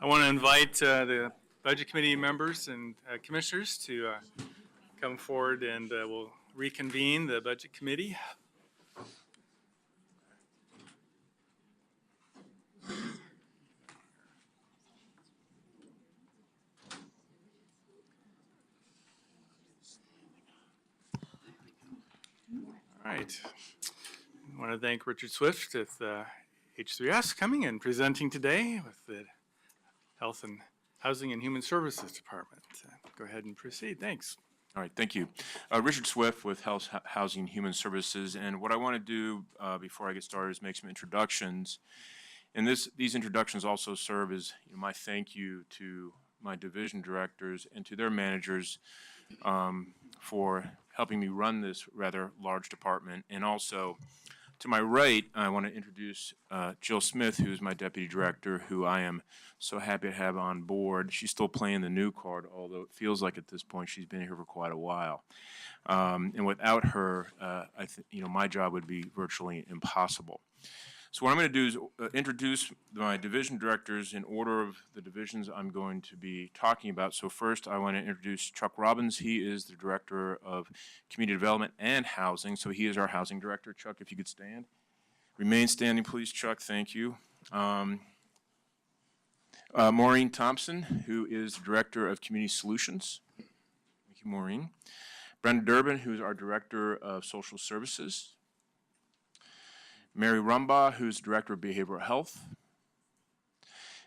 I want to invite the Budget Committee members and commissioners to come forward and we'll reconvene the Budget Committee. All right. I want to thank Richard Swift with H3S coming and presenting today with the Health and Housing and Human Services Department. Go ahead and proceed. Thanks. All right, thank you. Richard Swift with Health, Housing and Human Services. And what I want to do before I get started is make some introductions. And these introductions also serve as my thank you to my division directors and to their managers for helping me run this rather large department. And also, to my right, I want to introduce Jill Smith, who's my deputy director, who I am so happy to have on board. She's still playing the new card, although it feels like at this point she's been here for quite a while. And without her, I think my job would be virtually impossible. So what I'm going to do is introduce my division directors in order of the divisions I'm going to be talking about. So first, I want to introduce Chuck Robbins. He is the Director of Community Development and Housing. So he is our housing director. Chuck, if you could stand. Remain standing, please, Chuck. Thank you. Maureen Thompson, who is the Director of Community Solutions. Thank you, Maureen. Brenda Durbin, who is our Director of Social Services. Mary Rumbaugh, who's Director of Behavioral Health.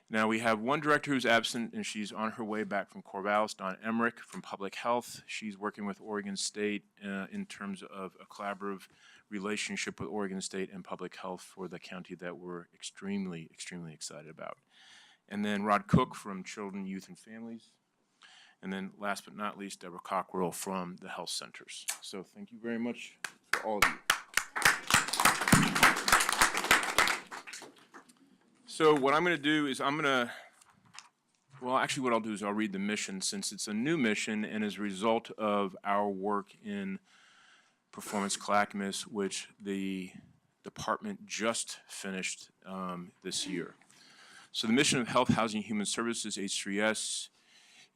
Now we have one director who's absent, and she's on her way back from Corvallis, Dawn Emmerich from Public Health. She's working with Oregon State in terms of a collaborative relationship with Oregon State and Public Health for the county that we're extremely, extremely excited about. And then Rod Cook from Children, Youth, and Families. And then last but not least, Deborah Cockrell from the Health Centers. So thank you very much for all of you. So what I'm going to do is what I'll do is I'll read the mission since it's a new mission and as a result of our work in Performance Clackamas, which the department just finished this year. So the mission of Health, Housing, and Human Services, H3S,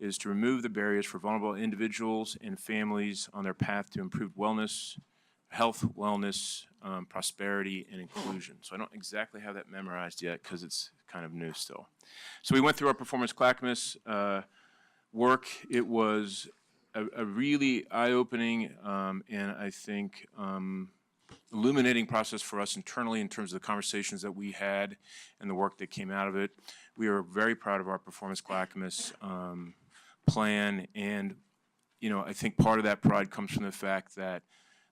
is to remove the barriers for vulnerable individuals and families on their path to improved wellness, health, wellness, prosperity, and inclusion. So I don't exactly have that memorized yet because it's kind of new still. So we went through our Performance Clackamas work. It was a really eye-opening and I think illuminating process for us internally in terms of the conversations that we had and the work that came out of it. We are very proud of our Performance Clackamas plan, and I think part of that pride comes from the fact that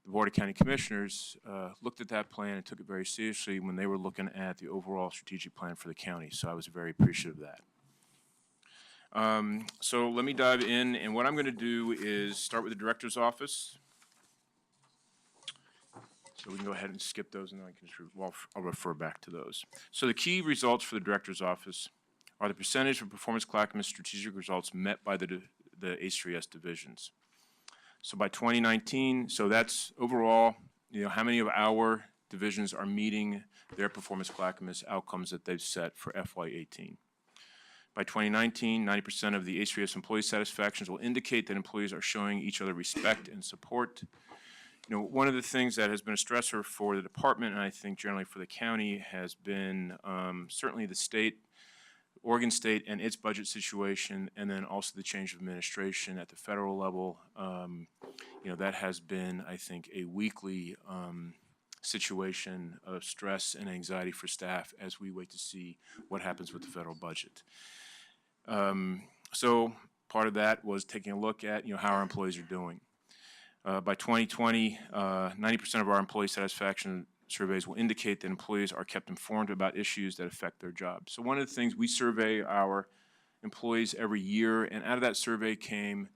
the Board of County Commissioners looked at that plan and took it very seriously when they were looking at the overall strategic plan for the county. So I was very appreciative of that. So let me dive in, and what I'm going to do is start with the Director's Office. So we can go ahead and skip those, and then I'll refer back to those. So the key results for the Director's Office are the percentage of Performance Clackamas strategic results met by the H3S divisions. So by 2019, so that's overall, how many of our divisions are meeting their Performance Clackamas outcomes that they've set for FY18. By 2019, 90% of the H3S employee satisfactions will indicate that employees are showing each other respect and support. One of the things that has been a stressor for the department, and I think generally for the county, has been certainly the state, Oregon State and its budget situation, and then also the change of administration at the federal level. That has been, I think, a weekly situation of stress and anxiety for staff as we wait to see what happens with the federal budget. So part of that was taking a look at how our employees are doing. By 2020, 90% of our employee satisfaction surveys will indicate that employees are kept informed about issues that affect their job. So one of the things, we survey our employees every year, and out of that survey came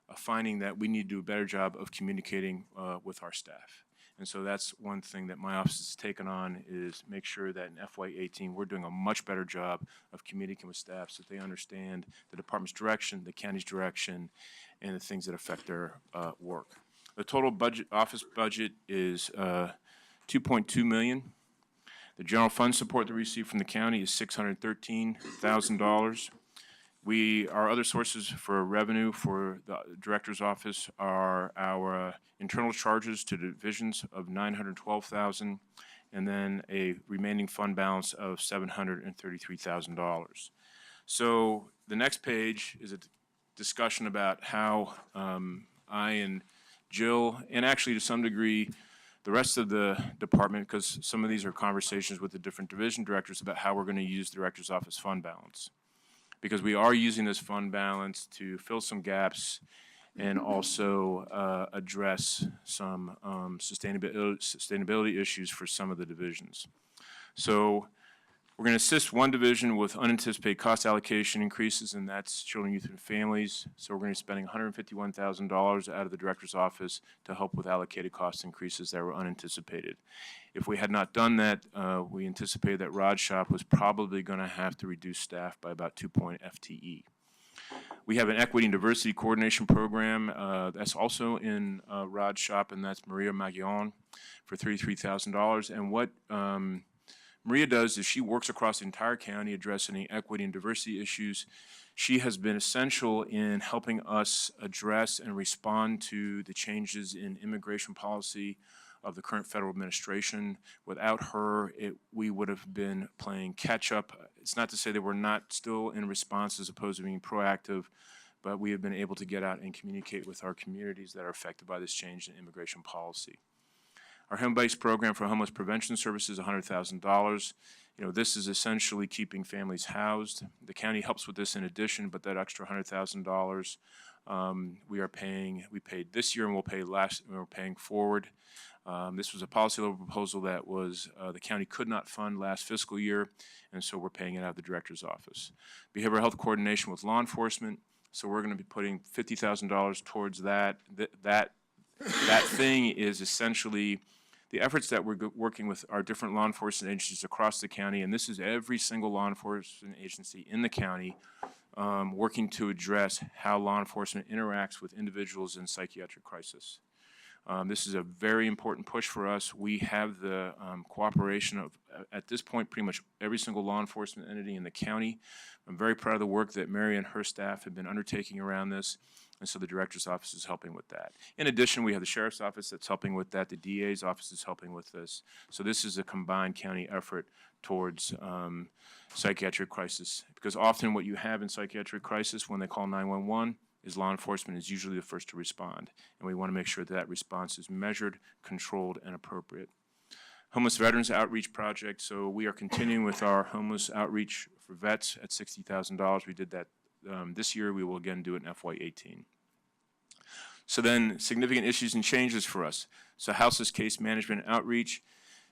a finding that we need to do a better job of communicating with our staff. And so that's one thing that my office has taken on, is make sure that in FY18 we're doing a much better job of communicating with staff so that they understand the department's direction, the county's direction, and the things that affect their work. The total budget, office budget, is $2.2 million. The general fund support that we receive from the county is $613,000. Our other sources for revenue for the director's office are our internal charges to divisions of $912,000, and then a remaining fund balance of $733,000. So the next page is a discussion about how I and Jill, and actually to some degree, the rest of the department, because some of these are conversations with the different division directors about how we're going to use the director's office fund balance. Because we are using this fund balance to fill some gaps and also address some sustainability issues for some of the divisions. So we're going to assist one division with unanticipated cost allocation increases, and that's children, youth, and families. So we're going to be spending $151,000 out of the director's office to help with allocated cost increases that were unanticipated. If we had not done that, we anticipated that Rod Shop was probably going to have to reduce staff by about 2 FTE. We have an equity and diversity coordination program that's also in Rod Shop, and that's Maria Maguillon for $33,000. And what Maria does is she works across the entire county addressing equity and diversity issues. She has been essential in helping us address and respond to the changes in immigration policy of the current federal administration. Without her, we would have been playing catch up. It's not to say that we're not still in response as opposed to being proactive, but we have been able to get out and communicate with our communities that are affected by this change in immigration policy. Our home-based program for homeless prevention services, $100,000. This is essentially keeping families housed. The county helps with this in addition, but that extra $100,000 we paid this year and we're paying forward. This was a policy level proposal that was the county could not fund last fiscal year, and so we're paying it out of the director's office. Behavioral health coordination with law enforcement, so we're going to be putting $50,000 towards that. That thing is essentially the efforts that we're working with our different law enforcement agencies across the county, and this is every single law enforcement agency in the county working to address how law enforcement interacts with individuals in psychiatric crisis. This is a very important push for us. We have the cooperation of, at this point, pretty much every single law enforcement entity in the county. I'm very proud of the work that Mary and her staff have been undertaking around this, and so the director's office is helping with that. In addition, we have the sheriff's office that's helping with that. The DA's office is helping with this. So this is a combined county effort towards psychiatric crisis, because often what you have in psychiatric crisis when they call 911 is law enforcement is usually the first to respond, and we want to make sure that response is measured, controlled, and appropriate. Homeless Veterans Outreach Project, so we are continuing with our homeless outreach for vets at $60,000. We did that this year. We will again do it in FY18. So then significant issues and changes for us. So houseless case management outreach.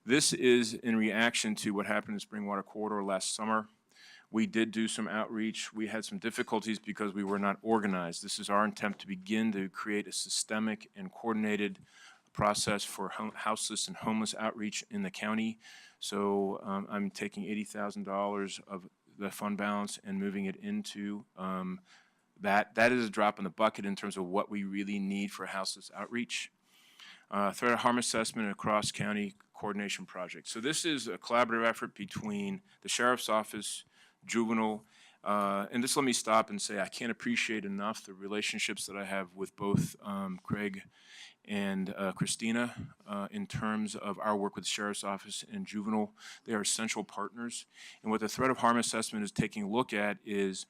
This is in reaction to what happened in Springwater Corridor last summer. We did do some outreach. We had some difficulties because we were not organized. This is our attempt to begin to create a systemic and coordinated process for houseless and homeless outreach in the county. So I'm taking $80,000 of the fund balance and moving it into that. That is a drop in the bucket in terms of what we really need for houseless outreach. Threat of harm assessment and cross county coordination project. So this is a collaborative effort between the sheriff's office, juvenile, and just let me stop and say I can't appreciate enough the relationships that I have with both Craig and Christina in terms of our work with the sheriff's office and juvenile. They are essential partners, and what the threat of harm assessment is taking a look at is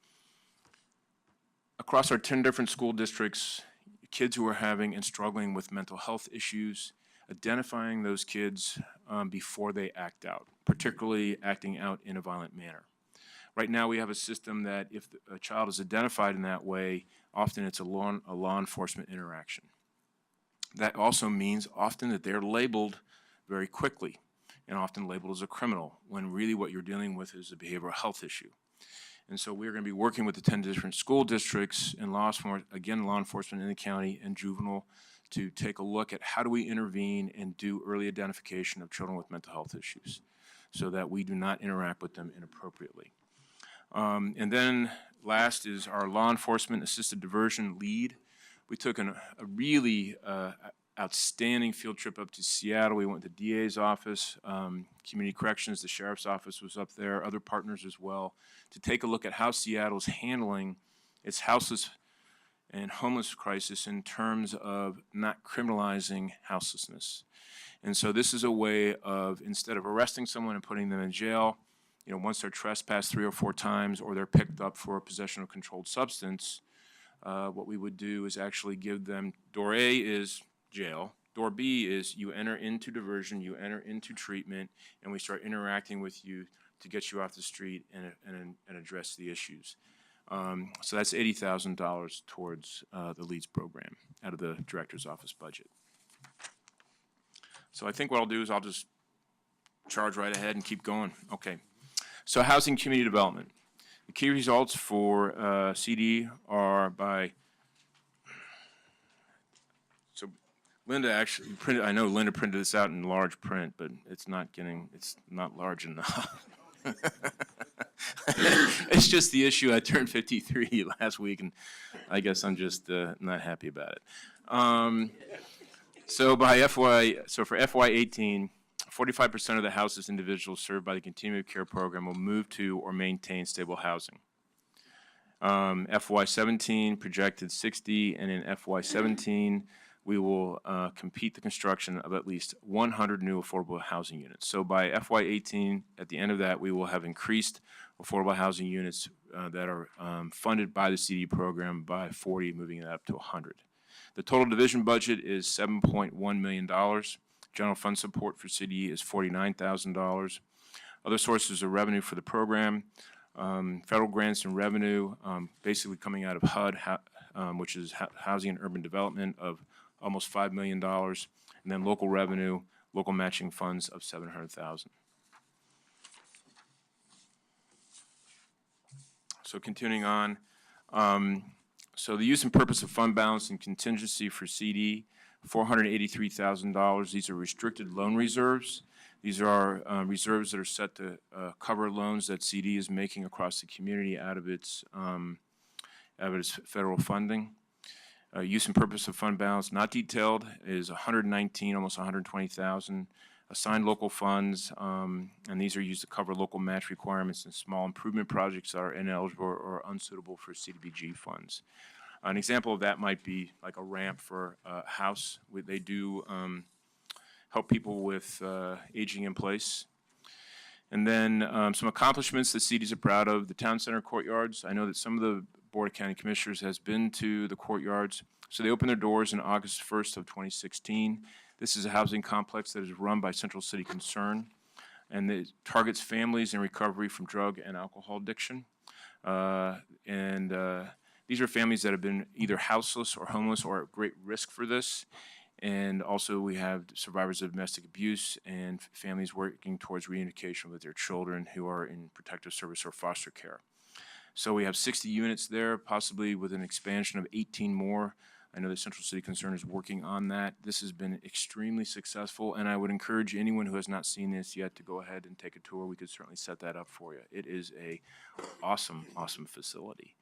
across our 10 different school districts, kids who are having and struggling with mental health issues, identifying those kids before they act out, particularly acting out in a violent manner. Right now we have a system that if a child is identified in that way, often it's a law enforcement interaction. That also means often that they're labeled very quickly and often labeled as a criminal when really what you're dealing with is a behavioral health issue. And so we're going to be working with the 10 different school districts and law enforcement in the county and juvenile to take a look at how do we intervene and do early identification of children with mental health issues so that we do not interact with them inappropriately. And then last is our law enforcement assisted diversion lead. We took a really outstanding field trip up to Seattle. We went to the DA's office, Community Corrections, the Sheriff's office was up there, other partners as well, to take a look at how Seattle's handling its houseless and homeless crisis in terms of not criminalizing houselessness. And so this is a way of, instead of arresting someone and putting them in jail, once they're trespassed 3 or 4 times or they're picked up for possession of controlled substance, what we would do is actually give them, door A is jail, door B is you enter into diversion, you enter into treatment, and we start interacting with you to get you off the street and address the issues. So that's $80,000 towards the LEADS program out of the director's office budget. So I think what I'll do is I'll just charge right ahead and keep going. Okay. So housing community development. The key results for CD are by, so Linda actually printed, I know Linda printed this out in large print, but it's not large enough. It's just the issue. I turned 53 last week, and I guess I'm just not happy about it. So for FY18, 45% of the houseless individuals served by the Continuum of Care program will move to or maintain stable housing. FY17 projected 60, and in FY17 we will complete the construction of at least 100 new affordable housing units. So by FY18, at the end of that, we will have increased affordable housing units that are funded by the CD program by 40, moving it up to 100. The total division budget is $7.1 million. General fund support for CD is $49,000. Other sources of revenue for the program, federal grants and revenue, basically coming out of HUD, which is Housing and Urban Development, of almost $5 million, and then local revenue, local matching funds of $700,000. So continuing on, so the use and purpose of fund balance and contingency for CD, $483,000. These are restricted loan reserves. These are reserves that are set to cover loans that CD is making across the community out of its federal funding. Use and purpose of fund balance not detailed is 119, almost 120,000. Assigned local funds, and these are used to cover local match requirements and small improvement projects that are ineligible or unsuitable for CDBG funds. An example of that might be like a ramp for a house. They do help people with aging in place. And then some accomplishments that CDs are proud of. The Town Center Courtyards. I know that some of the Board of County Commissioners has been to the Courtyards. So they opened their doors on August 1st of 2016. This is a housing complex that is run by Central City Concern, and it targets families in recovery from drug and alcohol addiction. These are families that have been either houseless or homeless or at great risk for this. And also we have survivors of domestic abuse and families working towards reunification with their children who are in protective service or foster care. So we have 60 units there, possibly with an expansion of 18 more. I know that Central City Concern is working on that. This has been extremely successful, and I would encourage anyone who has not seen this yet to go ahead and take a tour. We could certainly set that up for you. It is a awesome, awesome facility.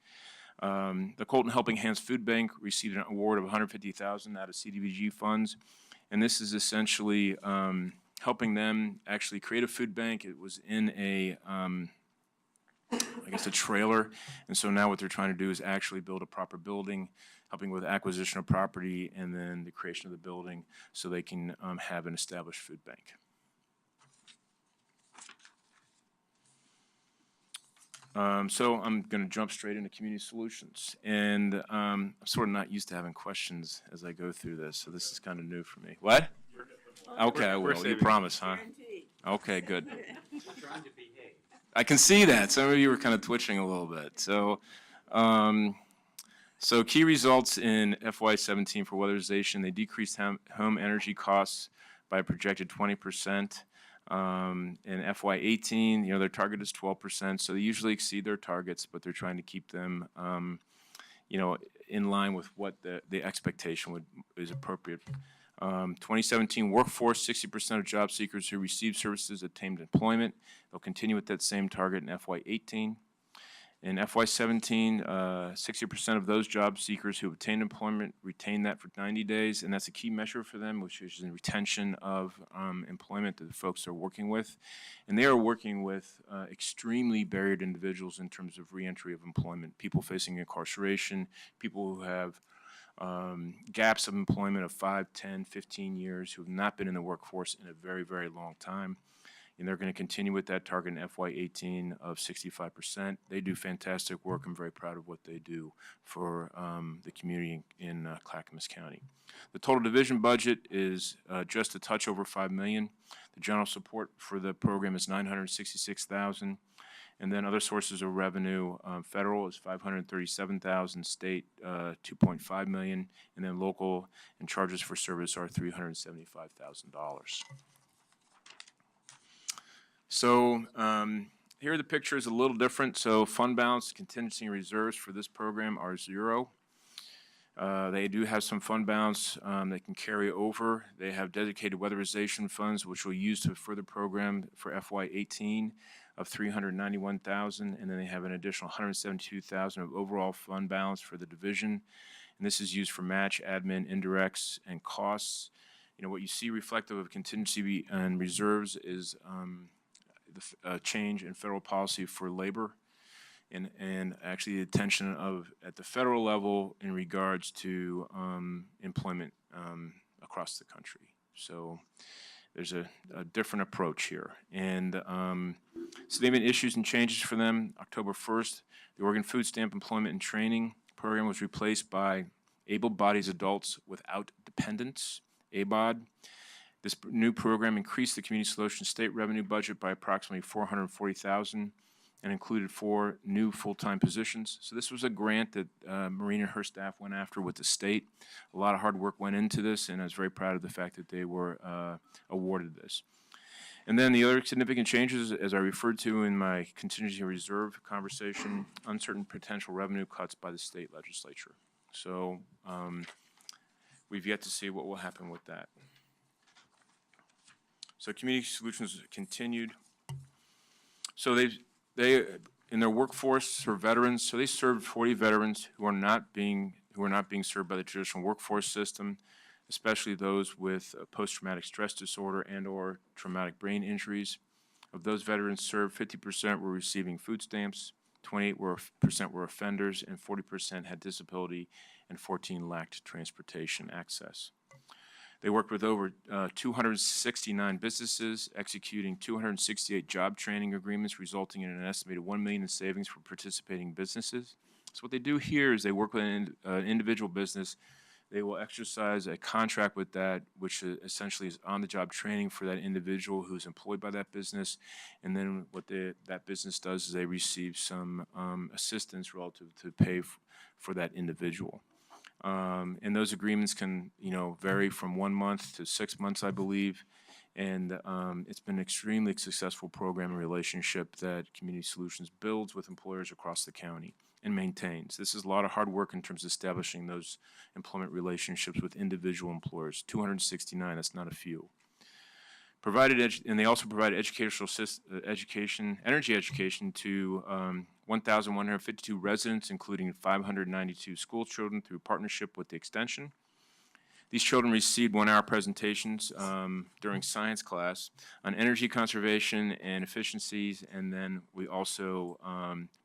The Colton Helping Hands Food Bank received an award of $150,000 out of CDBG funds, and this is essentially helping them actually create a food bank. It was in a, I guess, a trailer, and so now what they're trying to do is actually build a proper building, helping with acquisition of property and then the creation of the building so they can have an established food bank. So I'm going to jump straight into community solutions, and I'm sort of not used to having questions as I go through this, so this is kind of new for me. What? Okay, I will. You promise, huh? Okay, good. I can see that. Some of you were kind of twitching a little bit. So, so key results in FY17 for weatherization: they decreased home energy costs by a projected 20%. In FY18, their target is 12%, so they usually exceed their targets, but they're trying to keep them, in line with what the expectation is appropriate. 2017 workforce: 60% of job seekers who received services attained employment. They'll continue with that same target in FY18. In FY17, 60% of those job seekers who obtained employment retained that for 90 days, and that's a key measure for them, which is the retention of employment that the folks are working with. And they are working with extremely barriered individuals in terms of reentry of employment, people facing incarceration, people who have gaps of employment of 5, 10, 15 years, who have not been in the workforce in a very, very long time. And they're going to continue with that target in FY18 of 65%. They do fantastic work. I'm very proud of what they do for the community in Clackamas County. The total division budget is just a touch over $5 million. The general support for the program is $966,000. And then other sources of revenue, federal is $537,000, state $2.5 million, and then local and charges for service are $375,000. So here the picture is a little different. So fund balance, contingency, and reserves for this program are 0. They do have some fund balance they can carry over. They have dedicated weatherization funds, which we'll use to further program for FY18 of $391,000, and then they have an additional $172,000 of overall fund balance for the division. And this is used for match, admin, indirects, and costs. You know, what you see reflective of contingency and reserves is the change in federal policy for labor and actually the attention of at the federal level in regards to employment across the country. So there's a different approach here. And so they've been issues and changes for them. October 1st, the Oregon Food Stamp Employment and Training Program was replaced by Able-Bodied Adults Without Dependents, ABOD. This new program increased the Community Solutions state revenue budget by approximately $440,000 and included 4 new full-time positions. So this was a grant that Maureen and her staff went after with the state. A lot of hard work went into this, and I was very proud of the fact that they were awarded this. And then the other significant changes, as I referred to in my contingency reserve conversation, uncertain potential revenue cuts by the state legislature. So we've yet to see what will happen with that. So Community Solutions continued. So they in their workforce for veterans, so they served 40 veterans who are not being served by the traditional workforce system, especially those with post-traumatic stress disorder and/or traumatic brain injuries. Of those veterans served, 50% were receiving food stamps, 28% were offenders, and 40% had disability, and 14 lacked transportation access. They worked with over 269 businesses, executing 268 job training agreements, resulting in an estimated $1 million in savings for participating businesses. So what they do here is they work with an individual business. They will exercise a contract with that, which essentially is on-the-job training for that individual who's employed by that business. And then what that business does is they receive some assistance relative to pay for that individual. And those agreements can, vary from 1 month to 6 months, I believe. And it's been an extremely successful program and relationship that Community Solutions builds with employers across the county and maintains. This is a lot of hard work in terms of establishing those employment relationships with individual employers. 269, that's not a few. And they also provide energy education to 1,152 residents, including 592 school children through partnership with the Extension. These children received 1-hour presentations during science class on energy conservation and efficiencies, and then we also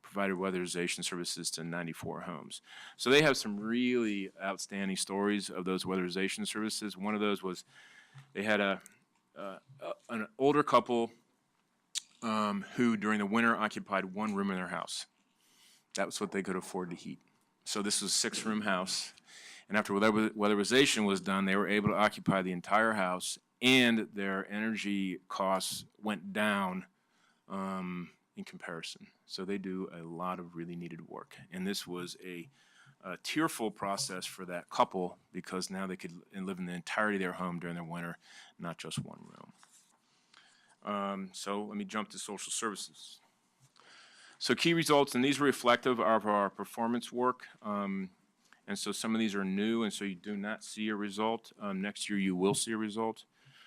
provided weatherization services to 94 homes. So they have some really outstanding stories of those weatherization services. One of those was they had an older couple who during the winter occupied 1 room in their house. That was what they could afford to heat. So this was a 6-room house. And after weatherization was done, they were able to occupy the entire house, and their energy costs went down in comparison. So they do a lot of really needed work. And this was a tearful process for that couple because now they could live in the entirety of their home during their winter, not just 1 room. So let me jump to social services. So key results, and these are reflective of our performance work. And so some of these are new, and so you do not see a result. Next year you will see a result.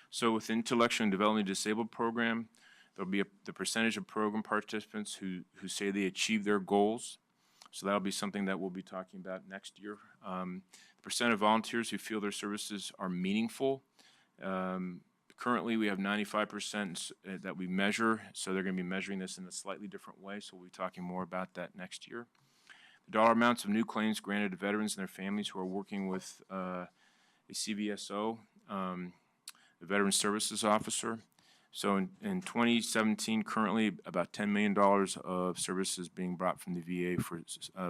So with the Intellectually and Developmentally Disabled program, There'll be the percentage of program participants who say they achieve their goals. So that'll be something that we'll be talking about next year. The percent of volunteers who feel their services are meaningful. Currently, we have 95% that we measure, so they're going to be measuring this in a slightly different way, so we'll be talking more about that next year. The dollar amounts of new claims granted to veterans and their families who are working with a CVSO, the Veteran Services Officer. So in 2017, currently about $10 million of services being brought from the VA for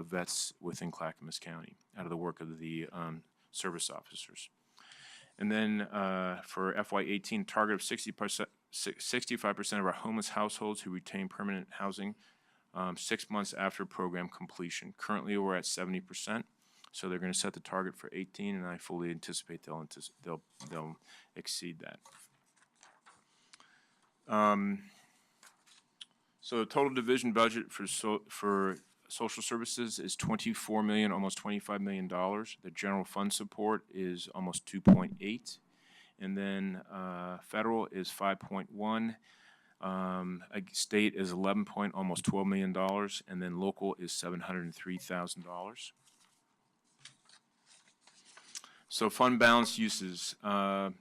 vets within Clackamas County out of the work of the service officers. And then for FY18, target of 65% of our homeless households who retain permanent housing 6 months after program completion. Currently, we're at 70%, so they're going to set the target for 18, and I fully anticipate they'll exceed that. So the total division budget for social services is $24 million, almost $25 million. The general fund support is almost 2.8, and then federal is 5.1. State is 11 point, almost $12 million, and then local is $703,000. So fund balance uses,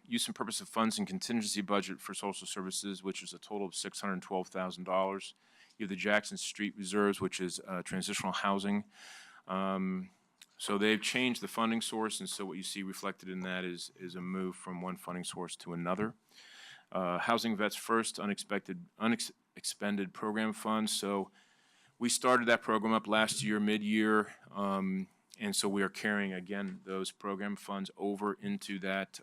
use and purpose of funds and contingency budget for social services, which is a total of $612,000. You have the Jackson Street Reserves, which is transitional housing. So they've changed the funding source, and so what you see reflected in that is a move from one funding source to another. Housing Vets First Unexpended Program Fund. So we started that program up last year, mid-year, and so we are carrying, again, those program funds over into that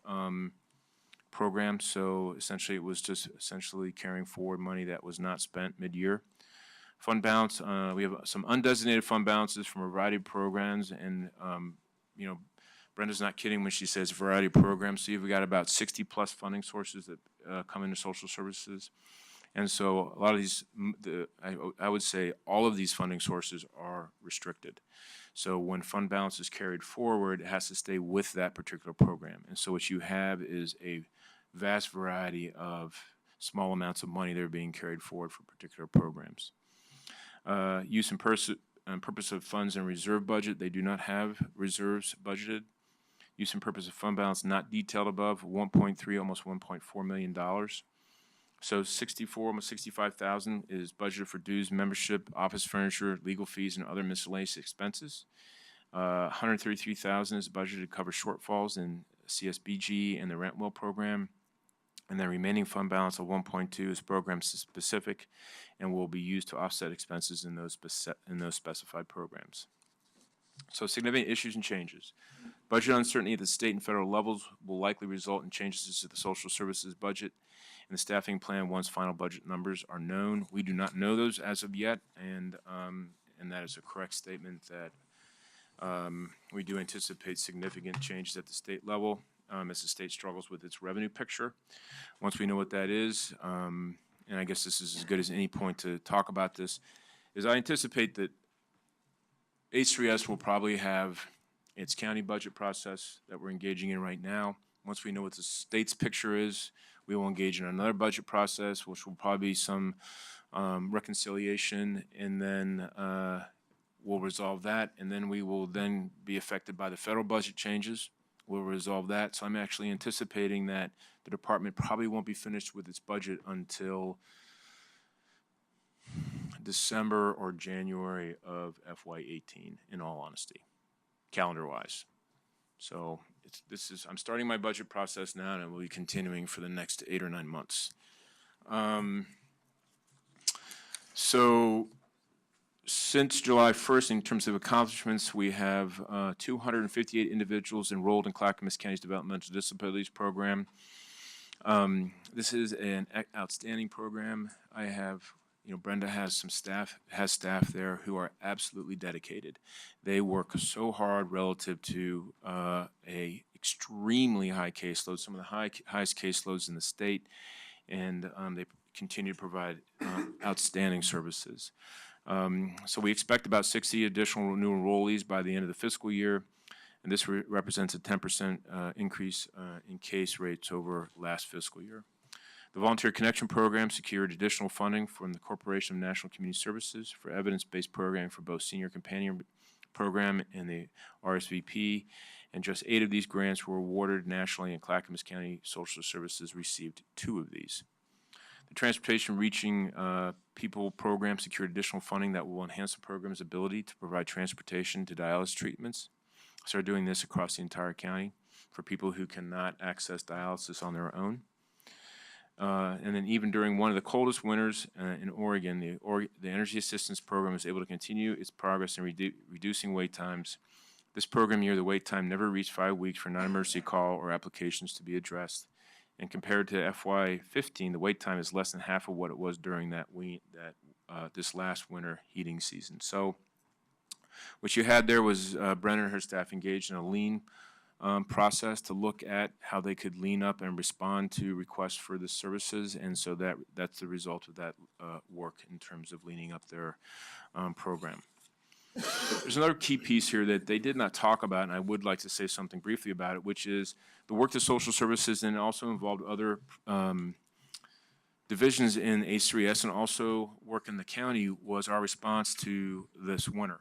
program. So essentially, it was just carrying forward money that was not spent mid-year. Fund balance, we have some undesignated fund balances from a variety of programs, and you know, Brenda's not kidding when she says variety of programs. So you've got about 60 plus funding sources that come into social services. And so a lot of these, I would say all of these funding sources are restricted. So when fund balance is carried forward, it has to stay with that particular program. And so what you have is a vast variety of small amounts of money that are being carried forward for particular programs. Use and purpose of funds and reserve budget, they do not have reserves budgeted. Use and purpose of fund balance not detailed above, 1.3, almost $1.4 million. So 64, almost 65,000 is budgeted for dues, membership, office furniture, legal fees, and other miscellaneous expenses. 133,000 is budgeted to cover shortfalls in CSBG and the rent will program. And the remaining fund balance of 1.2 is program specific and will be used to offset expenses in those specified programs. So significant issues and changes. Budget uncertainty at the state and federal levels will likely result in changes to the social services budget and the staffing plan once final budget numbers are known. We do not know those as of yet, and that is a correct statement that we do anticipate significant changes at the state level as the state struggles with its revenue picture. Once we know what that is, and I guess this is as good as any point to talk about this, is I anticipate that H3S will probably have its county budget process that we're engaging in right now. Once we know what the state's picture is, we will engage in another budget process, which will probably be some reconciliation, and then we'll resolve that, and then we will then be affected by the federal budget changes. We'll resolve that. So I'm actually anticipating that the department probably won't be finished with its budget until December or January of FY18, in all honesty, calendar-wise. So I'm starting my budget process now, and I will be continuing for the next 8 or 9 months. So since July 1st, in terms of accomplishments, we have 258 individuals enrolled in Clackamas County's Developmental Disabilities Program. This is an outstanding program. I have, Brenda has staff there who are absolutely dedicated. They work so hard relative to a extremely high caseload, some of the highest caseloads in the state, and they continue to provide outstanding services. So we expect about 60 additional new enrollees by the end of the fiscal year, and this represents a 10% increase in case rates over last fiscal year. The Volunteer Connection Program secured additional funding from the Corporation of National Community Services for evidence-based programming for both Senior Companion Program and the RSVP, and just 8 of these grants were awarded nationally, and Clackamas County Social Services received 2 of these. The Transportation Reaching People program secured additional funding that will enhance the program's ability to provide transportation to dialysis treatments. Started doing this across the entire county for people who cannot access dialysis on their own. And then even during one of the coldest winters in Oregon, the Energy Assistance Program was able to continue its progress in reducing wait times. This program year, the wait time never reached 5 weeks for non-emergency call or applications to be addressed. And compared to FY15, the wait time is less than half of what it was during this last winter heating season. So what you had there was Brennan and her staff engaged in a lean process to look at how they could lean up and respond to requests for the services, and so that's the result of that work in terms of leaning up their program. There's another key piece here that they did not talk about, and I would like to say something briefly about it, which is the work to social services, and also involved other divisions in H3S and also work in the county, was our response to this winter.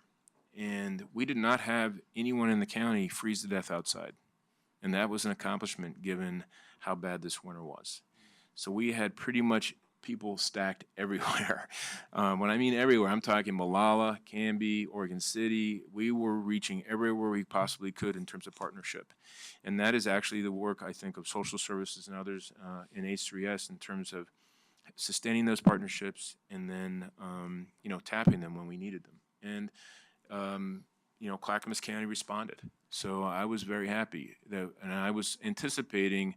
And we did not have anyone in the county freeze to death outside. And that was an accomplishment given how bad this winter was. So we had pretty much people stacked everywhere. When I mean everywhere, I'm talking Molalla, Canby, Oregon City. We were reaching everywhere we possibly could in terms of partnership. And that is actually the work, I think, of social services and others in H3S in terms of sustaining those partnerships and then, tapping them when we needed them. And Clackamas County responded. So I was very happy and I was anticipating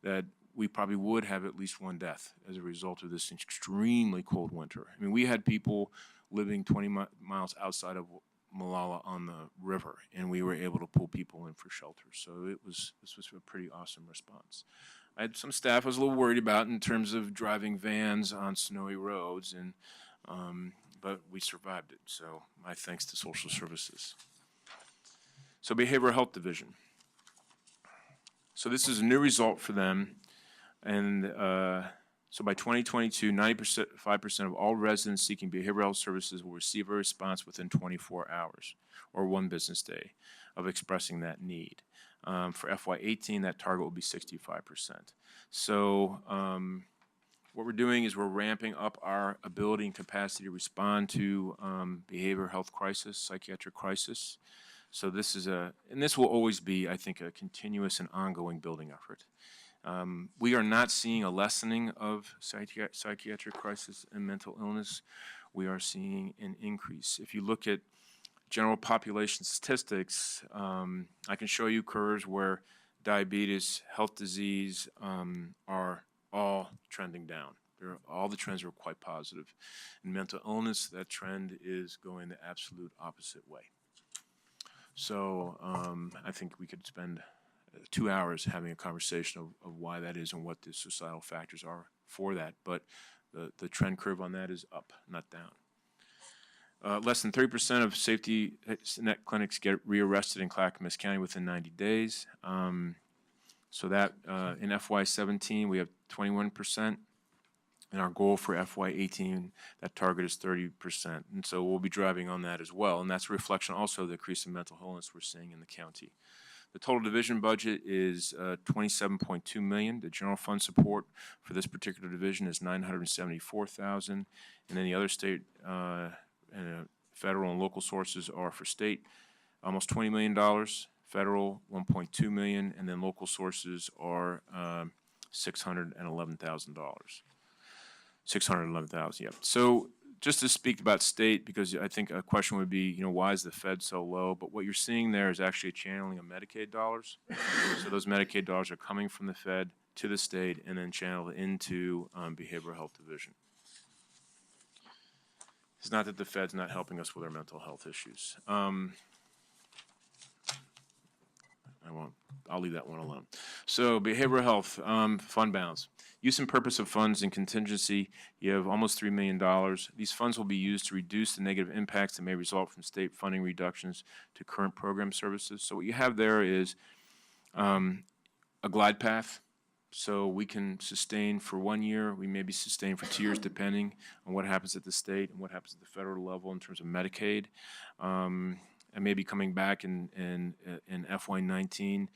that we probably would have at least 1 death as a result of this extremely cold winter. I mean, we had people living 20 miles outside of Molalla on the river, and we were able to pull people in for shelter. So this was a pretty awesome response. I had some staff I was a little worried about in terms of driving vans on snowy roads, but we survived it. So my thanks to social services. So Behavioral Health Division. So this is a new result for them. And so by 2022, 95% of all residents seeking behavioral health services will receive a response within 24 hours or 1 business day of expressing that need. For FY18, that target will be 65%. So what we're doing is we're ramping up our ability and capacity to respond to behavioral health crisis, psychiatric crisis. So this will always be, I think, a continuous and ongoing building effort. We are not seeing a lessening of psychiatric crisis and mental illness. We are seeing an increase. If you look at general population statistics, I can show you curves where diabetes, health disease are all trending down. All the trends are quite positive. In mental illness, that trend is going the absolute opposite way. So I think we could spend 2 hours having a conversation of why that is and what the societal factors are for that. But the trend curve on that is up, not down. Less than 30% of safety net clinics get rearrested in Clackamas County within 90 days. So that in FY17, we have 21%. And our goal for FY18, that target is 30%. And so we'll be driving on that as well. And that's a reflection also of the increase in mental illness we're seeing in the county. The total division budget is $27.2 million. The general fund support for this particular division is $974,000. And then the other state and federal and local sources are for state almost $20 million, federal $1.2 million, and then local sources are $611,000. 611,000, yeah. So just to speak about state, because I think a question would be, why is the Fed so low? But what you're seeing there is actually a channeling of Medicaid dollars. So those Medicaid dollars are coming from the Fed to the state and then channeled into Behavioral Health Division. It's not that the Fed's not helping us with our mental health issues. I'll leave that one alone. So behavioral health, fund balance. Use and purpose of funds in contingency, you have almost $3 million. These funds will be used to reduce the negative impacts that may result from state funding reductions to current program services. So what you have there is a glide path. So we can sustain for 1 year, we may be sustained for 2 years, depending on what happens at the state and what happens at the federal level in terms of Medicaid. And maybe coming back in FY19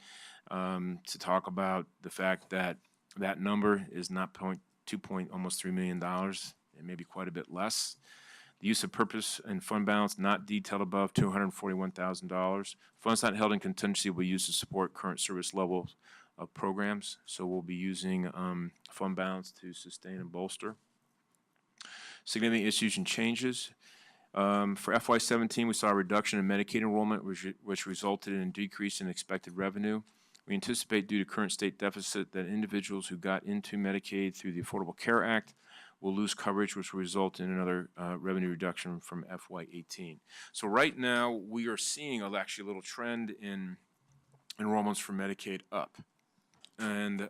to talk about the fact that that number is not almost $3 million. It may be quite a bit less. The use of purpose and fund balance not detailed above $241,000. Funds not held in contingency will be used to support current service levels of programs. So we'll be using fund balance to sustain and bolster. Significant issues and changes. For FY17, we saw a reduction in Medicaid enrollment, which resulted in a decrease in expected revenue. We anticipate, due to current state deficit, that individuals who got into Medicaid through the Affordable Care Act will lose coverage, which will result in another revenue reduction from FY18. So right now, we are seeing actually a little trend in enrollments for Medicaid up. And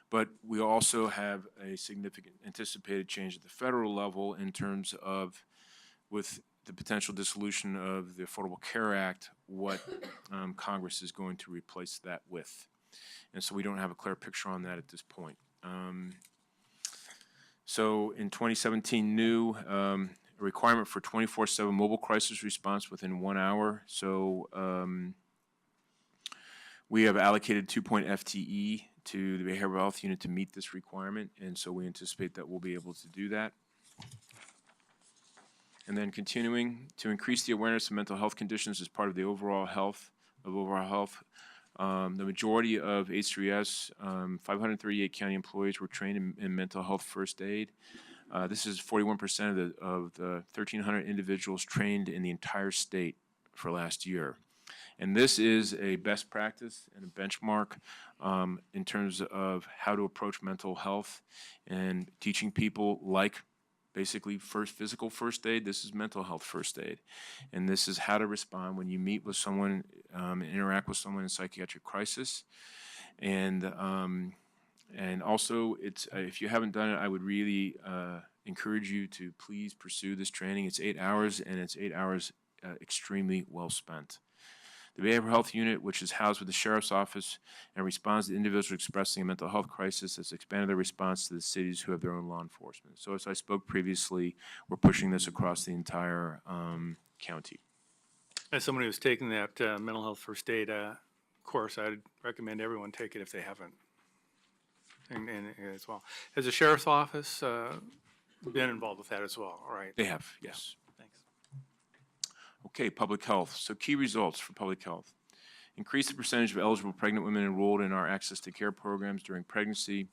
but we also have a significant anticipated change at the federal level in terms of, with the potential dissolution of the Affordable Care Act, what Congress is going to replace that with. And so we don't have a clear picture on that at this point. So in 2017, new a requirement for 24/7 mobile crisis response within 1 hour. So we have allocated 2 FTE to the behavioral health unit to meet this requirement, and so we anticipate that we'll be able to do that. And then continuing to increase the awareness of mental health conditions as part of the overall health. The majority of H3S, 538 county employees were trained in mental health first aid. This is 41% of the 1,300 individuals trained in the entire state for last year. And this is a best practice and a benchmark in terms of how to approach mental health and teaching people, like basically physical first aid. This is mental health first aid. And this is how to respond when you meet with someone and interact with someone in psychiatric crisis. And also, it's if you haven't done it, I would really encourage you to please pursue this training. It's 8 hours, and it's 8 hours extremely well spent. The Behavioral Health Unit, which is housed with the Sheriff's Office and responds to individuals expressing a mental health crisis, has expanded their response to the cities who have their own law enforcement. So as I spoke previously, we're pushing this across the entire county. As someone who's taken that mental health first aid course, I'd recommend everyone take it if they haven't, and as well. Has the Sheriff's Office been involved with that as well, right? They have, yes. Thanks. Okay, public health. So key results for public health. Increase the percentage of eligible pregnant women enrolled in our access to care programs during pregnancy.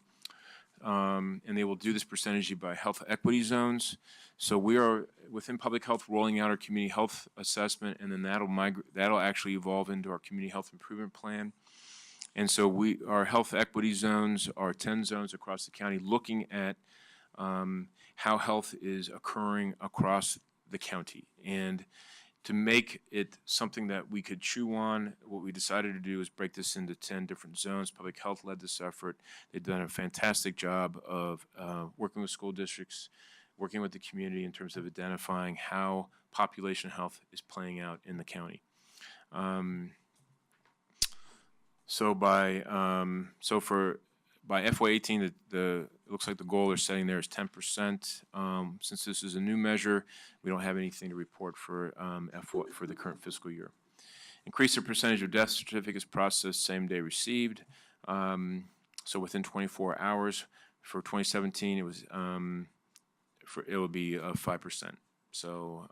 And they will do this percentage by health equity zones. So we are, within public health, rolling out our community health assessment, and then that'll actually evolve into our community health improvement plan. And so our health equity zones are 10 zones across the county, looking at how health is occurring across the county. And to make it something that we could chew on, what we decided to do is break this into 10 different zones. Public health led this effort. They've done a fantastic job of working with school districts, working with the community in terms of identifying how population health is playing out in the county. By FY18, it looks like the goal they're setting there is 10%. Since this is a new measure, we don't have anything to report for the current fiscal year. Increase the percentage of death certificates processed same day received. So within 24 hours. For 2017, it would be 5%. So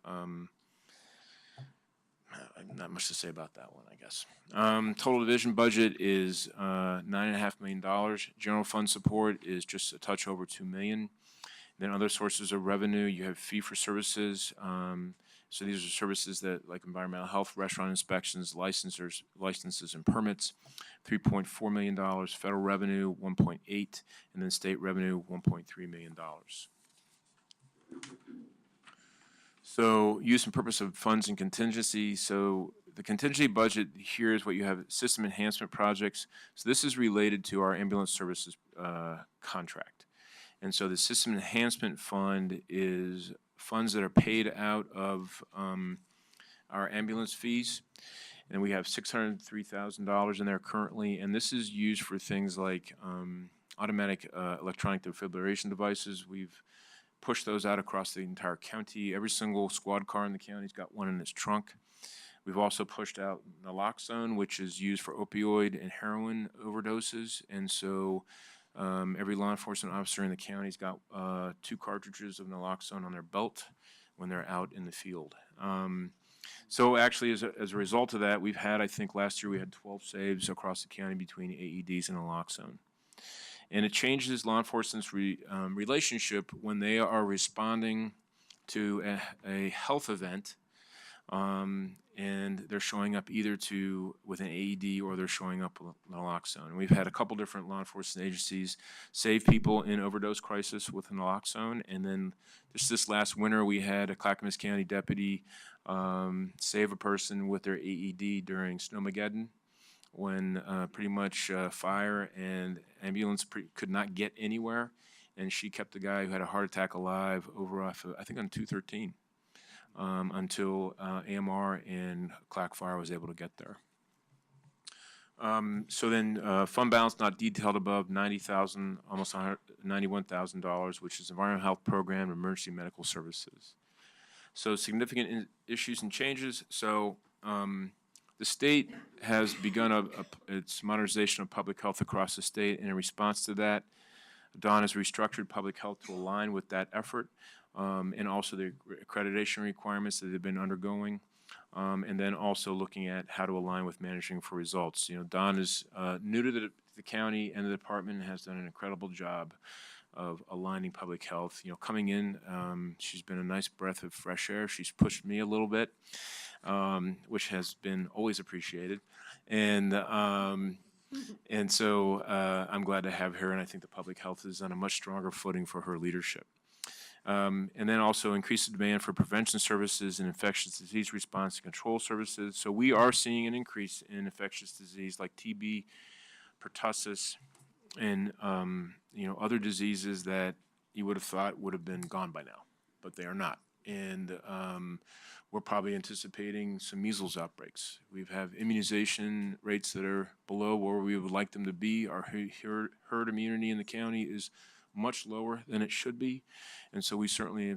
not much to say about that one, I guess. Total division budget is $9.5 million. General fund support is just a touch over $2 million. Then other sources of revenue, you have fee for services. So these are services that, like environmental health, restaurant inspections, licenses and permits. $3.4 million. Federal revenue, 1.8, and then state revenue, $1.3 million. So use and purpose of funds and contingency. So the contingency budget here is what you have: system enhancement projects. So this is related to our ambulance services contract. And so the system enhancement fund is funds that are paid out of our ambulance fees. And we have $603,000 in there currently, and this is used for things like automatic electronic defibrillation devices. We've pushed those out across the entire county. Every single squad car in the county's got one in its trunk. We've also pushed out naloxone, which is used for opioid and heroin overdoses, and so every law enforcement officer in the county's got 2 cartridges of naloxone on their belt when they're out in the field. So actually, as a result of that, we've had, I think last year we had 12 saves across the county between AEDs and naloxone. And it changes law enforcement's relationship when they are responding to a health event, and they're showing up either with an AED or they're showing up with naloxone. And we've had a couple different law enforcement agencies save people in overdose crisis with naloxone, and then just this last winter we had a Clackamas County deputy save a person with their AED during Snowmageddon, when pretty much fire and ambulance could not get anywhere, and she kept the guy who had a heart attack alive over off, I think on 213, until AMR and Clack Fire was able to get there. So then fund balance not detailed above $90,000, almost $91,000, which is Environmental Health Program, Emergency Medical Services. So significant issues and changes. So the state has begun its modernization of public health across the state, and in response to that, Don has restructured public health to align with that effort, and also the accreditation requirements that they've been undergoing, and then also looking at how to align with managing for results. You know, Don is new to the county and the department, and has done an incredible job of aligning public health. You know, coming in, she's been a nice breath of fresh air. She's pushed me a little bit, which has been always appreciated. And so I'm glad to have her, and I think the public health is on a much stronger footing for her leadership. And then also increase the demand for prevention services and infectious disease response and control services. So we are seeing an increase in infectious disease like TB, pertussis, and other diseases that you would have thought would have been gone by now, but they are not. And we're probably anticipating some measles outbreaks. We have immunization rates that are below where we would like them to be. Our herd immunity in the county is much lower than it should be, and so we certainly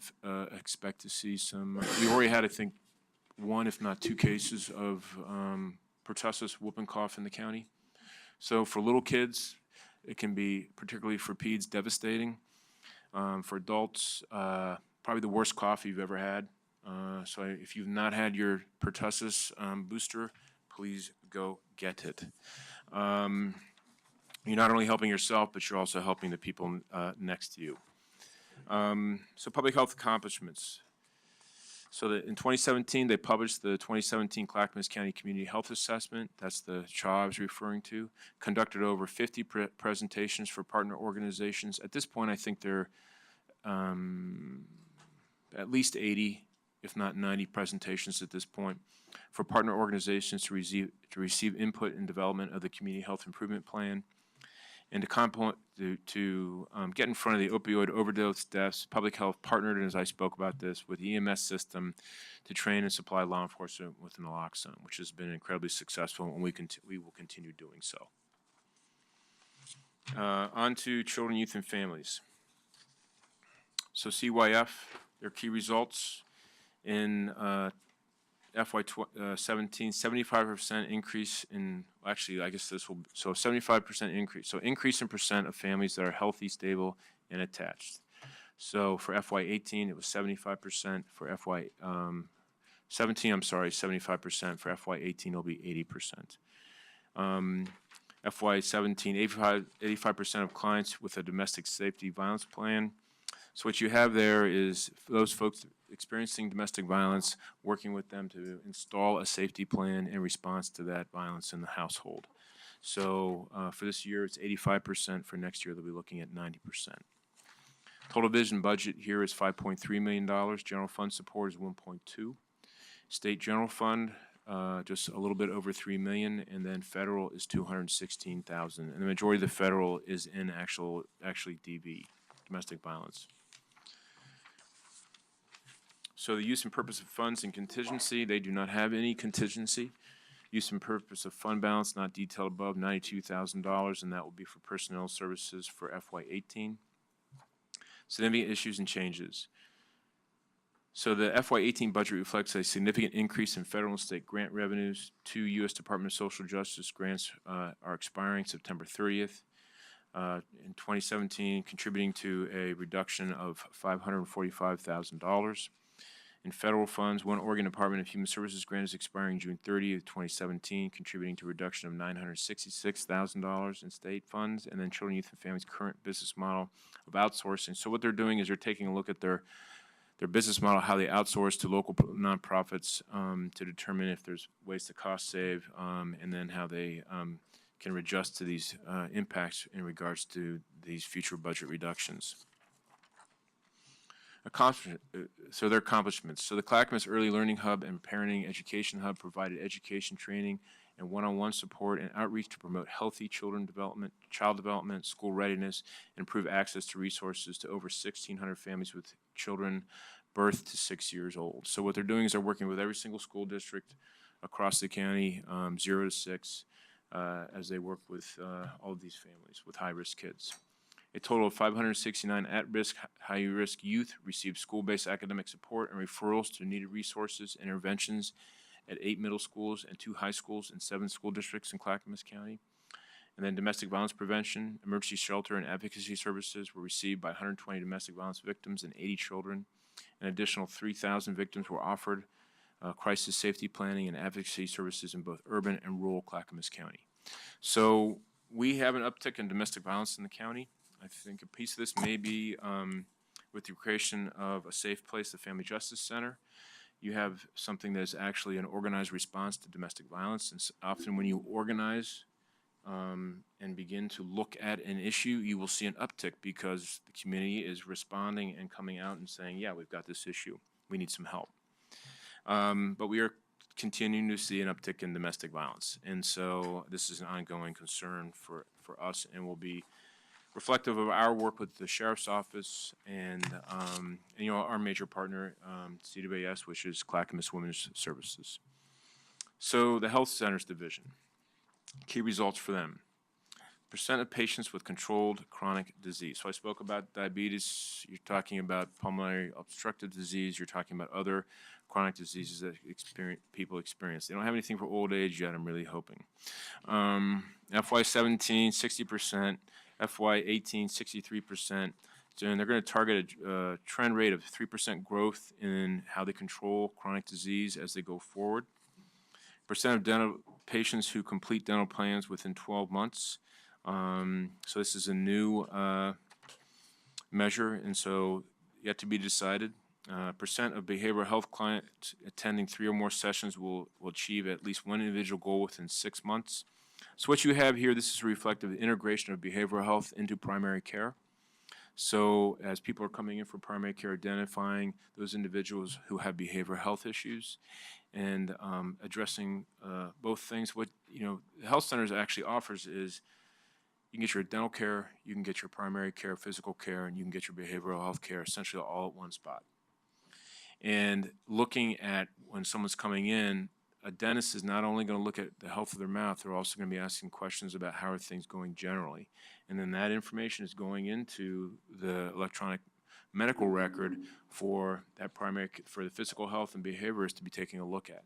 expect to see some. We already had, I think, 1, if not 2 cases of pertussis, whooping cough in the county. So for little kids, it can be, particularly for peds, devastating. For adults, probably the worst cough you've ever had. So if you've not had your pertussis booster, please go get it. You're not only helping yourself, but you're also helping the people next to you. So public health accomplishments. So that in 2017, they published the 2017 Clackamas County Community Health Assessment. That's the CHA I was referring to. Conducted over 50 presentations for partner organizations. At this point, I think there are at least 80, if not 90 presentations at this point for partner organizations to receive input in development of the Community Health Improvement Plan. And to get in front of the opioid overdose deaths, public health partnered, and as I spoke about this, with the EMS system to train and supply law enforcement with naloxone, which has been incredibly successful, and we will continue doing so. On to children, youth, and families. So CYF, their key results in FY17, 75% increase in, actually, I guess this will, so 75% increase. So increase in percent of families that are healthy, stable, and attached. So for FY18, it was 75%. For FY17, I'm sorry, 75%. For FY18, it'll be 80%. FY17, 85% of clients with a domestic safety violence plan. So what you have there is those folks experiencing domestic violence, working with them to install a safety plan in response to that violence in the household. So for this year, it's 85%. For next year, they'll be looking at 90%. Total vision budget here is $5.3 million. General fund support is 1.2. State general fund, just a little bit over $3 million, and then federal is $216,000. And the majority of the federal is in actually DV, domestic violence. So the use and purpose of funds and contingency, they do not have any contingency. Use and purpose of fund balance not detailed above, $92,000, and that will be for personnel services for FY18. Significant issues and changes. So the FY18 budget reflects a significant increase in federal and state grant revenues. 2 U.S. Department of Social Justice grants are expiring September 30th. In 2017, contributing to a reduction of $545,000. In federal funds, 1 Oregon Department of Human Services grant is expiring June 30th, 2017, contributing to a reduction of $966,000 in state funds. And then Children, Youth, and Families' current business model of outsourcing. So what they're doing is they're taking a look at their business model, how they outsource to local nonprofits to determine if there's ways to cost save, and then how they can adjust to these impacts in regards to these future budget reductions. So their accomplishments. So the ClackCo Early Learning Hub and Parenting Education Hub provided education training and one-on-one support and outreach to promote healthy child development, school readiness, and improve access to resources to over 1,600 families with children birth to 6 years old. So what they're doing is they're working with every single school district across the county, 0 to 6, as they work with all of these families with high-risk kids. A total of 569 at-risk, high-risk youth received school-based academic support and referrals to needed resources, interventions at 8 middle schools and 2 high schools and 7 school districts in Clackamas County. And then domestic violence prevention, emergency shelter, and advocacy services were received by 120 domestic violence victims and 80 children. An additional 3,000 victims were offered crisis safety planning and advocacy services in both urban and rural Clackamas County. So we have an uptick in domestic violence in the county. I think a piece of this may be with the creation of a safe place, the Family Justice Center. You have something that is actually an organized response to domestic violence. And often when you organize and begin to look at an issue, you will see an uptick because the community is responding and coming out and saying, yeah, we've got this issue. We need some help. But we are continuing to see an uptick in domestic violence. And so this is an ongoing concern for us and will be reflective of our work with the Sheriff's Office and our major partner, CWS, which is Clackamas Women's Services. So the Health Centers Division, key results for them. Percent of patients with controlled chronic disease. So I spoke about diabetes. You're talking about pulmonary obstructive disease. You're talking about other chronic diseases that people experience. They don't have anything for old age yet, I'm really hoping. FY17, 60%. FY18, 63%. And they're going to target a trend rate of 3% growth in how they control chronic disease as they go forward. Percent of dental patients who complete dental plans within 12 months. So this is a new measure, and so yet to be decided. Percent of behavioral health clients attending 3 or more sessions will achieve at least one individual goal within 6 months. So what you have here, this is reflective of the integration of behavioral health into primary care. So as people are coming in for primary care, identifying those individuals who have behavioral health issues and addressing both things. What the health centers actually offers is you can get your dental care, you can get your primary care, physical care, and you can get your behavioral health care essentially all at one spot. And looking at when someone's coming in, a dentist is not only going to look at the health of their mouth, they're also going to be asking questions about how are things going generally. And then that information is going into the electronic medical record for that for the physical health and behaviorists to be taking a look at.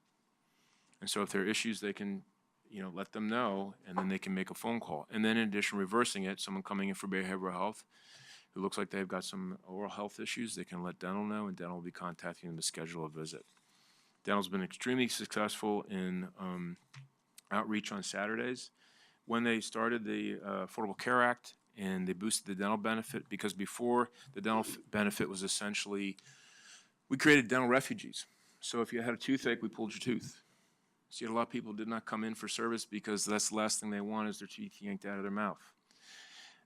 And so if there are issues, they can let them know, and then they can make a phone call. And then in addition, reversing it, someone coming in for behavioral health who looks like they've got some oral health issues, they can let dental know, and dental will be contacting them to schedule a visit. Dental's been extremely successful in outreach on Saturdays. When they started the Affordable Care Act and they boosted the dental benefit, because before the dental benefit was essentially, we created dental refugees. So if you had a toothache, we pulled your tooth. So a lot of people did not come in for service because that's the last thing they want is their teeth yanked out of their mouth.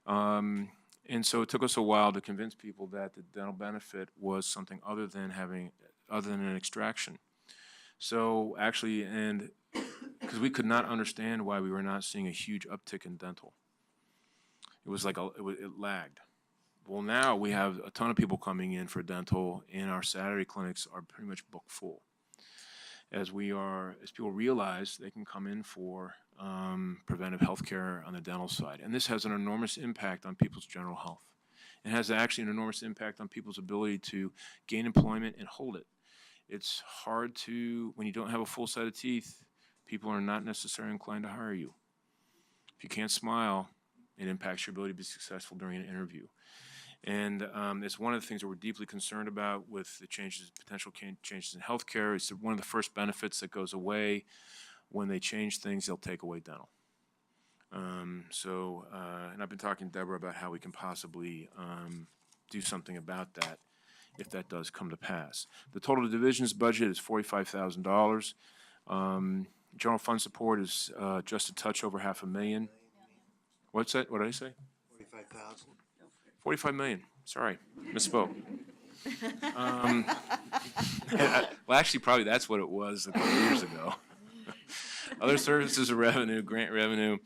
And so it took us a while to convince people that the dental benefit was something other than an extraction. So actually, and because we could not understand why we were not seeing a huge uptick in dental. It was like it lagged. Well, now we have a ton of people coming in for dental, and our Saturday clinics are pretty much booked full. as people realize they can come in for preventive health care on the dental side. And this has an enormous impact on people's general health. It has actually an enormous impact on people's ability to gain employment and hold it. It's hard to, when you don't have a full set of teeth, people are not necessarily inclined to hire you. If you can't smile, it impacts your ability to be successful during an interview. And it's one of the things that we're deeply concerned about with the potential changes in healthcare. It's one of the first benefits that goes away. When they change things, they'll take away dental. And I've been talking to Deborah about how we can possibly do something about that if that does come to pass. The total division's budget is $45,000. General fund support is just a touch over $500,000. What's that? What did I say? 45,000. 45 million. Sorry, misspoke. Well, actually, probably that's what it was a couple years ago. Other services of revenue, grant revenue,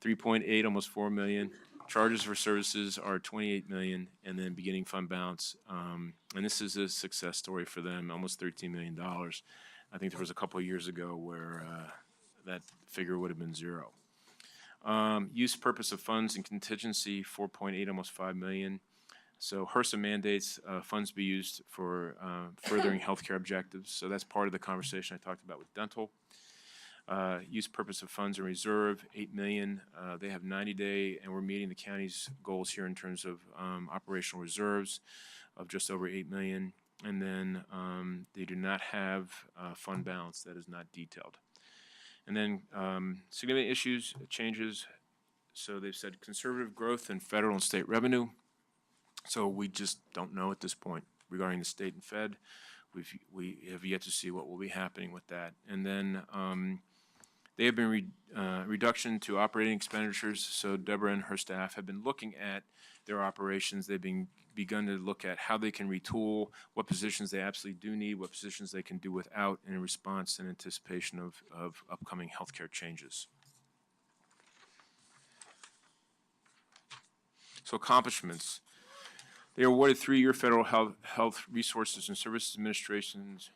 3.8, almost 4 million. Charges for services are 28 million, and then beginning fund balance. And this is a success story for them, almost $13 million. I think there was a couple of years ago where that figure would have been zero. Use purpose of funds and contingency, 4.8, almost 5 million. So HRSA mandates funds be used for furthering healthcare objectives. So that's part of the conversation I talked about with dental. Use purpose of funds and reserve, 8 million. They have 90-day, and we're meeting the county's goals here in terms of operational reserves of just over 8 million. And then they do not have fund balance that is not detailed. And then significant issues, changes. So they've said conservative growth in federal and state revenue. So we just don't know at this point regarding the state and Fed. We have yet to see what will be happening with that. And then they have been reduction to operating expenditures. So Deborah and her staff have been looking at their operations. They've begun to look at how they can retool, what positions they absolutely do need, what positions they can do without in response and anticipation of upcoming healthcare changes. So accomplishments. They are awarded 3-year federal health resources and services administration's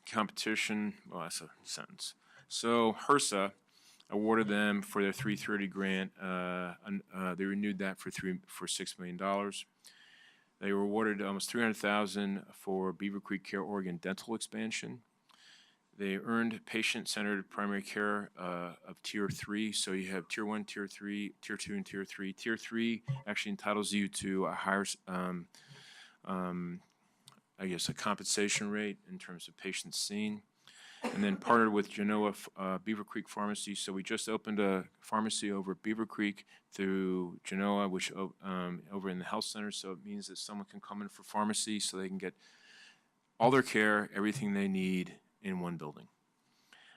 competition. Well, that's a sentence. So HRSA awarded them for their 330 grant. They renewed that for $6 million. They were awarded almost $300,000 for Beaver Creek Care Oregon dental expansion. They earned patient-centered primary care of Tier 3. So you have Tier 1, Tier 3, Tier 2, and Tier 3. Tier 3 actually entitles you to a higher, I guess, a compensation rate in terms of patients seen. And then partnered with Genoa Beaver Creek Pharmacy. So we just opened a pharmacy over at Beaver Creek through Genoa, which over in the health center. So it means that someone can come in for pharmacy so they can get all their care, everything they need in one building.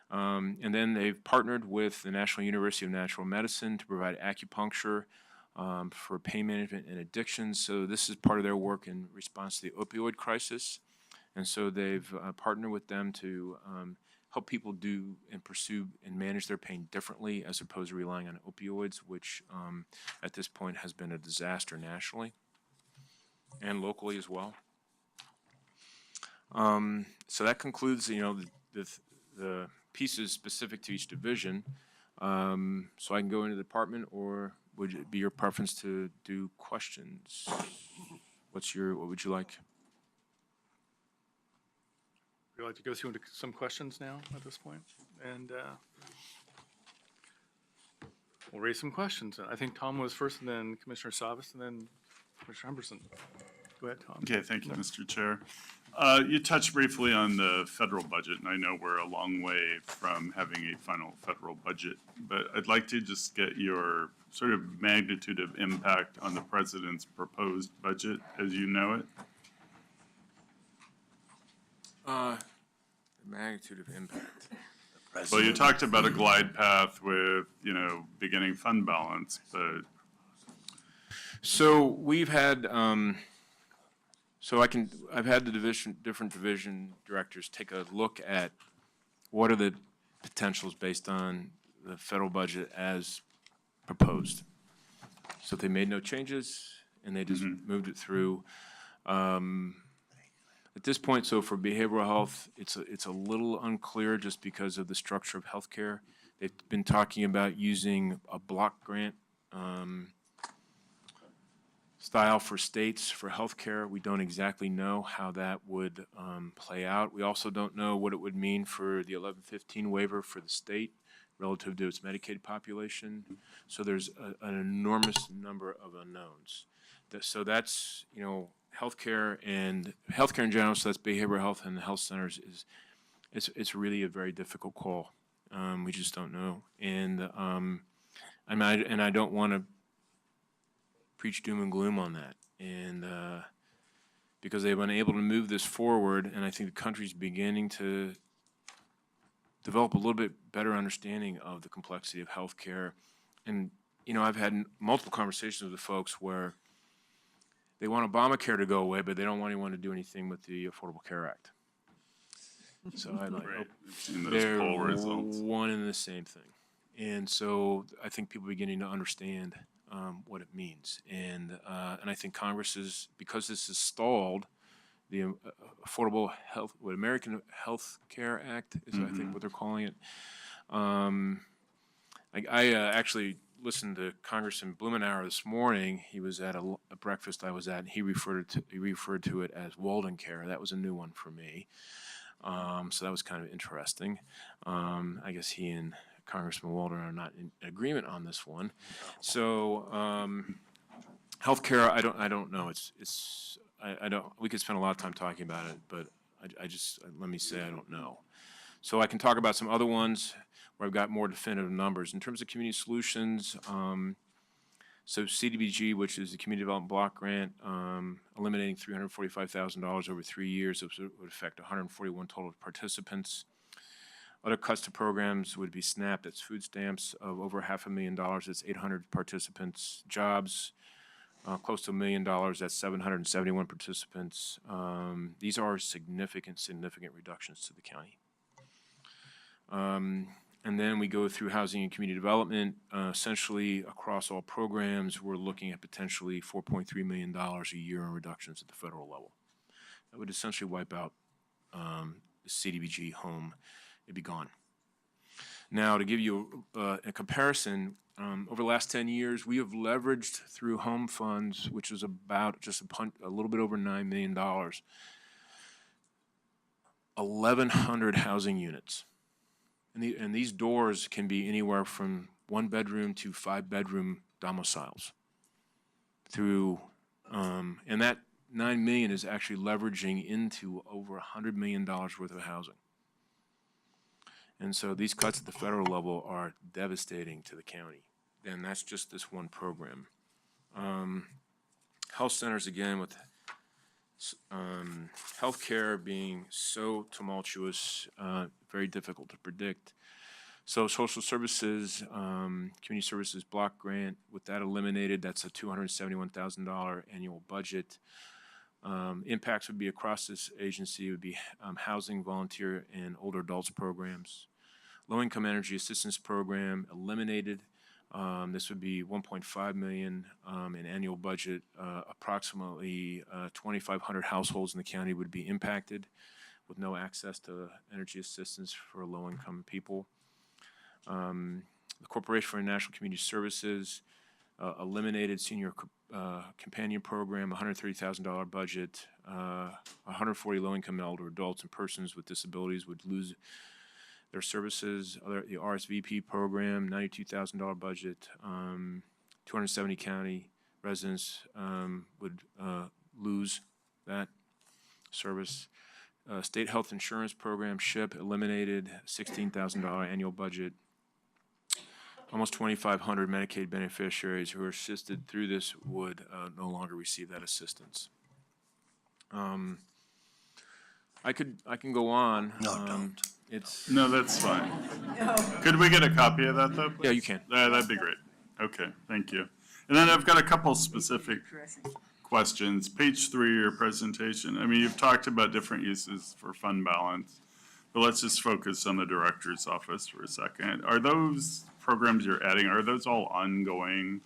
And then they've partnered with the National University of Natural Medicine to provide acupuncture for pain management and addictions. So this is part of their work in response to the opioid crisis. And so they've partnered with them to help people do and pursue and manage their pain differently as opposed to relying on opioids, which at this point has been a disaster nationally and locally as well. So that concludes, the pieces specific to each division. So I can go into the department, or would it be your preference to do questions? What would you like? Would you like to go through some questions now at this point? And we'll raise some questions. I think Tom was first, and then Commissioner Savas, and then Commissioner Humberson. Go ahead, Tom. Okay, thank you, Mr. Chair. You touched briefly on the federal budget, and I know we're a long way from having a final federal budget, but I'd like to just get your sort of magnitude of impact on the president's proposed budget as you know it. The magnitude of impact. Well, you talked about a glide path with, beginning fund balance, but. So we've had, I've had the different division directors take a look at what are the potentials based on the federal budget as proposed. So they made no changes and they just moved it through. At this point, so for behavioral health, it's a little unclear just because of the structure of healthcare. They've been talking about using a block grant style for states for healthcare. We don't exactly know how that would play out. We also don't know what it would mean for the 1115 waiver for the state relative to its Medicaid population. So there's an enormous number of unknowns. So that's, healthcare in general, so that's behavioral health and the health centers it's really a very difficult call. We just don't know. And I don't want to preach doom and gloom on that. And because they've been able to move this forward, and I think the country's beginning to develop a little bit better understanding of the complexity of healthcare. And, I've had multiple conversations with folks where they want Obamacare to go away, but they don't want anyone to do anything with the Affordable Care Act. So I like, Right. I've seen those they're poll results. one and the same thing. And so I think people are beginning to understand what it means. And I think Congress is, because this is stalled, the Affordable Health, American Health Care Act is, I think, what they're calling it. I actually listened to Congressman Blumenauer this morning. He was at a breakfast I was at, and he referred to it as Walden Care. That was a new one for me. So that was kind of interesting. I guess he and Congressman Walden are not in agreement on this one. So healthcare, I don't know. I don't. We could spend a lot of time talking about it, but I just let me say I don't know. So I can talk about some other ones where I've got more definitive numbers. In terms of community solutions, so CDBG, which is the Community Development Block Grant, eliminating $345,000 over 3 years, it would affect 141 total participants. Other cuts to programs would be SNAP, that's food stamps, of over $500,000, that's 800 participants. Jobs, close to $1 million, that's 771 participants. These are significant reductions to the county. And then we go through housing and community development. Essentially, across all programs, we're looking at potentially $4.3 million a year in reductions at the federal level. That would essentially wipe out the CDBG home. It'd be gone. Now, to give you a comparison, over the last 10 years, we have leveraged through home funds, which is about just a little bit over $9 million, 1,100 housing units. And these doors can be anywhere from 1-bedroom to 5-bedroom domiciles. Through, and that $9 million is actually leveraging into over $100 million worth of housing. And so these cuts at the federal level are devastating to the county. And that's just this one program. Health centers, again, with healthcare being so tumultuous, very difficult to predict. So social services, community services block grant, with that eliminated, that's a $271,000 annual budget. Impacts would be across this agency, would be housing, volunteer, and older adults programs. Low-income energy assistance program eliminated. This would be $1.5 million in annual budget. Approximately 2,500 households in the county would be impacted with no access to energy assistance for low-income people. The Corporation for International Community Services eliminated senior companion program, $130,000 budget. 140 low-income elder adults and persons with disabilities would lose their services. The RSVP program, $92,000 budget. 270 county residents would lose that service. State health insurance program, SHIP, eliminated, $16,000 annual budget. Almost 2,500 Medicaid beneficiaries who are assisted through this would no longer receive that assistance. I can go on. No, don't. No, that's fine. Could we get a copy of that, though? Yeah, you can. That'd be great. Okay, thank you. And then I've got a couple specific questions. Page 3 of your presentation. I mean, you've talked about different uses for fund balance, but let's just focus on the director's office for a second. Are those programs you're adding, are those all ongoing?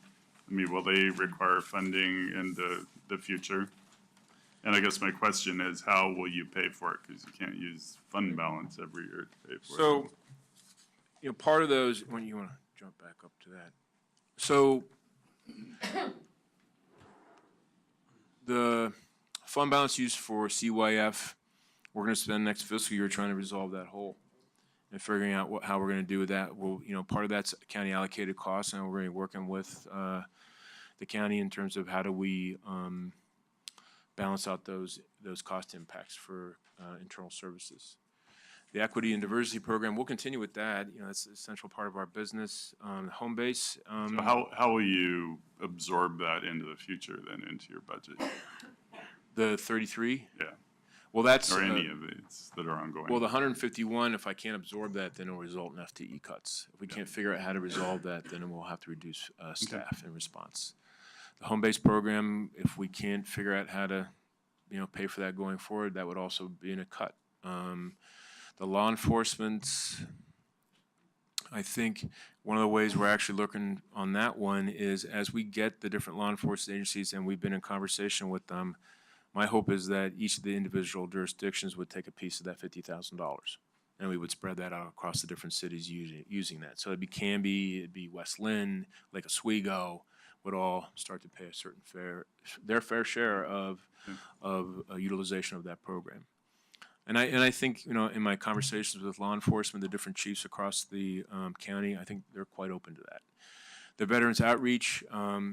I mean, will they require funding in the future? And I guess my question is, how will you pay for it? Because you can't use fund balance every year to pay for it. So, part of those, when you want to jump back up to that. So, the fund balance used for CYF, we're going to spend next fiscal year trying to resolve that hole and figuring out how we're going to do with that. Well, part of that's county allocated costs, and we're going to be working with the county in terms of how do we balance out those cost impacts for internal services. The equity and diversity program, we'll continue with that. That's an essential part of our business. Home base. So how will you absorb that into the future then, into your budget? The 33? Yeah, Well, that's. or any of these that are ongoing? Well, the 151, if I can't absorb that, then it'll result in FTE cuts. If we can't figure out how to resolve that, then we'll have to reduce staff in response. The home-based program, if we can't figure out how to, pay for that going forward, that would also be in a cut. The law enforcement, I think one of the ways we're actually looking on that one is as we get the different law enforcement agencies and we've been in conversation with them, my hope is that each of the individual jurisdictions would take a piece of that $50,000, and we would spread that out across the different cities using that. So it'd be Canby, it'd be West Lynn, Lake Oswego, would all start to pay a certain their fair share of utilization of that program. And I think, in my conversations with law enforcement, the different chiefs across the county, I think they're quite open to that. The veterans outreach,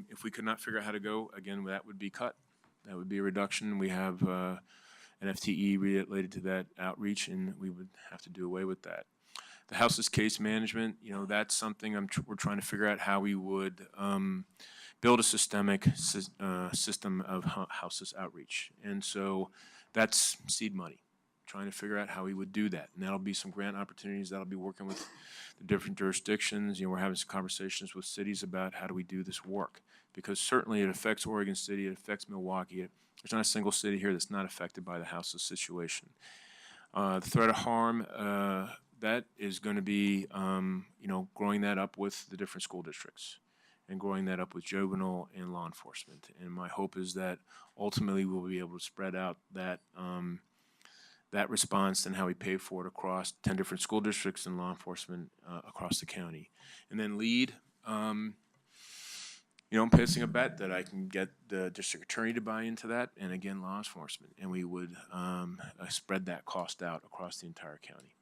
if we could not figure out how to go, again, that would be cut. That would be a reduction. We have an FTE related to that outreach, and we would have to do away with that. The houseless case management, that's something we're trying to figure out how we would build a systemic system of houseless outreach. And so that's seed money, trying to figure out how we would do that. And that'll be some grant opportunities. That'll be working with the different jurisdictions. We're having some conversations with cities about how do we do this work. Because certainly it affects Oregon City, it affects Milwaukee. There's not a single city here that's not affected by the houseless situation. The threat of harm, that is going to be, growing that up with the different school districts and growing that up with juvenile and law enforcement. And my hope is that ultimately we'll be able to spread out that that response and how we pay for it across 10 different school districts and law enforcement across the county. And then lead, I'm placing a bet that I can get the district attorney to buy into that, and again, law enforcement, and we would spread that cost out across the entire county.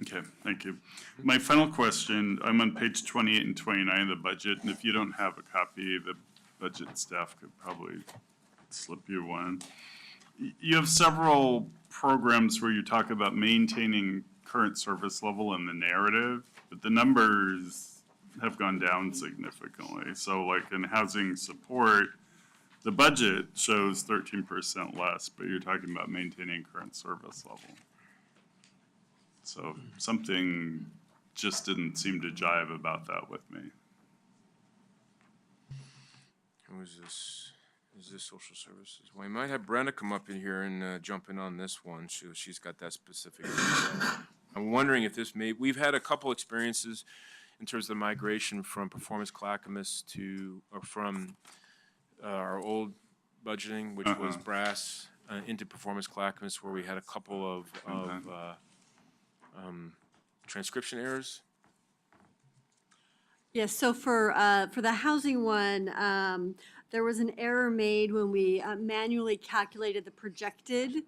Okay, thank you. My final question, I'm on page 28 and 29 of the budget, and if you don't have a copy, the budget staff could probably slip you one. You have several programs where you talk about maintaining current service level in the narrative, but the numbers have gone down significantly. So like in housing support, the budget shows 13% less, but you're talking about maintaining current service level. So something just didn't seem to jive about that with me. Who is this? Is this social services? Well, we might have Brenda come up in here and jump in on this one. She's got that specific. I'm wondering if we've had a couple experiences in terms of the migration from performance clackamus from our old budgeting, which was brass, into performance clackamus, where we had a couple of transcription errors. Yes, so for the housing one, there was an error made when we manually calculated the projected,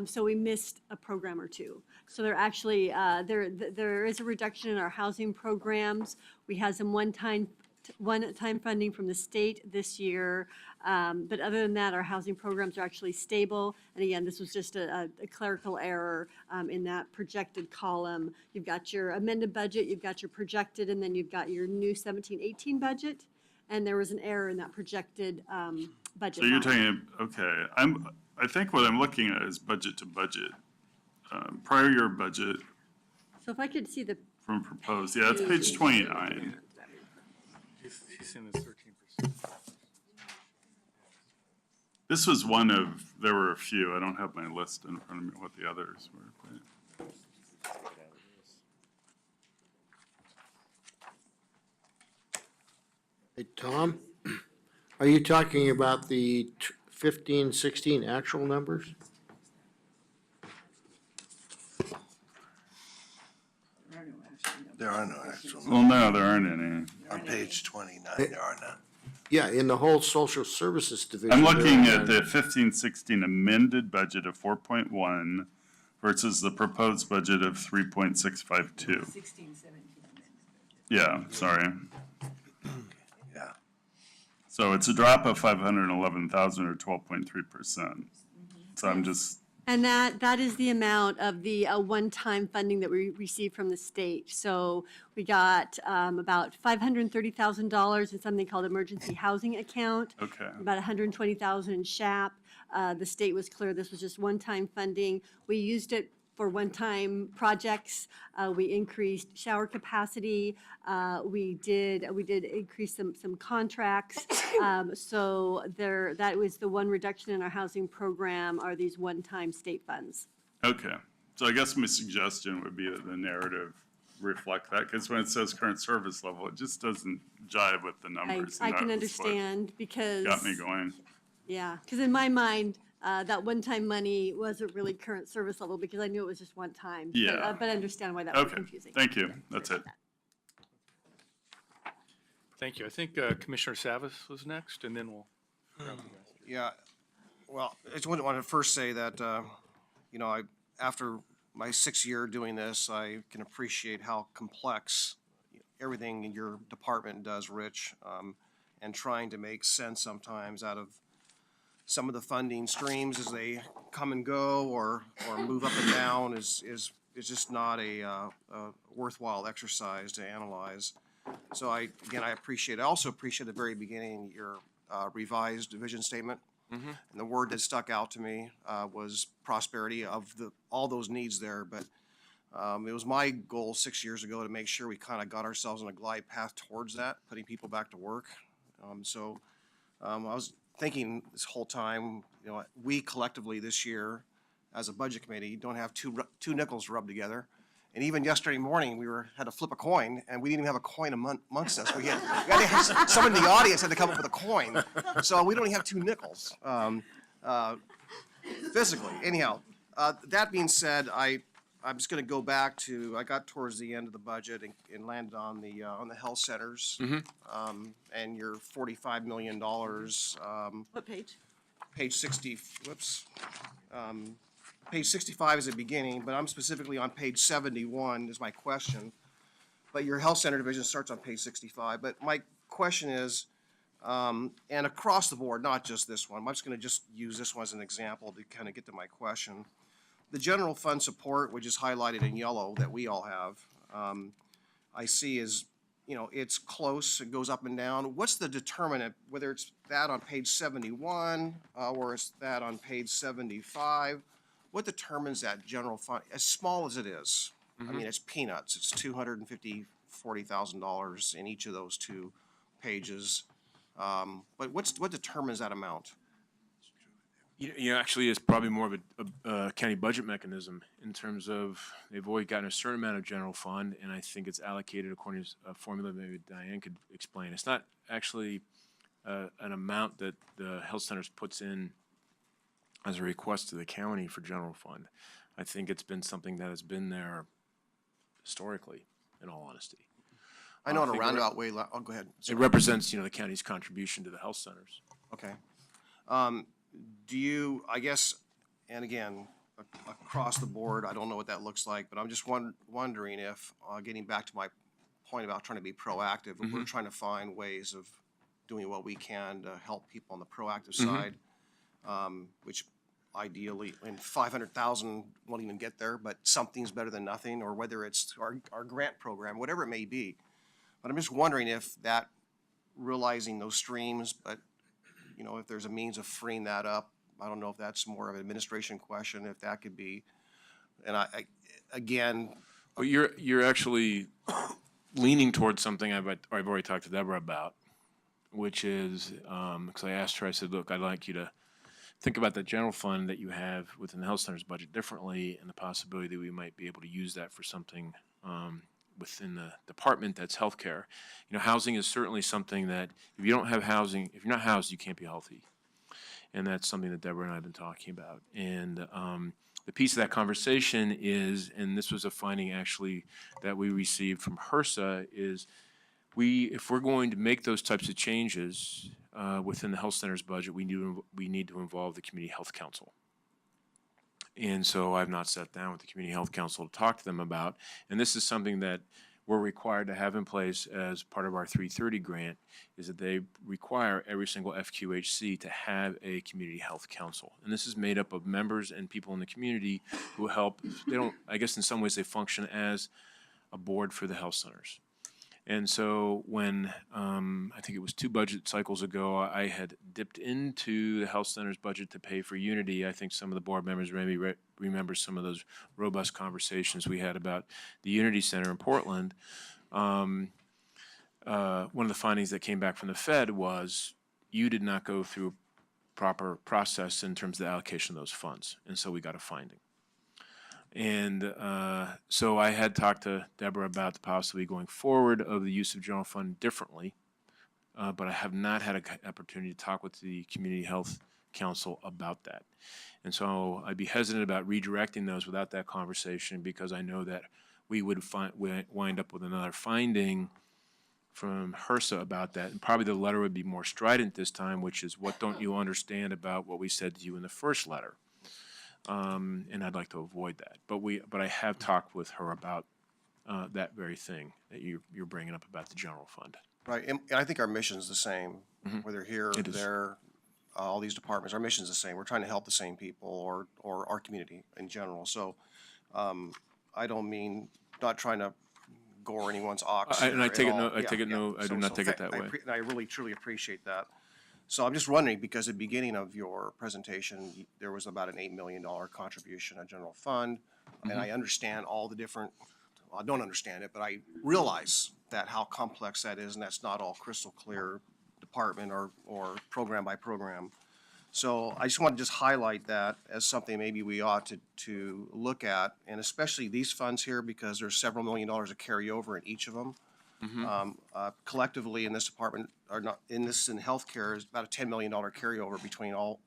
so we missed a program or two. So there actually, there is a reduction in our housing programs. We had some one-time funding from the state this year, but other than that, our housing programs are actually stable. And again, this was just a clerical error in that projected column. You've got your amended budget, you've got your projected, and then you've got your new 17-18 budget. And there was an error in that projected budget. So you're talking, okay, I think what I'm looking at is budget to budget. Prior year budget So if I could see the. from proposed, yeah, it's page 29. He's saying it's 13%. This was one of, there were a few, I don't have my list in front of me what the others were. But. Hey, Tom, are you talking about the 15, 16 actual numbers? There are no actual, Well, no, there aren't any. on page 29, there are none. Yeah, in the whole social services division. I'm there looking are at the 15-16 amended budget of 4.1 versus the proposed budget of 3.652. 16, 17 Yeah, sorry. Yeah. So it's a drop of 511,000 or 12.3%. So I'm just, And that is the amount of the one-time funding that we received from the state. So we got about $530,000 in something called emergency housing account. okay. About 120,000 in SHAP. The state was clear this was just one-time funding. We used it for one-time projects. We increased shower capacity. We did increase some contracts. So that was the one reduction in our housing program are these one-time state funds. Okay. So I guess my suggestion would be that the narrative reflect that, because when it says current service level, it just doesn't jive with the numbers. I and can that was what understand because. Got me going. Yeah, because in my mind, that one-time money wasn't really current service level because I knew it was just one time. Yeah. But I understand why that was Okay, confusing. thank you. That's it. Thank you. I think Commissioner Savas was next, and then we'll. Yeah, well, I just want to first say that, after my 6th year doing this, I can appreciate how complex everything in your department does, Rich, and trying to make sense sometimes out of some of the funding streams as they come and go or move up and down is just not a worthwhile exercise to analyze. So I appreciate, I also appreciate at the very beginning your revised vision statement. And the word that stuck out to me was prosperity of all those needs there. But it was my goal 6 years ago to make sure we kind of got ourselves on a glide path towards that, putting people back to work. I was thinking this whole time, we collectively this year as a budget committee don't have two nickels to rub together. And even yesterday morning, we had to flip a coin, and we didn't even have a coin amongst us. We had to have someone in the audience had to come up with a coin, so we don't even have 2 nickels physically. Anyhow, that being said, I'm just going to go back to I got towards the end of the budget and landed on the health centers, and your $45 million. What page? Page 60. Whoops. Page 65 is the beginning, but I'm specifically on page 71 is my question. But your health center division starts on page 65. But my question is, and across the board, not just this one, I'm just going to just use this one as an example to kind of get to my question. The general fund support, which is highlighted in yellow that we all have, I see is, it's close, it goes up and down. What's the determinant, whether it's that on page 71 or it's that on page 75? What determines that general fund, as small as it is? I mean, it's peanuts. It's $240,000 in each of those 2 pages. But what determines that amount? Actually, it's probably more of a county budget mechanism in terms of they've always gotten a certain amount of general fund, and I think it's allocated according to a formula maybe Diane could explain. It's not actually an amount that the health centers puts in as a request to the county for general fund. I think it's been something that has been there historically, in all honesty. I know in a think roundabout way, go ahead. It represents, the county's contribution to the health centers. Okay. Do you, I guess, and again, across the board, I don't know what that looks like, but I'm just wondering if, getting back to my point about trying to be proactive, we're trying to find ways of doing what we can to help people on the proactive side, which ideally, and 500,000 won't even get there, but something's better than nothing, or whether it's our grant program, whatever it may be. But I'm just wondering if that, realizing those streams, but if there's a means of freeing that up, I don't know if that's more of an administration question, if that could be, and again. Well, you're actually leaning towards something I've already talked to Deborah about, which is, because I asked her, I said, look, I'd like you to think about the general fund that you have within the health center's budget differently, and the possibility that we might be able to use that for something within the department that's healthcare. Housing is certainly something that if you don't have housing, if you're not housed, you can't be healthy. And that's something that Deborah and I have been talking about. And the piece of that conversation is, and this was a finding actually that we received from HRSA, is if we're going to make those types of changes within the health center's budget, we need to involve the Community Health Council. And so I've not sat down with the Community Health Council to talk to them about, and this is something that we're required to have in place as part of our 330 grant, is that they require every single FQHC to have a Community Health Council. And this is made up of members and people in the community who help. They don't, I guess in some ways they function as a board for the health centers. And so when, I think it was 2 budget cycles ago, I had dipped into the health center's budget to pay for Unity. I think some of the board members maybe remember some of those robust conversations we had about the Unity Center in Portland. One of the findings that came back from the Fed was you did not go through a proper process in terms of the allocation of those funds. And so we got a finding. And so I had talked to Deborah about the possibility going forward of the use of general fund differently, but I have not had an opportunity to talk with the Community Health Council about that. And so I'd be hesitant about redirecting those without that conversation, because I know that we would wind up with another finding from HRSA about that. And probably the letter would be more strident this time, which is, what don't you understand about what we said to you in the first letter? And I'd like to avoid that. But I have talked with her about that very thing that you're bringing up about the general fund. Right, and I think our mission's the same, whether here or It is. there, all these departments, our mission's the same. We're trying to help the same people or our community in general. So I don't mean, not trying to gore anyone's ox. And I here take at it no, all. I Yeah, take it yeah. no, I do not take it that way. And I really truly appreciate that. So I'm just wondering, because at the beginning of your presentation, there was about an $8 million contribution to general fund. And I understand all the different, well, I don't understand it, but I realize that how complex that is, and that's not all crystal clear department or program by program. So I just want to just highlight that as something maybe we ought to look at, and especially these funds here, because there's several $1 million of carryover in each of them. Collectively in this department, or not, in healthcare, is about a $10 million carryover between all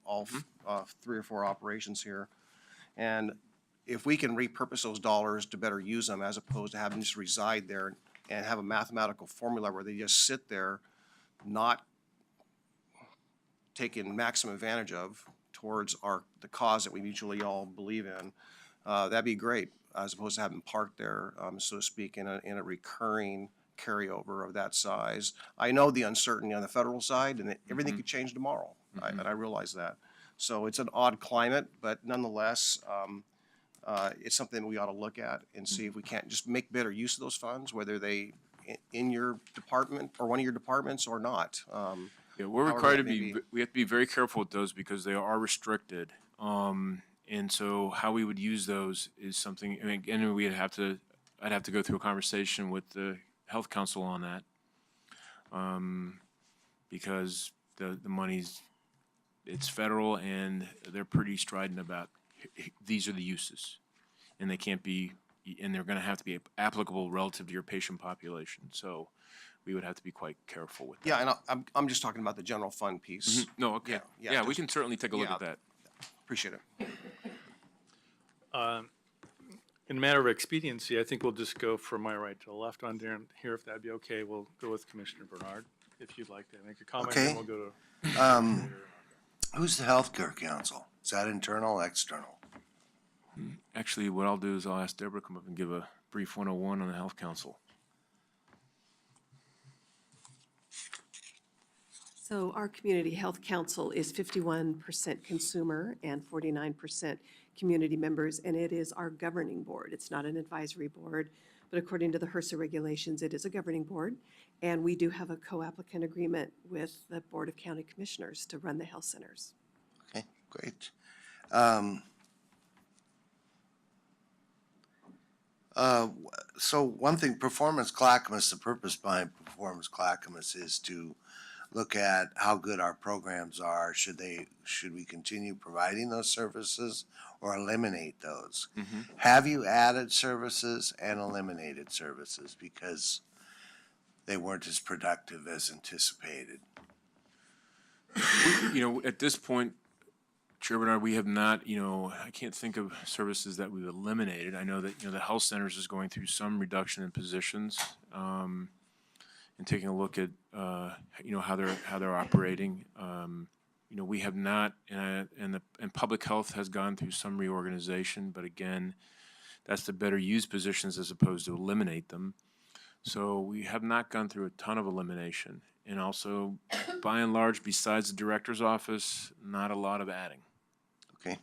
3 or 4 operations here. And if we can repurpose those dollars to better use them, as opposed to having them just reside there and have a mathematical formula where they just sit there, not taken maximum advantage of towards the cause that we mutually all believe in, that'd be great, as opposed to having parked there, so to speak, in a recurring carryover of that size. I know the uncertainty on the federal side, and everything could change tomorrow, and I realize that. So it's an odd climate, but nonetheless, it's something we ought to look at and see if we can't just make better use of those funds, whether they in your department or one of your departments or not. Yeah, we're however required to that may be, be. we have to be very careful with those because they are restricted. And so how we would use those is something, I mean, again, I'd have to go through a conversation with the Health Council on that. Because the money's, it's federal and they're pretty strident about, these are the uses. And they can't be, and they're gonna have to be applicable relative to your patient population. So we would have to be quite careful with that. Yeah, and I'm just talking about the general fund piece. No, okay. Yeah, we just- can certainly take a look at yeah. that. Appreciate it. In a matter of expediency, I think we'll just go from my right to the left on down here, if that'd be okay. We'll go with Commissioner Bernard, if you'd like to make a comment, Okay. and we'll go to. Who's the healthcare council? Is that internal, external? Actually, what I'll do is I'll ask Deborah to come up and give a brief 101 on the Health Council. So our Community Health Council is 51% consumer and 49% community members, and it is our governing board. It's not an advisory board, but according to the HRSA regulations, it is a governing board. And we do have a co-applicant agreement with the Board of County Commissioners to run the health centers. Okay, great. So one thing, Performance Clackamas, the purpose behind Performance Clackamas is to look at how good our programs are. Should we continue providing those services or eliminate those? Have you added services and eliminated services because they weren't as productive as anticipated? You know, at this point, Chair Bernard, we have not, I can't think of services that we've eliminated. I know that, the health centers is going through some reduction in positions, and taking a look at, how they're operating. We have not, and public health has gone through some reorganization, but again, that's to better use positions as opposed to eliminate them. So we have not gone through a ton of elimination. And also, by and large, besides the director's office, not a lot of adding. Okay.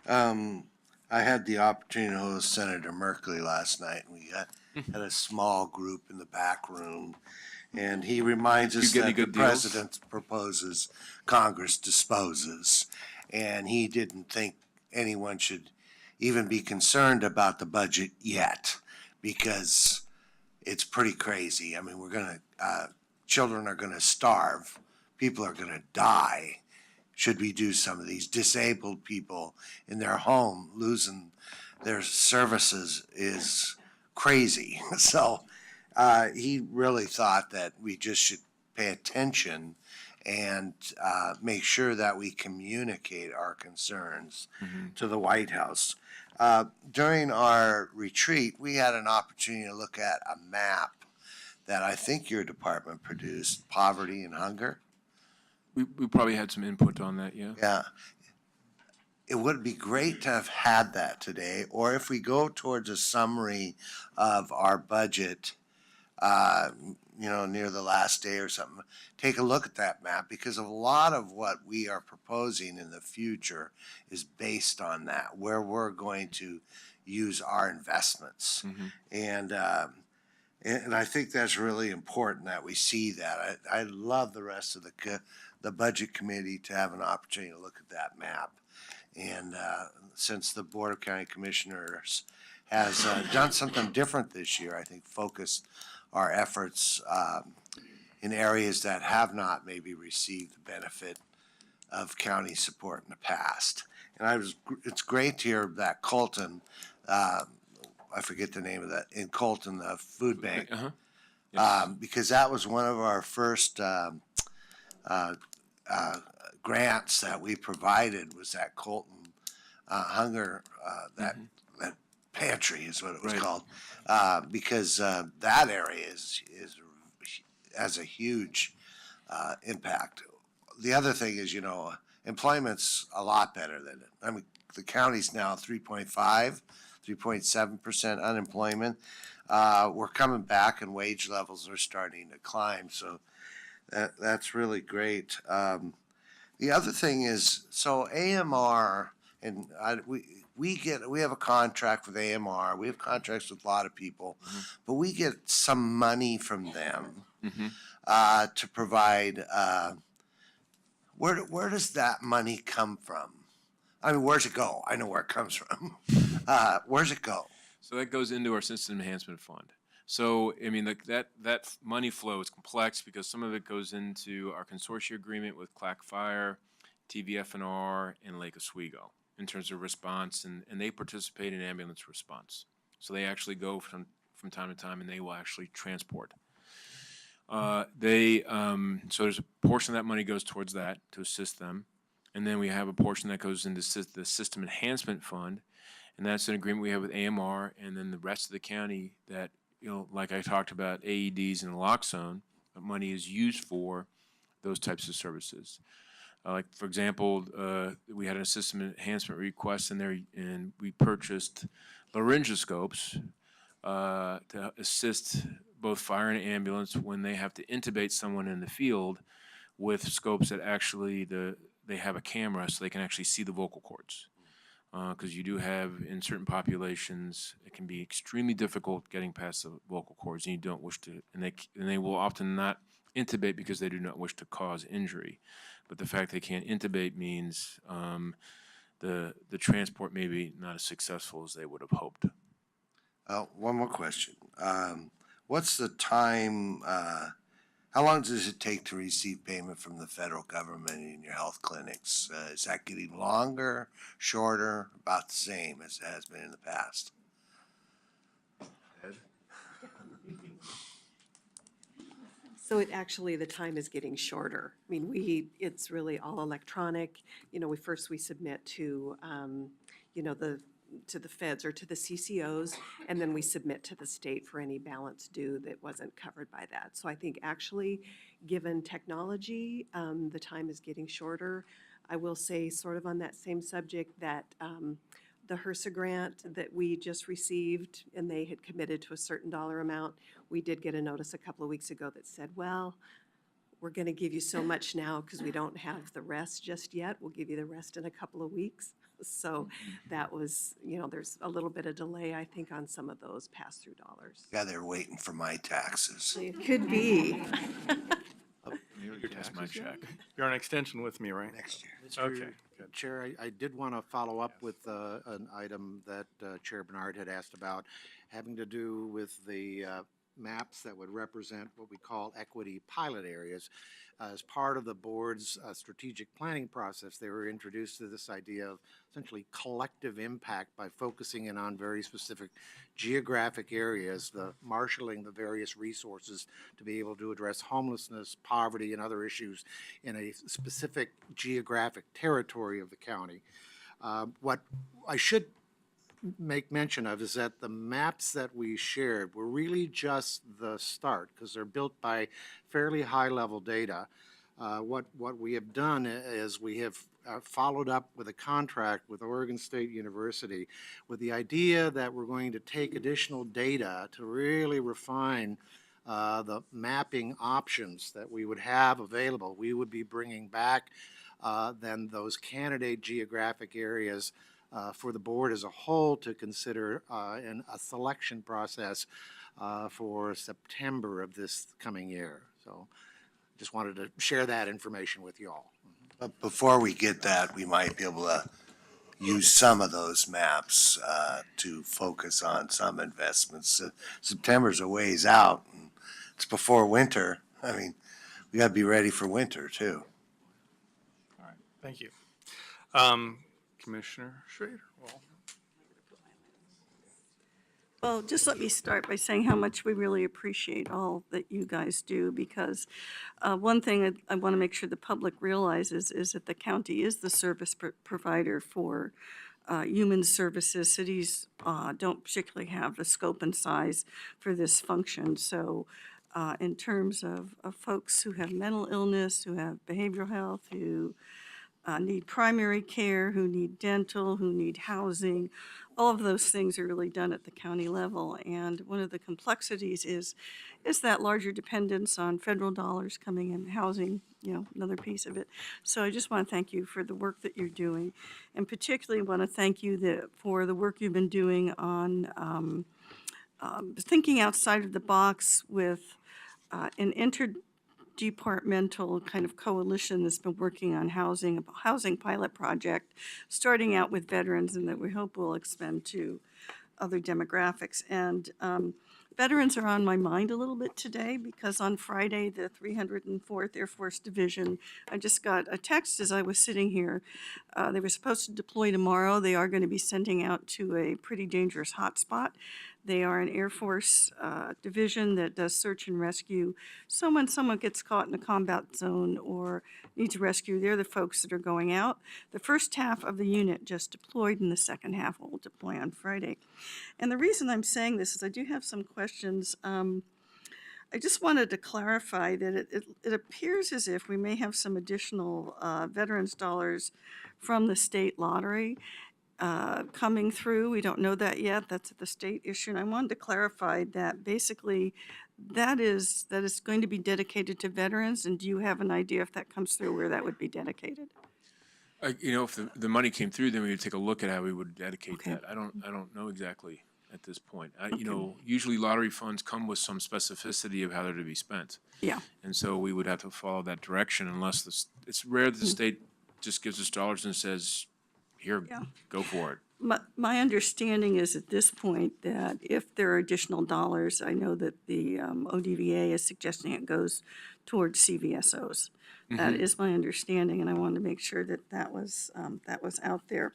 I had the opportunity to host Senator Merkley last night, and we had a small group in the back room. And he reminds us You get any that the good deals? president proposes, Congress disposes. And he didn't think anyone should even be concerned about the budget yet, because it's pretty crazy. I mean, children are gonna starve, people are gonna die. Should we do some of these disabled people in their home losing their services is crazy. So he really thought that we just should pay attention and make sure that we communicate our concerns to the White House. During our retreat, we had an opportunity to look at a map that I think your department produced, poverty and hunger. We probably had some input on that, yeah. Yeah. It would be great to have had that today, or if we go towards a summary of our budget, near the last day or something, take a look at that map, because a lot of what we are proposing in the future is based on that, where we're going to use our investments. And I think that's really important that we see that. I love the rest of the budget committee to have an opportunity to look at that map. And since the Board of County Commissioners has done something different this year, I think focused our efforts in areas that have not maybe received the benefit of county support in the past. And it's great to hear that Colton, I forget the name of that, in Colton, the food bank, because that was one of our first grants that we provided, was that Colton hunger, that pantry is what it was Right. called, because that area has a huge impact. The other thing is, employment's a lot better than it. I mean, the county's now 3.7% unemployment. We're coming back and wage levels are starting to climb, so that's really great. The other thing is, so AMR, and we have a contract with AMR, we have contracts with a lot of people, but we get some money from them to provide, where does that money come from? I mean, where's it go? I know where it comes from. Where's it go? So that goes into our System Enhancement Fund. So, I mean, that money flow is complex because some of it goes into our consortium agreement with ClackFire, TVFNR, and Lake Oswego in terms of response, and they participate in ambulance response. So they actually go from time to time, and they will actually transport. So there's a portion of that money goes towards that to assist them. And then we have a portion that goes into the System Enhancement Fund, and that's an agreement we have with AMR, and then the rest of the county that, like I talked about, AEDs and naloxone, money is used for those types of services. Like, for example, we had a system enhancement request in there, and we purchased laryngoscopes to assist both fire and ambulance when they have to intubate someone in the field with scopes that actually they have a camera so they can actually see the vocal cords. Because you do have, in certain populations, it can be extremely difficult getting past the vocal cords, and you don't wish to, and they will often not intubate because they do not wish to cause injury. But the fact they can't intubate means the transport may be not as successful as they would have hoped. One more question. What's the time, how long does it take to receive payment from the federal government in your health clinics? Is that getting longer, shorter, about the same as it has been in the past? So it actually, the time is getting shorter. I mean, it's really all electronic. You know, we submit to, you know, to the feds or to the CCOs, and then we submit to the state for any balance due that wasn't covered by that. So I think actually, given technology, the time is getting shorter. I will say, sort of on that same subject, that the HRSA grant that we just received, and they had committed to a certain dollar amount, we did get a notice a couple of weeks ago that said, well, we're going to give you so much now because we don't have the rest just yet. We'll give you the rest in a couple of weeks. So that was, you know, there's a little bit of delay, I think, on some of those pass-through dollars. Yeah, they're waiting for my taxes. It could be. Here's my check. You're on extension with me, right? Next year. Okay, good. Chair, I did want to follow up with an item that Chair Bernard had asked about, having to do with the maps that would represent what we call equity pilot areas. As part of the board's strategic planning process, they were introduced to this idea of essentially collective impact by focusing in on very specific geographic areas, the marshaling the various resources to be able to address homelessness, poverty, and other issues in a specific geographic territory of the county. What I should make mention of is that the maps that we shared were really just the start because they're built by fairly high-level data. What we have done is we have followed up with a contract with Oregon State University with the idea that we're going to take additional data to really refine the mapping options that we would have available. We would be bringing back then those candidate geographic areas for the board as a whole to consider in a selection process for September of this coming year. So just wanted to share that information with you all. But before we get that, we might be able to use some of those maps to focus on some investments. September's a ways out. And it's before winter. I mean, we got to be ready for winter too. All right, thank you. Commissioner Schrader. Well, just let me start by saying how much we really appreciate all that you guys do, because one thing I want to make sure the public realizes is that the county is the service provider for human services. Cities don't particularly have the scope and size for this function. So in terms of folks who have mental illness, who have behavioral health, who need primary care, who need dental, who need housing. All of those things are really done at the county level. And one of the complexities is that larger dependence on federal dollars coming in, housing, you know, another piece of it. So I just want to thank you for the work that you're doing. And particularly want to thank you for the work you've been doing on thinking outside of the box with an interdepartmental kind of coalition that's been working on housing, a housing pilot project, starting out with veterans, and that we hope will expand to other demographics. And veterans are on my mind a little bit today because on Friday, the 304th Air Force Division, I just got a text as I was sitting here. They were supposed to deploy tomorrow. They are going to be sending out to a pretty dangerous hotspot. They are an Air Force division that does search and rescue. So when someone gets caught in a combat zone or needs rescue, they're the folks that are going out. The first half of the unit just deployed, and the second half will deploy on Friday. And the reason I'm saying this is I do have some questions. I just wanted to clarify that it appears as if we may have some additional veterans dollars from the state lottery coming through. We don't know that yet. That's at the state issue. And I wanted to clarify that basically that is going to be dedicated to veterans. And do you have an idea if that comes through where that would be dedicated? You know, if the money came through, then we would take a look at how we would dedicate Okay. that. I don't know exactly at this point. You know, usually lottery funds come with some specificity of how they're to be spent. Yeah. And so we would have to follow that direction unless it's rare that the state just gives us dollars and says, here, Yeah. go for it. My understanding is at this point that if there are additional dollars, I know that the ODVA is suggesting it goes towards CVSOs. That is my understanding, and I wanted to make sure that that was out there.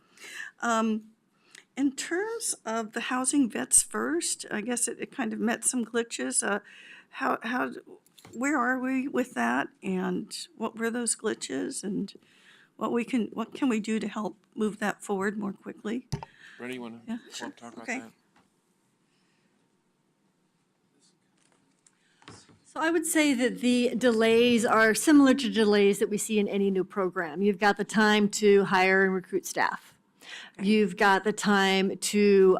In terms of the Housing Vets First, I guess it kind of met some glitches. where are we with that? And what were those glitches? And what can we do to help move that forward more quickly? Brenda, you want to Yeah, sure. talk about Okay. that? So I would say that the delays are similar to delays that we see in any new program. You've got the time to hire and recruit staff. You've got the time to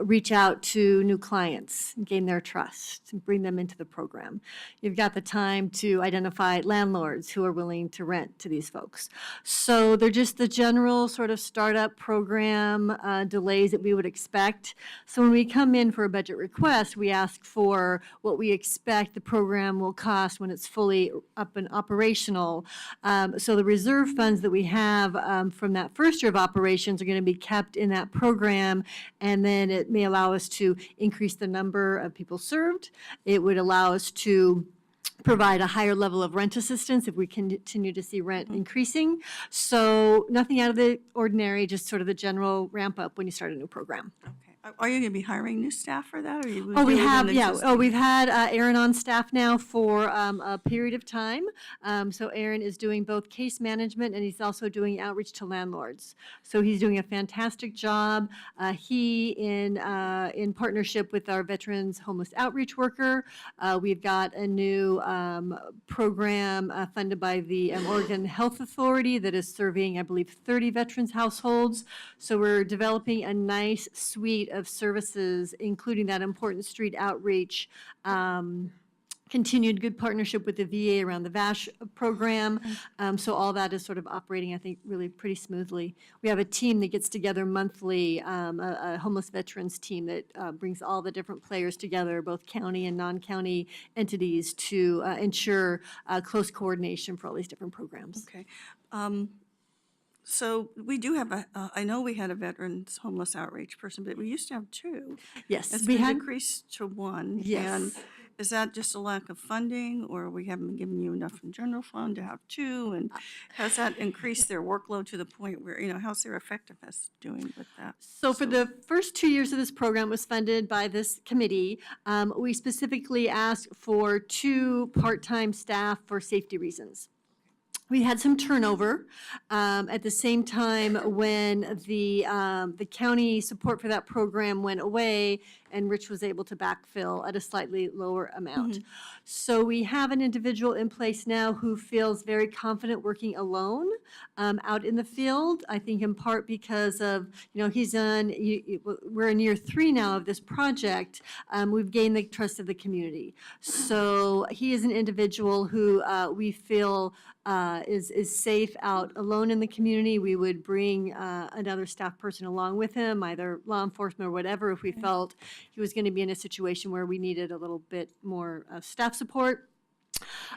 reach out to new clients, gain their trust, and bring them into the program. You've got the time to identify landlords who are willing to rent to these folks. So they're just the general sort of startup program delays that we would expect. So when we come in for a budget request, we ask for what we expect the program will cost when it's fully up and operational. So the reserve funds that we have from that first year of operations are going to be kept in that program, and then it may allow us to increase the number of people served. It would allow us to provide a higher level of rent assistance if we continue to see rent increasing. So nothing out of the ordinary, just sort of the general ramp up when you start a new program. Okay. Are you going to be hiring new staff for that, or you? Oh, we deal with have, an yeah. existing- Oh, we've had Aaron on staff now for a period of time. So Aaron is doing both case management and he's also doing outreach to landlords. So he's doing a fantastic job. He, in partnership with our Veterans Homeless Outreach Worker, we've got a new program funded by the Oregon Health Authority that is serving, I believe, 30 veterans households. So we're developing a nice suite of services, including that important street outreach, continued good partnership with the VA around the VASH program. So all that is sort of operating, I think, really pretty smoothly. We have a team that gets together monthly, a homeless veterans team that brings all the different players together, both county and non-county entities, to ensure close coordination for all these different programs. Okay. So we do have I know we had a veterans homeless outreach person, but we used to have two. Yes, It's we been had, decreased to one. Yes. And is that just a lack of funding, or we haven't given you enough from general fund to have two? And has that increased their workload to the point where, how's their effectiveness doing with that? So for the first 2 years of this program was funded by this committee. We specifically asked for 2 part-time staff for safety reasons. We had some turnover at the same time when the county support for that program went away and Rich was able to backfill at a slightly lower amount. So we have an individual in place now who feels very confident working alone out in the field. I think in part because of, he's done, we're in year 3 now of this project. We've gained the trust of the community. So he is an individual who we feel is safe out alone in the community. We would bring another staff person along with him, either law enforcement or whatever, if we felt he was going to be in a situation where we needed a little bit more staff support.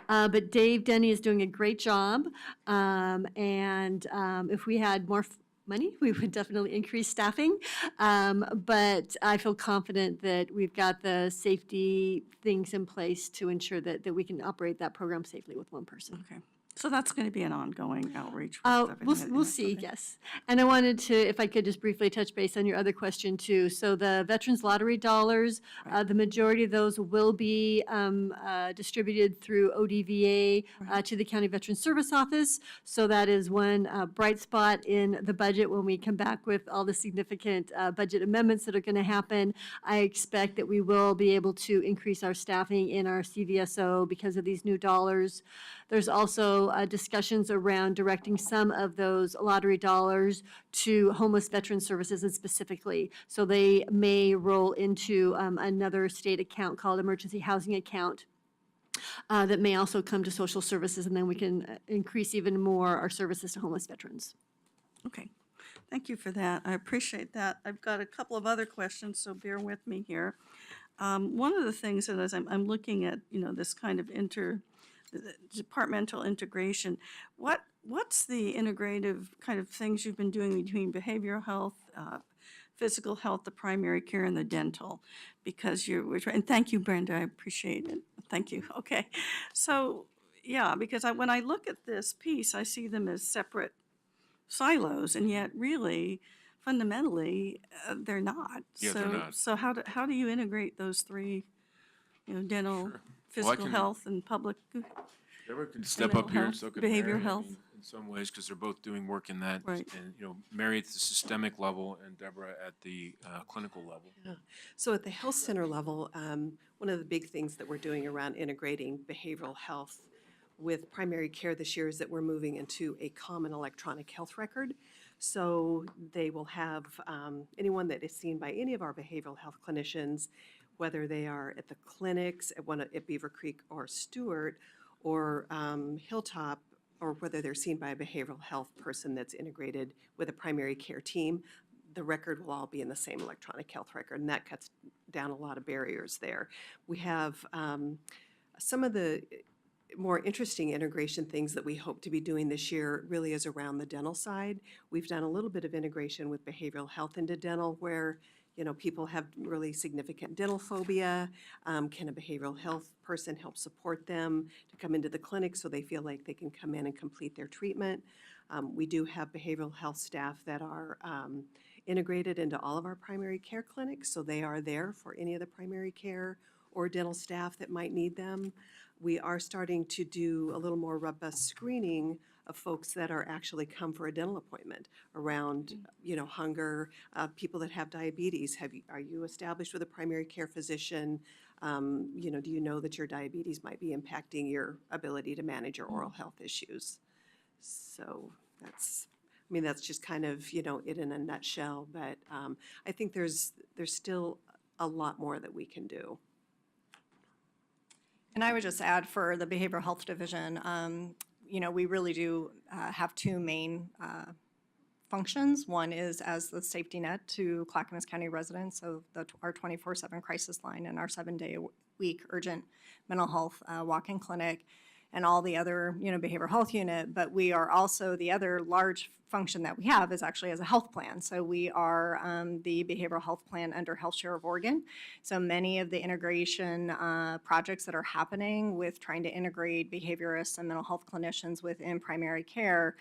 But Dave Denny is doing a great job. And if we had more money, we would definitely increase staffing. But I feel confident that we've got the safety things in place to ensure that we can operate that program safely with one person. Okay. So that's going to be an ongoing outreach. with stuff in it, We'll yes, see, okay. yes. And I wanted to, if I could just briefly touch base on your other question too. So the Veterans Lottery dollars, the majority of those will be distributed through ODVA to the County Veteran Service Office. So that is one bright spot in the budget when we come back with all the significant budget amendments that are going to happen. I expect that we will be able to increase our staffing in our CVSO because of these new dollars. There's also discussions around directing some of those lottery dollars to homeless veteran services and specifically. So they may roll into another state account called emergency housing account that may also come to social services, and then we can increase even more our services to homeless veterans. Okay, thank you for that. I appreciate that. I've got a couple of other questions, so bear with me here. One of the things that as I'm looking at, this kind of departmental integration, what's the integrative kind of things you've been doing between behavioral health, physical health, the primary care, and the dental? Because and thank you, Brenda, I appreciate it. Thank you. Okay, so yeah, because when I look at this piece, I see them as separate silos, and yet really, fundamentally, they're not. Yeah, they're not. So how do you integrate those three, dental, physical can- health and public, Deborah can step mental up here and health, so can behavioral Mary, I health. mean, in some ways, because they're both doing work in that. Right. And, Mary at the systemic level and Deborah at the clinical level. So at the health center level, one of the big things that we're doing around integrating behavioral health with primary care this year is that we're moving into a common electronic health record. So they will have anyone that is seen by any of our behavioral health clinicians, whether they are at the clinics at Beaver Creek or Stewart or Hilltop, or whether they're seen by a behavioral health person that's integrated with a primary care team, the record will all be in the same electronic health record, and that cuts down a lot of barriers there. We have some of the more interesting integration things that we hope to be doing this year really is around the dental side. We've done a little bit of integration with behavioral health into dental where, people have really significant dental phobia. Can a behavioral health person help support them to come into the clinic so they feel like they can come in and complete their treatment? We do have behavioral health staff that are integrated into all of our primary care clinics, so they are there for any of the primary care or dental staff that might need them. We are starting to do a little more robust screening of folks that are actually come for a dental appointment around, hunger, people that have diabetes. Are you established with a primary care physician? Do you know that your diabetes might be impacting your ability to manage your oral health issues? So that's just kind of, it in a nutshell, but I think there's still a lot more that we can do. And I would just add for the Behavioral Health Division, we really do have two main functions. One is as the safety net to Clackamas County residents, so our 24/7 crisis line and our 7-day-a-week urgent mental health walk-in clinic and all the other, behavioral health unit. But we are also, the other large function that we have is actually as a health plan. So we are the behavioral health plan under Health Share of Oregon. So many of the integration projects that are happening with trying to integrate behaviorists and mental health clinicians within primary care,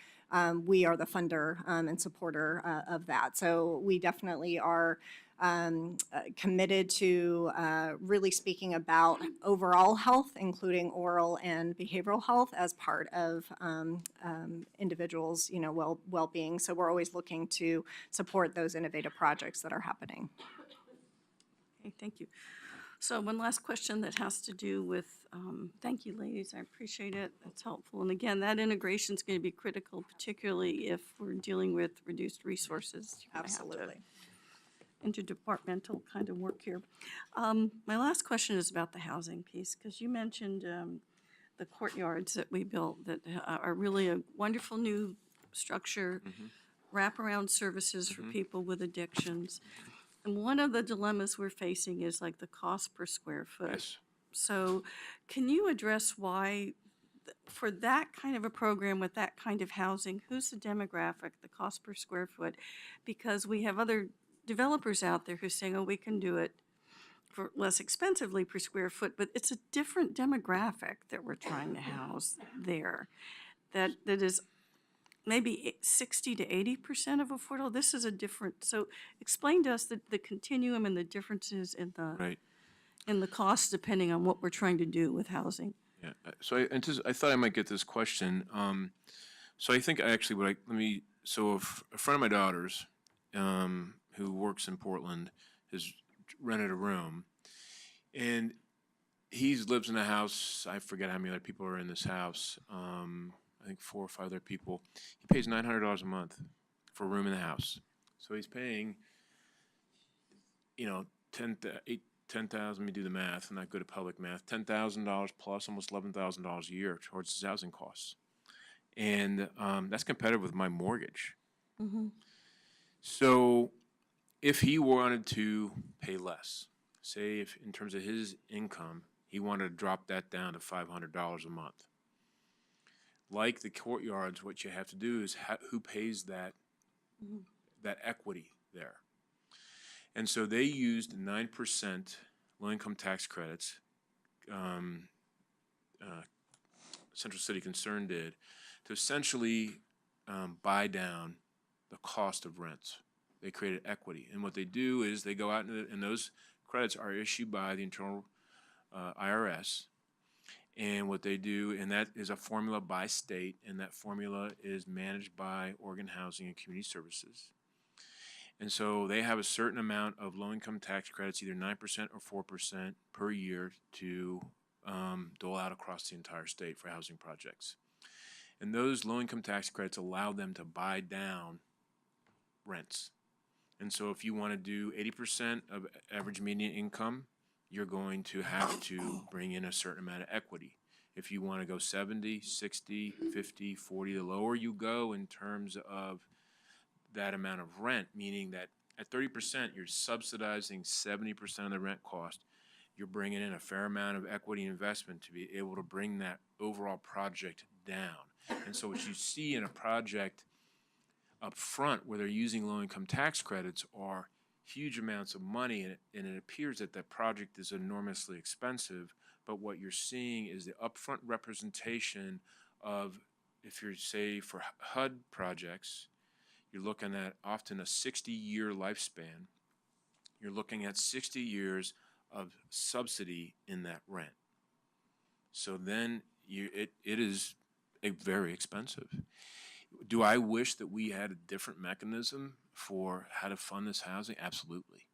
we are the funder and supporter of that. So we definitely are committed to really speaking about overall health, including oral and behavioral health as part of individuals, well-being. So we're always looking to support those innovative projects that are happening. Okay, thank you. So one last question that has to do with, thank you, ladies, I appreciate it, that's helpful. And again, that integration is going to be critical, particularly if we're dealing with reduced resources. You're gonna have to Absolutely. interdepartmental kind of work here. My last question is about the housing piece, because you mentioned the courtyards that we built that are really a wonderful new structure, wraparound services for people with addictions. And one of the dilemmas we're facing is like the cost per square foot. Yes. So can you address why, for that kind of a program with that kind of housing, who's the demographic, the cost per square foot? Because we have other developers out there who are saying, oh, we can do it for less expensively per square foot, but it's a different demographic that we're trying to house there. That is maybe 60 to 80% of affordable. This is a different, so explain to us the continuum and the differences in Right. the cost depending on what we're trying to do with housing. Yeah. So I thought I might get this question. So I think I actually so a friend of my daughter's, who works in Portland, has rented a room, and he lives in a house. I forget how many other people are in this house. I think 4 or 5 other people. He pays $900 a month for a room in the house. So he's paying, $10,000. Let me do the math. I'm not good at public math. $10,000 plus almost $11,000 a year towards his housing costs, and that's competitive with my mortgage. So if he wanted to pay less, say if in terms of his income, he wanted to drop that down to $500 a month. Like the courtyards, what you have to do is who pays that equity there. And so they used 9% low-income tax credits, Central City Concern did, to essentially buy down the cost of rents. They created equity. And what they do is they go out and those credits are issued by the internal IRS, And what they do, and that is a formula by state, and that formula is managed by Oregon Housing and Community Services. And so they have a certain amount of low-income tax credits, either 9% or 4% per year, to dole out across the entire state for housing projects. And those low-income tax credits allow them to buy down rents. And so if you want to do 80% of average median income, you're going to have to bring in a certain amount of equity. If you want to go 70, 60, 50, 40, the lower you go in terms of that amount of rent, meaning that at 30%, you're subsidizing 70% of the rent cost. You're bringing in a fair amount of equity investment to be able to bring that overall project down. And so what you see in a project up front where they're using low-income tax credits are huge amounts of money, and it appears that that project is enormously expensive, but what you're seeing is the upfront representation of, if you're, say, for HUD projects, you're looking at often a 60-year lifespan. You're looking at 60 years of subsidy in that rent. So then it is very expensive. Do I wish that we had a different mechanism for how to fund this housing? Absolutely.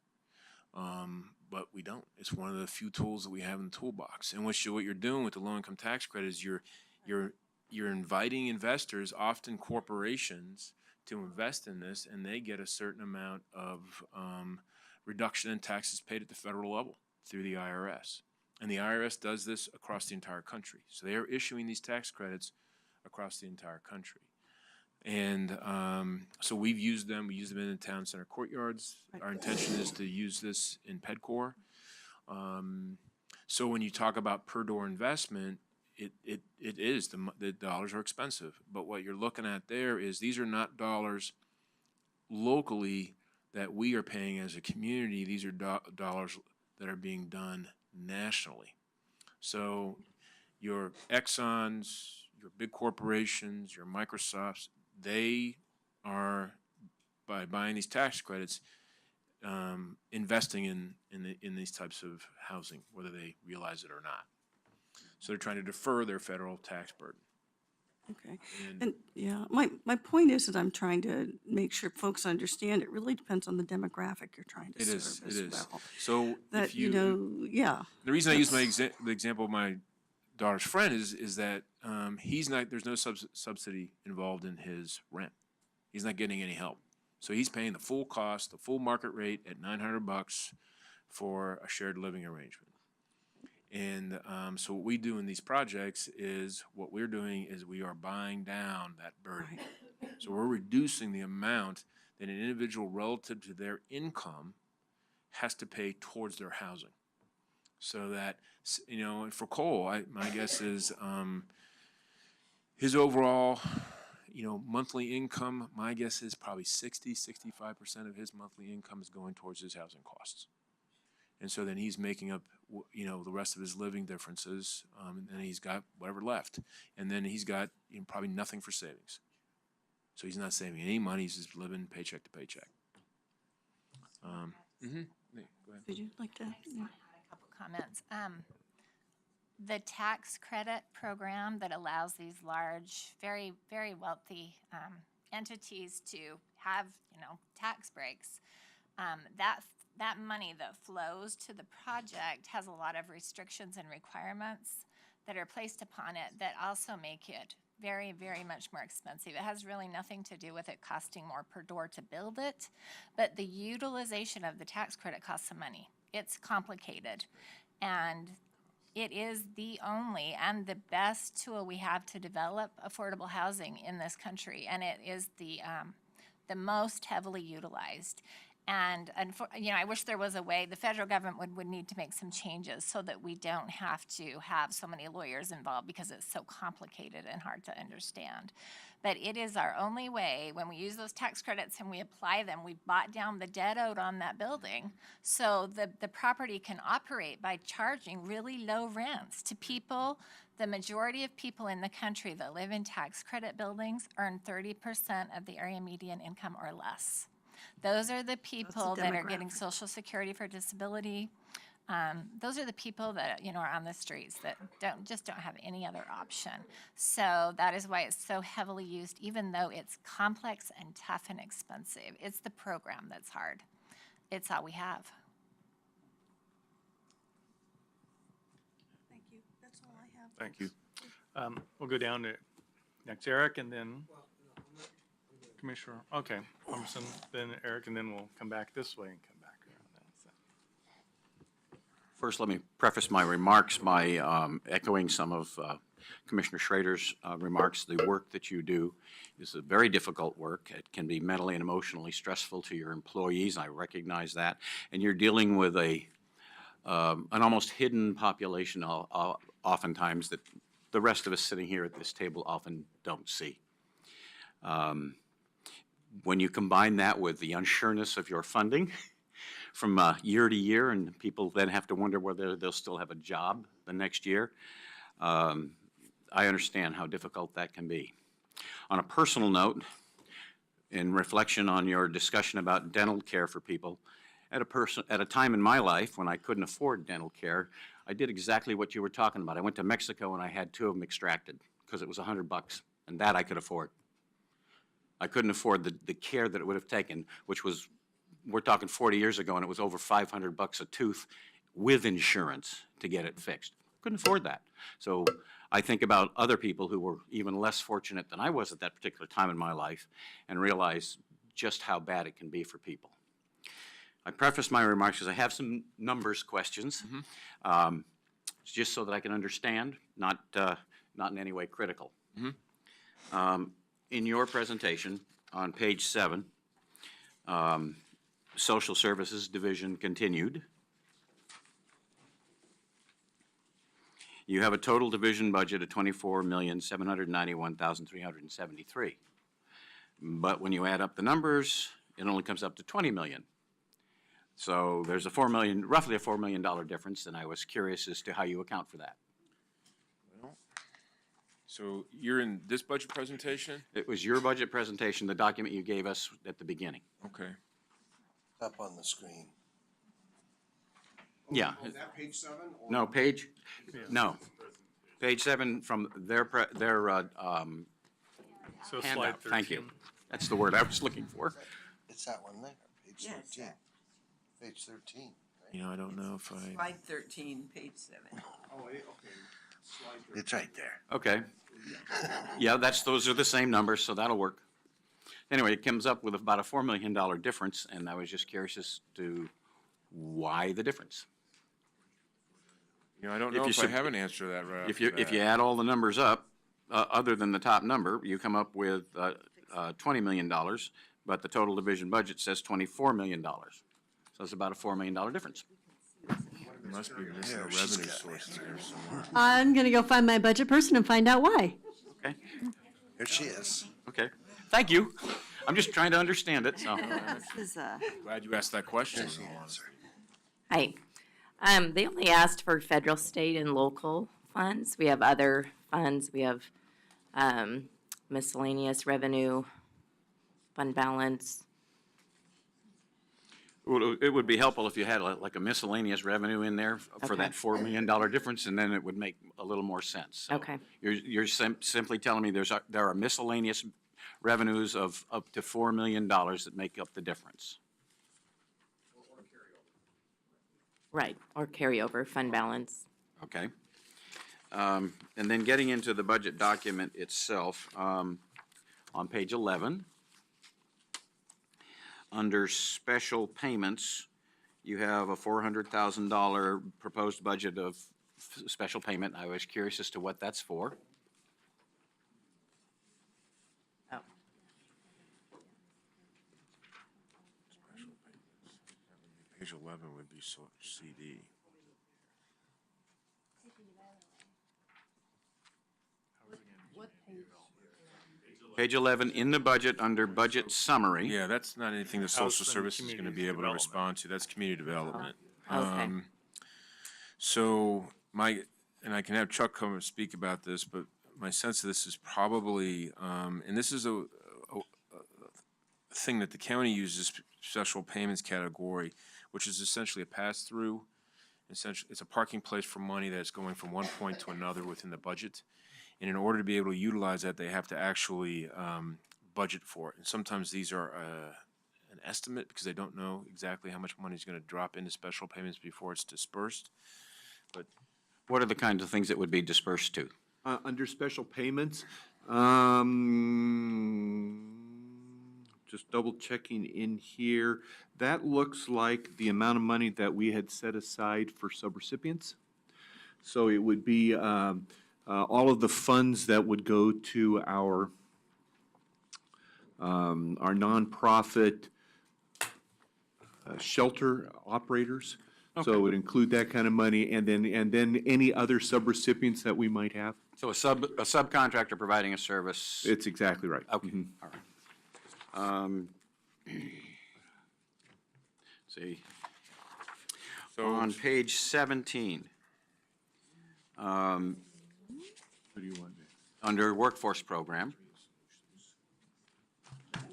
But we don't. It's one of the few tools that we have in the toolbox. And what you're doing with the low-income tax credit is you're inviting investors, often corporations, to invest in this, and they get a certain amount of reduction in taxes paid at the federal level through the IRS. And the IRS does this across the entire country. So they are issuing these tax credits across the entire country. And so we've used them. We use them in the town center courtyards. Our intention is to use this in PEDCOR. So when you talk about per door investment, it is, the dollars are expensive. But what you're looking at there is these are not dollars locally that we are paying as a community. These are dollars that are being done nationally. So your Exxons, your big corporations, your Microsofts, they are, by buying these tax credits, investing in these types of housing, whether they realize it or not. So they're trying to defer their federal tax burden. Okay. And- And, yeah, my point is that I'm trying to make sure folks understand it really depends on the demographic you're trying to It serve is, as it is. well. So That, if you, yeah. the reason I use the example of my daughter's friend is that there's no subsidy involved in his rent. He's not getting any help. So he's paying the full cost, the full market rate at $900 for a shared living arrangement. And so what we do in these projects is we are buying down that burden. Right. So we're reducing the amount that an individual relative to their income has to pay towards their housing. So that, for Cole, my guess is his overall, monthly income, my guess is probably 65% of his monthly income is going towards his housing costs. And so then he's making up, the rest of his living differences, and then he's got whatever left. And then he's got probably nothing for savings. So he's not saving any money, he's just living paycheck to paycheck. Go ahead. Would you like to? Yeah. A couple comments. The tax credit program that allows these large, very, very wealthy entities to have, tax breaks, that money that flows to the project has a lot of restrictions and requirements that are placed upon it that also make it very, very much more expensive. It has really nothing to do with it costing more per door to build it, but the utilization of the tax credit costs some money. It's complicated, and it is the only and the best tool we have to develop affordable housing in this country, and it is the most heavily utilized. And I wish there was a way, the federal government would need to make some changes so that we don't have to have so many lawyers involved because it's so complicated and hard to understand. But it is our only way, when we use those tax credits and we apply them, we bought down the debt owed on that building so the property can operate by charging really low rents to people. The majority of people in the country that live in tax credit buildings earn 30% of the area median income or less. Those are the people that are getting demographic. Social Security for disability Those are the people that, are on the streets that don't have any other option. So that is why it's so heavily used, even though it's complex and tough and expensive. It's the program that's hard. It's all we have. Thank you. That's all I have. Thank you. We'll go down to next Eric and then Commissioner, okay, Thompson, then Eric, and then we'll come back this way and come back around that. So. First, let me preface my remarks by echoing some of Commissioner Schrader's remarks. The work that you do is a very difficult work. It can be mentally and emotionally stressful to your employees. I recognize that. And you're dealing with an almost hidden population oftentimes that the rest of us sitting here at this table often don't see. When you combine that with the unsureness of your funding from year to year, and people then have to wonder whether they'll still have a job the next year, I understand how difficult that can be. On a personal note, in reflection on your discussion about dental care for people, at a time in my life when I couldn't afford dental care, I did exactly what you were talking about. I went to Mexico and I had 2 of them extracted because it was $100, and that I could afford. I couldn't afford the care that it would have taken, which was, we're talking 40 years ago, and it was over $500 a tooth with insurance to get it fixed. Couldn't afford that. So I think about other people who were even less fortunate than I was at that particular time in my life and realize just how bad it can be for people. I preface my remarks because I have some numbers questions, just so that I can understand, not in any way critical. In your presentation on page 7, Social Services Division continued. You have a total division budget of $24,791,373. But when you add up the numbers, it only comes up to $20 million. So there's roughly a $4 million difference, and I was curious as to how you account for that. So you're in this budget presentation? It was your budget presentation, the document you gave us at the beginning. Okay. Up on the screen. Yeah. Is that page 7? No, page 7 from their So slide handout. 13. Thank you. That's the word I was looking for. It's that one there, page Yes, 13. that. Page 13. I don't know if I. Slide 13, page 7. Oh, okay. It's right there. Okay. Yeah, those are the same numbers, so that'll work. Anyway, it comes up with about a $4 million difference, and I was just curious as to why the difference. I don't If know you if I sub- have an answer to that right If off you the bat. add all the numbers up, other than the top number, you come up with $20 million, but the total division budget says $24 million. So it's about a $4 million difference. You must be missing a Yeah, she's revenue got source it. there somewhere. I'm going to go find my budget person and find out why. Okay, Here she is. okay. Thank you. I'm just trying to understand it, so. This is Glad you asked that question. Here's the answer. Hi. They only asked for federal, state, and local funds. We have other funds. We have miscellaneous revenue, fund balance. It would be helpful if you had like a miscellaneous revenue in there for that $4 million difference, and then it would make a little more sense. So Okay. You're simply telling me there are miscellaneous revenues of up to $4 million that make up the difference. Right, or carryover, fund balance. Okay. And then getting into the budget document itself, on page 11, under special payments, you have a $400,000 proposed budget of special payment. I was curious as to what that's for. Oh. Page 11 would be CD. Page 11, in the budget, under budget summary. Yeah, that's not anything the social House and service is gonna be community able to development. respond to. That's community development. Okay. So and I can have Chuck come and speak about this, but my sense of this is probably, and this is a thing that the county uses, special payments category, which is essentially a pass-through. essentially, it's a parking place for money that's going from one point to another within the budget. And in order to be able to utilize that, they have to actually budget for it. And sometimes these are an estimate because they don't know exactly how much money is going to drop into special payments before it's dispersed. But What are the kinds of things that would be dispersed to? Under special payments, just double checking in here, that looks like the amount of money that we had set aside for subrecipients. So it would be all of the funds that would go to our nonprofit shelter operators. So it would include that kind of money, and then any other subrecipients that we might have. So a subcontractor providing a service. It's exactly right. Okay, all right. See, so on page 17, What do you want? under workforce program, we'll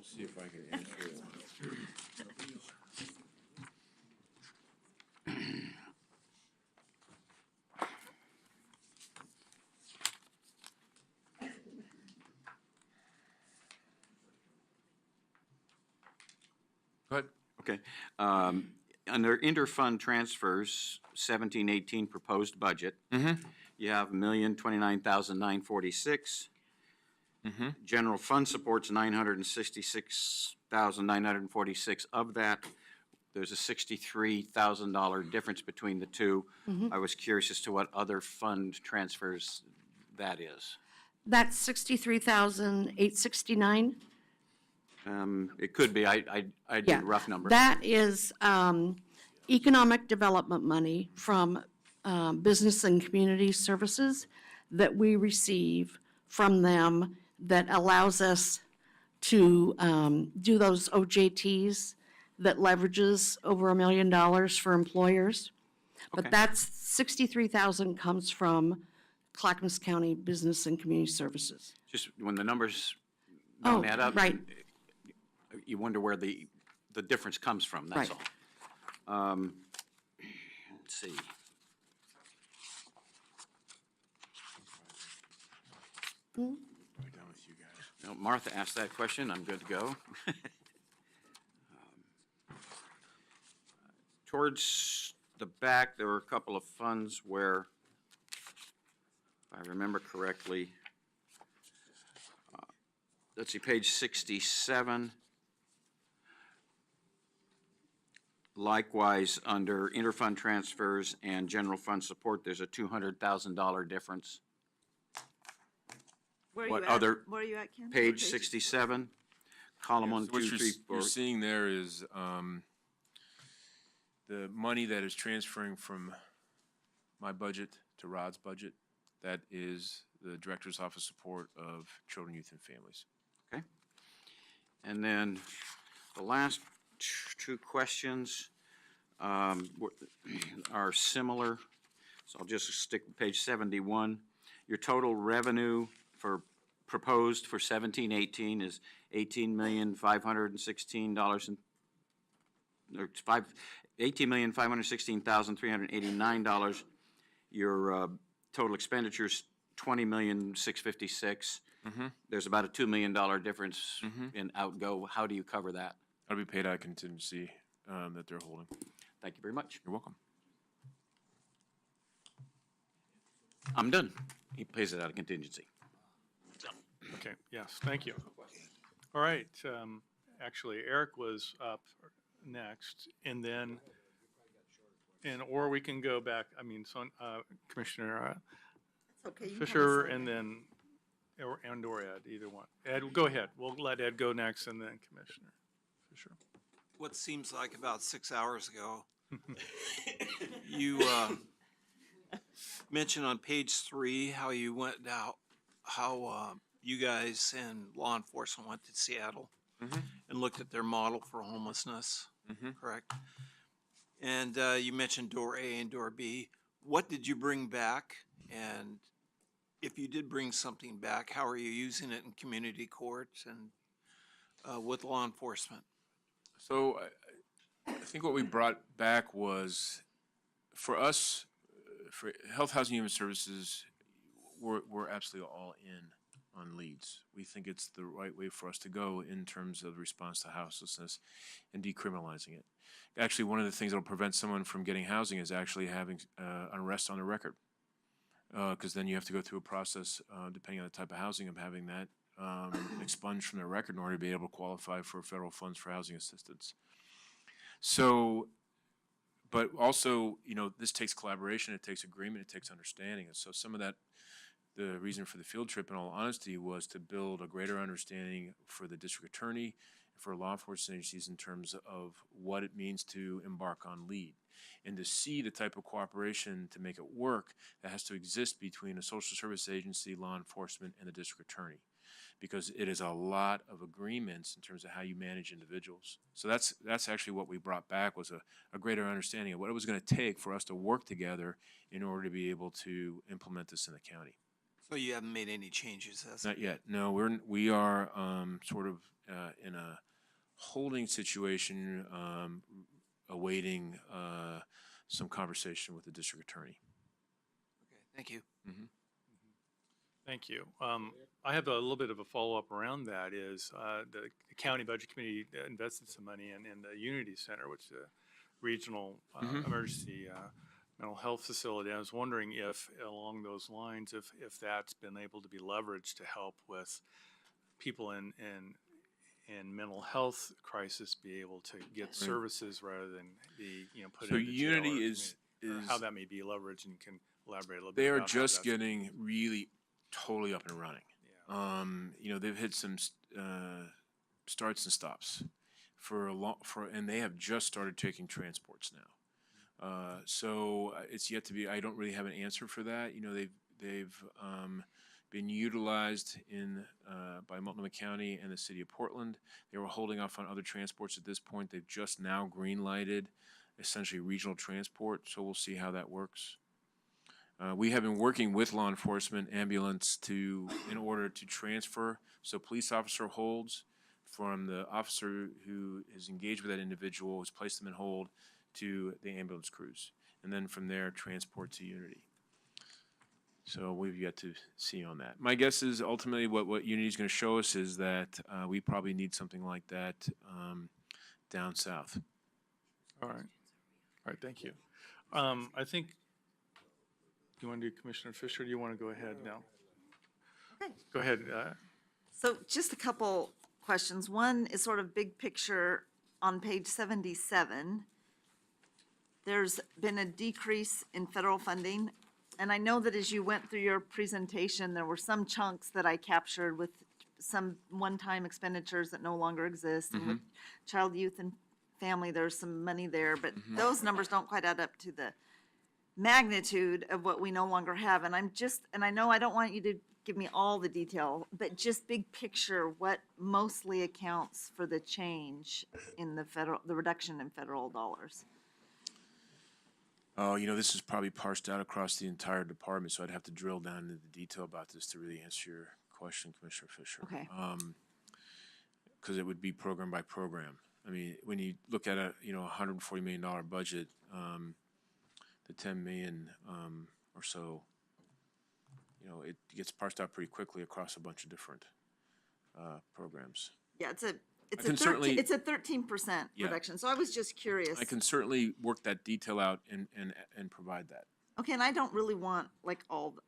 see if I can answer it. Go ahead. okay. Under interfund transfers, 17-18 proposed budget, you have $1,029,946. General fund support's $966,946. Of that, there's a $63,000 difference between the two. I was curious as to what other fund transfers that is. That's 63,869. It could be, I did Yeah, a rough number. That is economic development money from business and community services that we receive from them that allows us to do those OJTs that leverages over $1 million for employers. But Okay. that's 63,000 comes from Clackamas County Business and Community Services. Just when the numbers don't Oh, add up. right. You wonder where the difference comes from, that's Right. all. Let's see. We're done with you guys. No, Martha asked that question, I'm good to go. Towards the back, there were a couple of funds where, if I remember correctly, let's see, page 67. Likewise, under interfund transfers and general fund support, there's a $200,000 difference. Where are What you at? other- Where are you at, Ken? Page 67, column Yeah, 1, so what 2, you're 3, s- 4. You're seeing there is the money that is transferring from my budget to Rod's budget. That is the Director's Office support of children, youth, and families. Okay. And then the last two questions are similar, so I'll just stick with page 71. Your total revenue proposed for 17-18 is $18,516,000 or $18,516,389. Your total expenditures $20,656,000. There's about a $2 million difference in outgo. How do you cover that? That'll be paid out of contingency that they're holding. Thank you very much. You're welcome. I'm done. He pays it out of contingency. Okay, yes, thank you. All right, actually, Eric was up next, and then, or we can go back, so Commissioner Okay, you can have a Fisher, second. and then, or Ed, either one. Ed, go ahead. We'll let Ed go next, and then Commissioner Fisher. What seems like about 6 hours ago, you mentioned on page 3 how you went out, how you guys and law enforcement went to Seattle and looked at their model for homelessness, correct? And you mentioned door A and door B. What did you bring back? And if you did bring something back, how are you using it in community courts and with law enforcement? So I think what we brought back was for us, for Health, Housing, Human Services, we're absolutely all in on leads. We think it's the right way for us to go in terms of response to houselessness and decriminalizing it. Actually, one of the things that will prevent someone from getting housing is actually having an arrest on a record. Because then you have to go through a process, depending on the type of housing, of having that expunged from their record in order to be able to qualify for federal funds for housing assistance. So, but also, this takes collaboration, it takes agreement, it takes understanding. And so some of that, the reason for the field trip, in all honesty, was to build a greater understanding for the district attorney, for law enforcement agencies in terms of what it means to embark on lead, and to see the type of cooperation to make it work that has to exist between a social service agency, law enforcement, and the district attorney. Because it is a lot of agreements in terms of how you manage individuals. So that's actually what we brought back, was a greater understanding of what it was going to take for us to work together in order to be able to implement this in the county. So you haven't made any changes, has it? Not yet. No, we are sort of in a holding situation, awaiting some conversation with the district attorney. Okay, thank you. Mm-hmm. Thank you. I have a little bit of a follow-up around that. Is the county budget committee invested some money in the Unity Center, which is a regional emergency mental health facility. I was wondering if, along those lines, if that's been able to be leveraged to help with people in mental health crisis be able to get services rather than be put So into jail. Unity or is how that may be leveraged, and you can elaborate a little they bit. are about how just that's- getting really totally up and running. They've hit some starts and stops and they have just started taking transports now. So it's yet to be. I don't really have an answer for that. They've been utilized by Multnomah County and the city of Portland. They were holding off on other transports at this point. They've just now green-lighted essentially regional transport. So we'll see how that works. We have been working with law enforcement, ambulance, in order to transfer. So police officer holds from the officer who is engaged with that individual, who's placed them in hold, to the ambulance crews. And then from there, transport to Unity. So we've yet to see on that. My guess is ultimately what Unity is going to show us is that we probably need something like that down south. All right, thank you. I think, do you want to do Commissioner Fisher, or do you want to go ahead now? Okay. Go ahead. So just a couple questions. One is sort of big picture on page 77. There's been a decrease in federal funding. And I know that as you went through your presentation, there were some chunks that I captured with some one-time expenditures that no longer exist. And with child, youth, and family, there's some money there, but those numbers don't quite add up to the magnitude of what we no longer have. And I know I don't want you to give me all the detail, but just big picture, what mostly accounts for the change in the reduction in federal dollars? Oh, this is probably parsed out across the entire department, so I'd have to drill down into the detail about this to really answer your question, Commissioner Fisher. Okay. Because it would be program by program. I mean, when you look at a $140 million budget, the 10 million or so, it gets parsed out pretty quickly across a bunch of different programs. Yeah, it's a I can certainly- 13% Yeah. reduction. So I was just curious. I can certainly work that detail out and provide that. Okay, and I don't really want I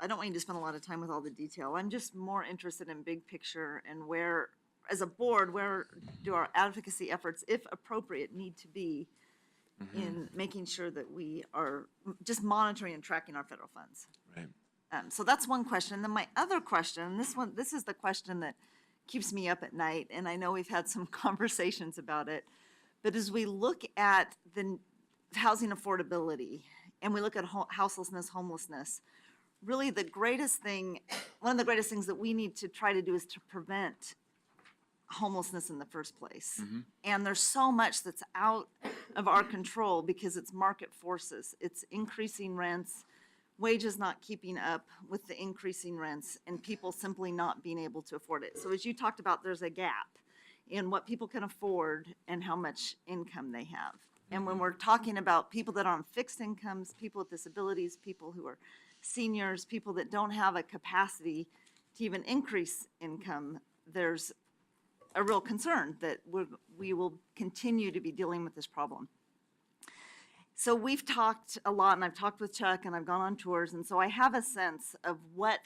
don't want you to spend a lot of time with all the detail. I'm just more interested in big picture and where, as a board, where do our advocacy efforts, if appropriate, need to be in making sure that we are just monitoring and tracking our federal funds. Right. So that's one question. Then my other question, this is the question that keeps me up at night, and I know we've had some conversations about it, but as we look at the housing affordability and we look at houselessness, homelessness, really one of the greatest things that we need to try to do is to prevent homelessness in the first place. And there's so much that's out of our control because it's market forces. It's increasing rents, wages not keeping up with the increasing rents, and people simply not being able to afford it. So as you talked about, there's a gap in what people can afford and how much income they have. And when we're talking about people that are on fixed incomes, people with disabilities, people who are seniors, people that don't have a capacity to even increase income, there's a real concern that we will continue to be dealing with this problem. So we've talked a lot, and I've talked with Chuck, and I've gone on tours, and so I have a sense of what,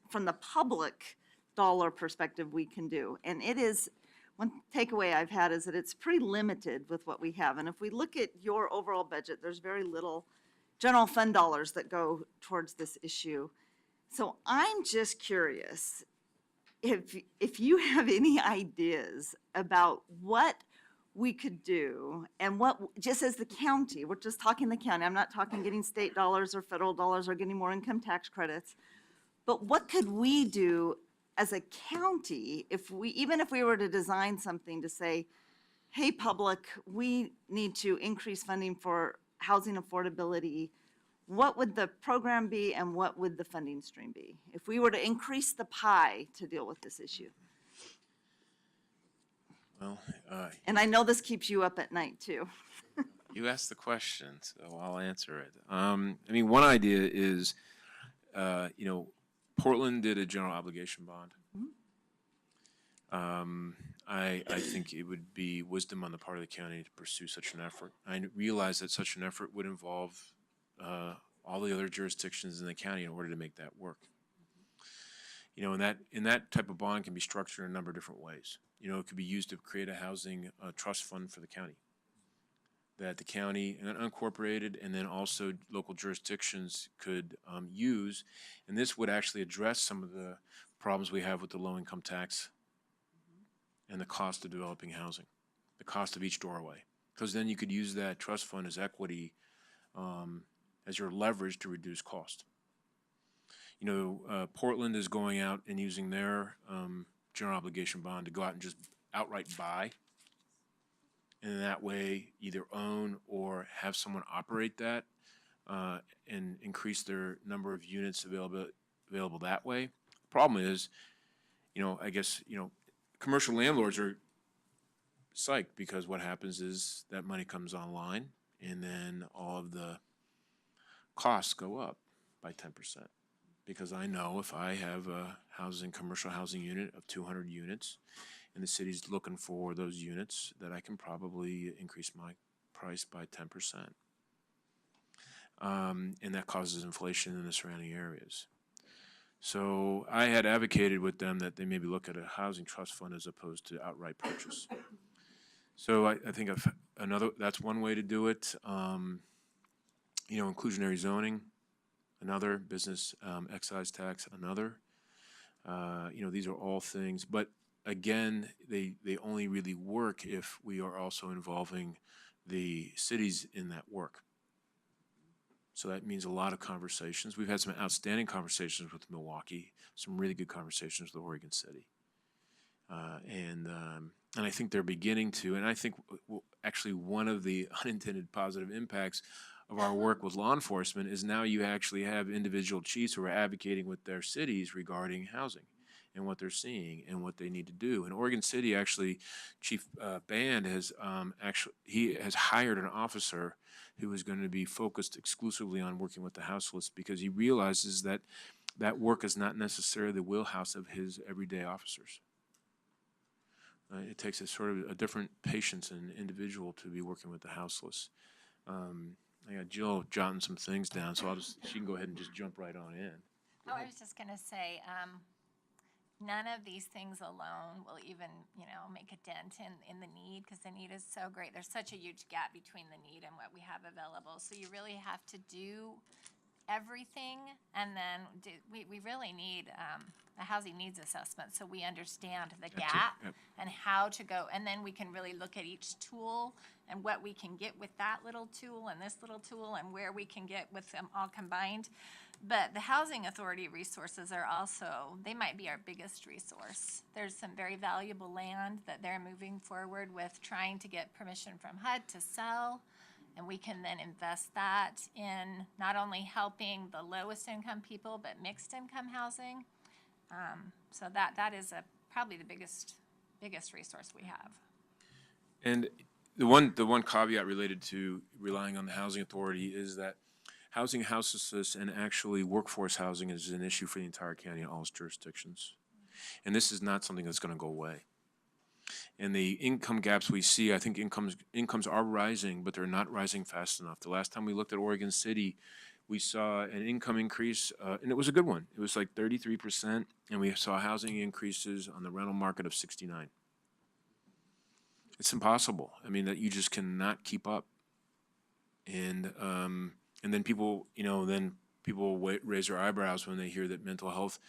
from the public dollar perspective, we can do. And it is, one takeaway I've had is that it's pretty limited with what we have. And if we look at your overall budget, there's very little general fund dollars that go towards this issue. So I'm just curious if you have any ideas about what we could do and what, just as the county, we're just talking the county, I'm not talking getting state dollars or federal dollars or getting more income tax credits, but what could we do as a county if we, even if we were to design something to say, hey, public, we need to increase funding for housing affordability, what would the program be and what would the funding stream be if we were to increase the pie to deal with this issue? Well, And I know this keeps you up at night too. you asked the question, so I'll answer it. I mean, one idea is, Portland did a general obligation bond. I think it would be wisdom on the part of the county to pursue such an effort. I realize that such an effort would involve all the other jurisdictions in the county in order to make that work. And that type of bond can be structured in a number of different ways. It could be used to create a housing trust fund for the county that the county and unincorporated and then also local jurisdictions could use. And this would actually address some of the problems we have with the low income tax and the cost of developing housing, the cost of each doorway. Because then you could use that trust fund as equity as your leverage to reduce cost. Portland is going out and using their general obligation bond to go out and just outright buy. And in that way, either own or have someone operate that and increase their number of units available that way. The problem is, I guess, commercial landlords are psyched because what happens is that money comes online and then all of the costs go up by 10%. Because I know if I have a commercial housing unit of 200 units and the city's looking for those units, that I can probably increase my price by 10%. And that causes inflation in the surrounding areas. So I had advocated with them that they maybe look at a housing trust fund as opposed to outright purchase. So I think that's one way to do it. Inclusionary zoning, another, business excise tax, another. These are all things, but again, they only really work if we are also involving the cities in that work. So that means a lot of conversations. We've had some outstanding conversations with Milwaukee, some really good conversations with Oregon City. And I think they're beginning to, and I think actually one of the unintended positive impacts of our work with law enforcement is now you actually have individual chiefs who are advocating with their cities regarding housing and what they're seeing and what they need to do. In Oregon City, actually, Chief Band has he has hired an officer who is going to be focused exclusively on working with the houseless because he realizes that that work is not necessarily the wheelhouse of his everyday officers. It takes a sort of a different patience and individual to be working with the houseless. I got Jill jotting some things down, so she can go ahead and just jump right on in. Oh, I was just gonna say, none of these things alone will even, make a dent in the need, because the need is so great. There's such a huge gap between the need and what we have available. So you really have to do everything, and then we really need a housing needs assessment, so we understand the gap and how to go, and then we can really look at each tool and what we can get with that little tool and this little tool and where we can get with them all combined. But the Housing Authority resources are also, they might be our biggest resource. There's some very valuable land that they're moving forward with, trying to get permission from HUD to sell. And we can then invest that in not only helping the lowest income people, but mixed income housing. So that is probably the biggest resource we have. And The one caveat related to relying on the housing authority is that housing houselessness and actually workforce housing is an issue for the entire county in all its jurisdictions. And this is not something that's going to go away. And the income gaps we see, I think incomes are rising, but they're not rising fast enough. The last time we looked at Oregon City, we saw an income increase, and it was a good one. It was like 33%, and we saw housing increases on the rental market of 69. It's impossible. I mean, that you just cannot keep up. And then people, raise their eyebrows when they hear that mental health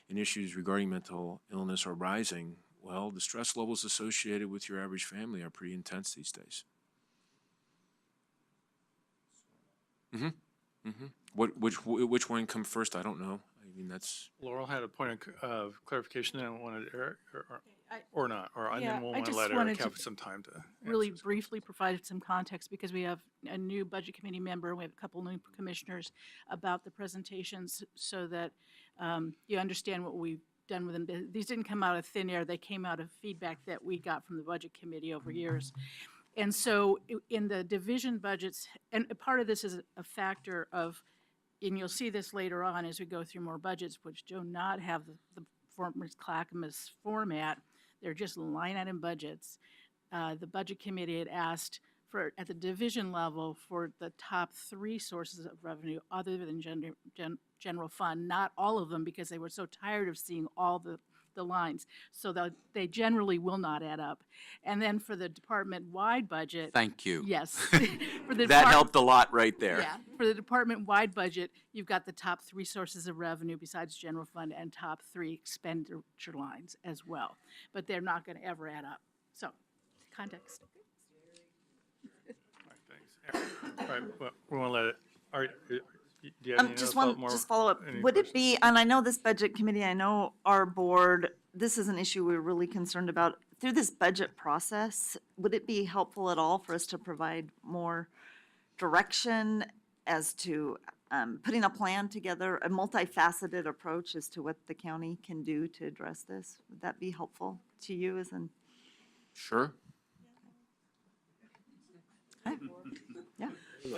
and issues regarding mental illness are rising. Well, the stress levels associated with your average family are pretty intense these days. Which one come first? I don't know. I mean, that's. Laurel had a point of clarification, and I wanted Eric, or not, and Yeah, then we'll I want to just let Eric wanted have to some time to. really briefly provide some context because we have a new budget committee member, and we have a couple new commissioners about the presentations so that you understand what we've done with them. These didn't come out of thin air. They came out of feedback that we got from the budget committee over years. And so in the division budgets, and a part of this is a factor of, and you'll see this later on as we go through more budgets, which do not have the former Clackamas format. They're just line item budgets. The budget committee had asked for, at the division level, for the top 3 sources of revenue other than general fund, not all of them, because they were so tired of seeing all the lines. So they generally will not add up. And then for the department-wide budget. Thank you. Yes. For the That helped a lot right there. Yeah. For the department-wide budget, you've got the top 3 sources of revenue besides general fund and top 3 expenditure lines as well. But they're not going to ever add up. So, context. All right, well, we want to let it, all right, do you have any Just other one, just follow up. Would it be, and I know this budget committee, I know our board, this is an issue we're really concerned about. Through this budget process, would it be helpful at all for us to provide more direction as to putting a plan together, a multifaceted approach as to what the county can do to address this? Would that be helpful to you as an? Sure. Okay. Yeah.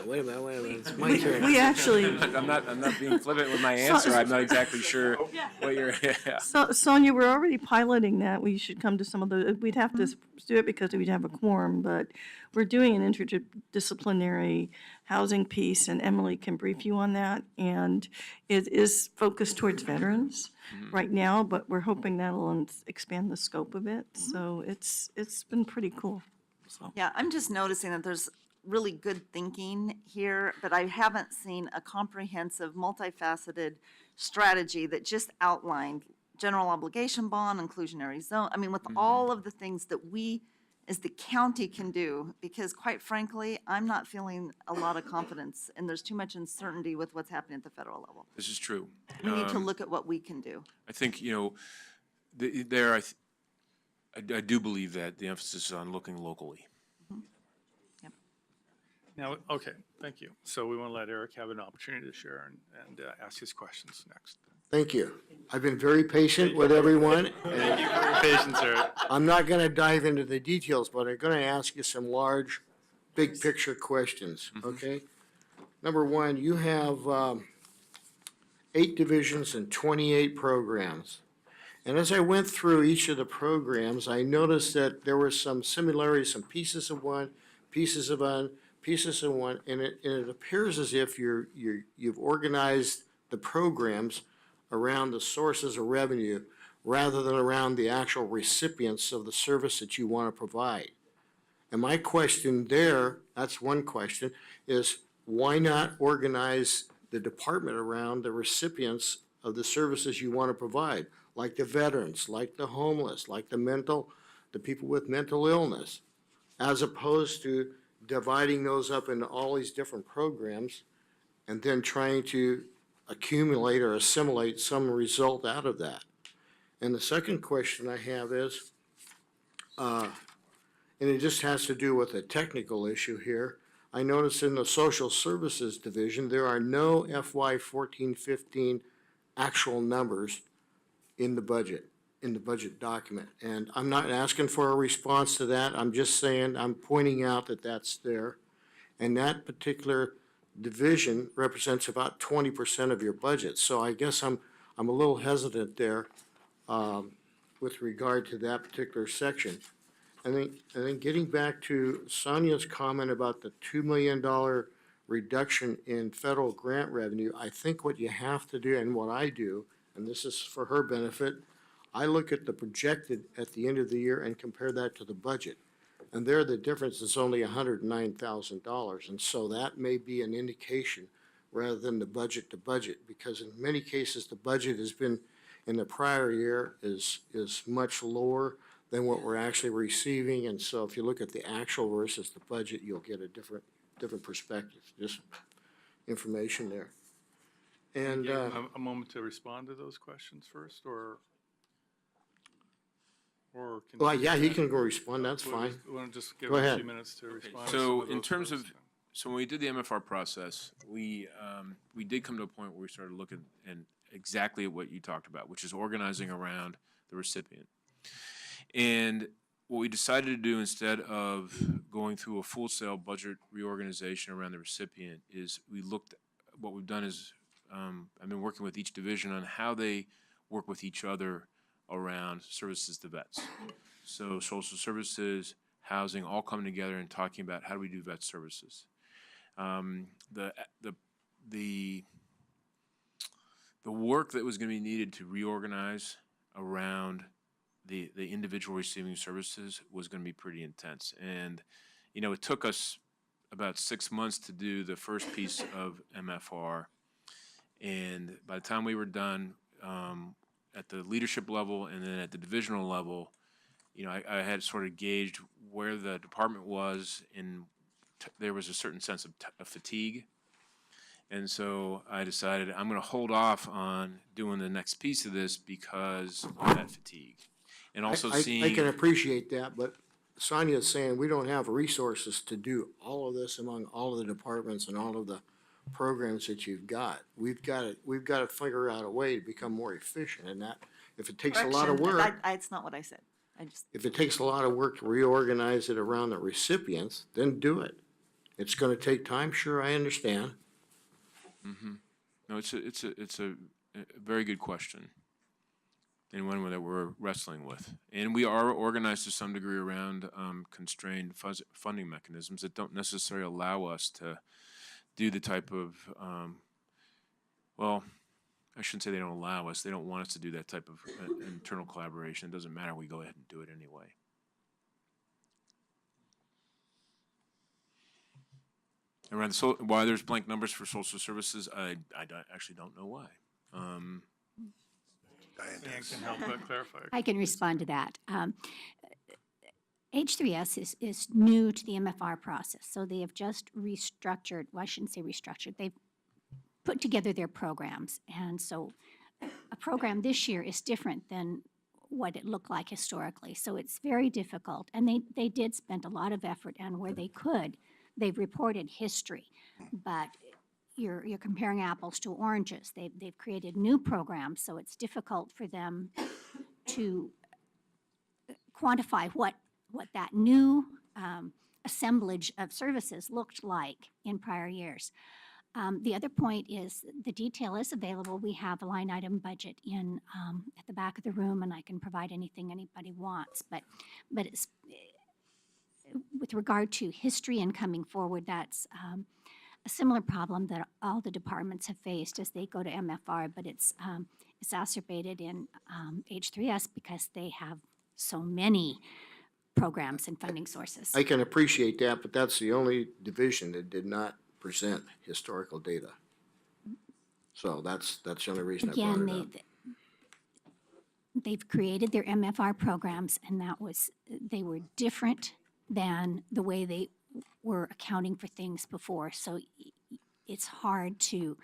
Wait a minute, it's my turn. We actually, I'm not being flippant with my answer. I'm not exactly sure what you're. Yeah. so Sonia, we're already piloting that. We should come to some of the, we'd have to do it because we'd have a quorum, but we're doing an interdisciplinary housing piece, and Emily can brief you on that. And it is focused towards veterans right now, but we're hoping that'll expand the scope of it. So it's been pretty cool, so. Yeah, I'm just noticing that there's really good thinking here, but I haven't seen a comprehensive, multifaceted strategy that just outlined general obligation bond, inclusionary zone, I mean, with all of the things that we, as the county, can do, because quite frankly, I'm not feeling a lot of confidence, and there's too much uncertainty with what's happening at the federal level. This is true. We need to look at what we can do. I think, I do believe that the emphasis is on looking locally. Now, okay, thank you. So we want to let Eric have an opportunity to share and ask his questions next. Thank you. I've been very patient with everyone. Thank you for your patience, Eric. I'm not going to dive into the details, but I'm going to ask you some large, big picture questions, okay? Number one, you have 8 divisions and 28 programs. And as I went through each of the programs, I noticed that there were some similarities, some pieces of one, pieces of one, and it appears as if you've organized the programs around the sources of revenue rather than around the actual recipients of the service that you want to provide. And my question there, that's one question, is why not organize the department around the recipients of the services you want to provide, like the veterans, like the homeless, like the people with mental illness, as opposed to dividing those up into all these different programs and then trying to accumulate or assimilate some result out of that. And the second question I have is, and it just has to do with a technical issue here. I noticed in the social services division, there are no FY 14-15 actual numbers in the budget. in the budget document. And I'm not asking for a response to that. I'm just saying, I'm pointing out that that's there. And that particular division represents about 20% of your budget. So I guess I'm a little hesitant there with regard to that particular section. I think getting back to Sonia's comment about the $2 million reduction in federal grant revenue, I think what you have to do, and what I do, and this is for her benefit, I look at the projected at the end of the year and compare that to the budget. And there, the difference is only $109,000. And so that may be an indication rather than the budget to budget, because in many cases, the budget has been, in the prior year, is much lower than what we're actually receiving. And so if you look at the actual versus the budget, you'll get a different perspective, just information there. And, Give him a moment to respond to those questions first, or can well, you- yeah, he can go respond, that's We'll fine. just- We'll just give Go him a ahead. few minutes to respond. to So some of in those terms first. of, so when we did the MFR process, we did come to a point where we started looking and exactly what you talked about, which is organizing around the recipient. And what we decided to do instead of going through a full-scale budget reorganization around the recipient is what we've done is I've been working with each division on how they work with each other around services to vets. So social services, housing, all coming together and talking about how do we do vet services. The work that was going to be needed to reorganize around the individual receiving services was going to be pretty intense. And, you know, it took us about 6 months to do the first piece of MFR. And by the time we were done, at the leadership level and then at the divisional level, you know, I had sort of gauged where the department was, and there was a certain sense of fatigue. And so I decided I'm going to hold off on doing the next piece of this because of that fatigue. And also I seeing. can appreciate that, but Sonia's saying we don't have resources to do all of this among all of the departments and all of the programs that you've got. We've got to figure out a way to become more efficient in that. If it takes a lot of Correction, work, it's not what I said. if it takes a lot of work to reorganize it around the recipients, then do it. It's going to take time, sure, I understand. Mm-hmm. No, it's a very good question, and one that we're wrestling with. And we are organized to some degree around constrained funding mechanisms that don't necessarily allow us to do the type of, well, I shouldn't say they don't allow us. They don't want us to do that type of internal collaboration. It doesn't matter. We go ahead and do it anyway. Around why there's blank numbers for social services, I actually don't know why. Diane can help clarify. I can respond to that. H3S is new to the MFR process, so they have just restructured, well, I shouldn't say restructured, they've put together their programs. And so a program this year is different than what it looked like historically. So it's very difficult. And they did spend a lot of effort, and where they could, they've reported history. But you're comparing apples to oranges. They've created new programs, so it's difficult for them to quantify what that new assemblage of services looked like in prior years. The other point is the detail is available. We have a line item budget in at the back of the room, and I can provide anything anybody wants. But it's, with regard to history and coming forward, that's a similar problem that all the departments have faced as they go to MFR, but it's exacerbated in H3S because they have so many programs and funding sources. I can appreciate that, but that's the only division that did not present historical data. So that's the only reason I brought it up. They've created their MFR programs, and they were different than the way they were accounting for things before. So it's hard to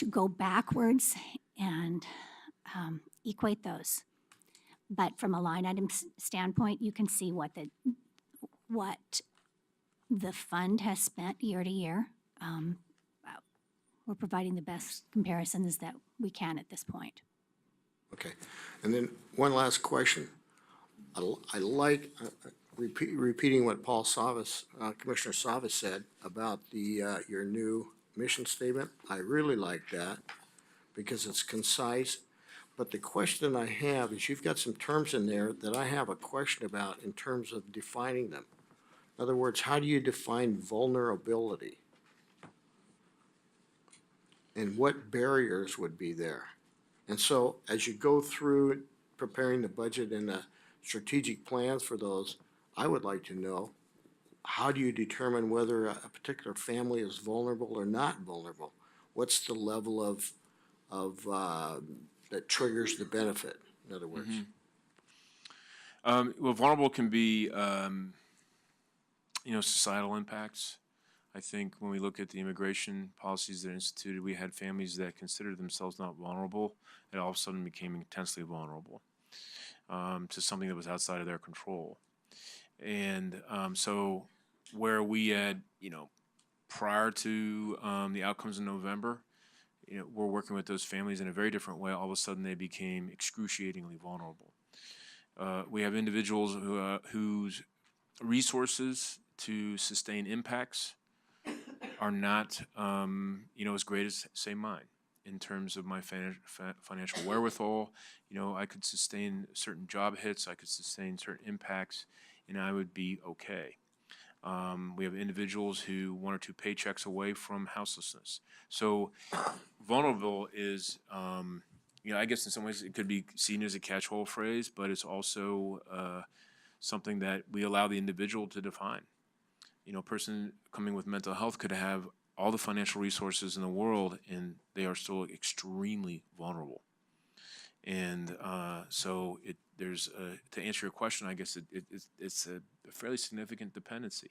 go backwards and equate those. But from a line item standpoint, you can see what the fund has spent year to year. We're providing the best comparisons that we can at this point. Okay. And then one last question. I like repeating what Paul Savas, Commissioner Savas said about your new mission statement. I really like that because it's concise. But the question I have is you've got some terms in there that I have a question about in terms of defining them. In other words, how do you define vulnerability? And what barriers would be there? And so as you go through preparing the budget and the strategic plans for those, I would like to know, how do you determine whether a particular family is vulnerable or not vulnerable? What's the level of that triggers the benefit, in other words? Well, vulnerable can be, societal impacts. I think when we look at the immigration policies that are instituted, we had families that considered themselves not vulnerable and all of a sudden became intensely vulnerable to something that was outside of their control. And so where we had, prior to the outcomes in November, we're working with those families in a very different way. All of a sudden they became excruciatingly vulnerable. We have individuals whose resources to sustain impacts are not, as great as, say, mine in terms of my financial wherewithal. I could sustain certain job hits, I could sustain certain impacts, and I would be okay. We have individuals who 1 or 2 paychecks away from houselessness. So vulnerable is, I guess in some ways it could be seen as a catch-all phrase, but it's also something that we allow the individual to define. A person coming with mental health could have all the financial resources in the world, and they are still extremely vulnerable. And so to answer your question, I guess it's a fairly significant dependency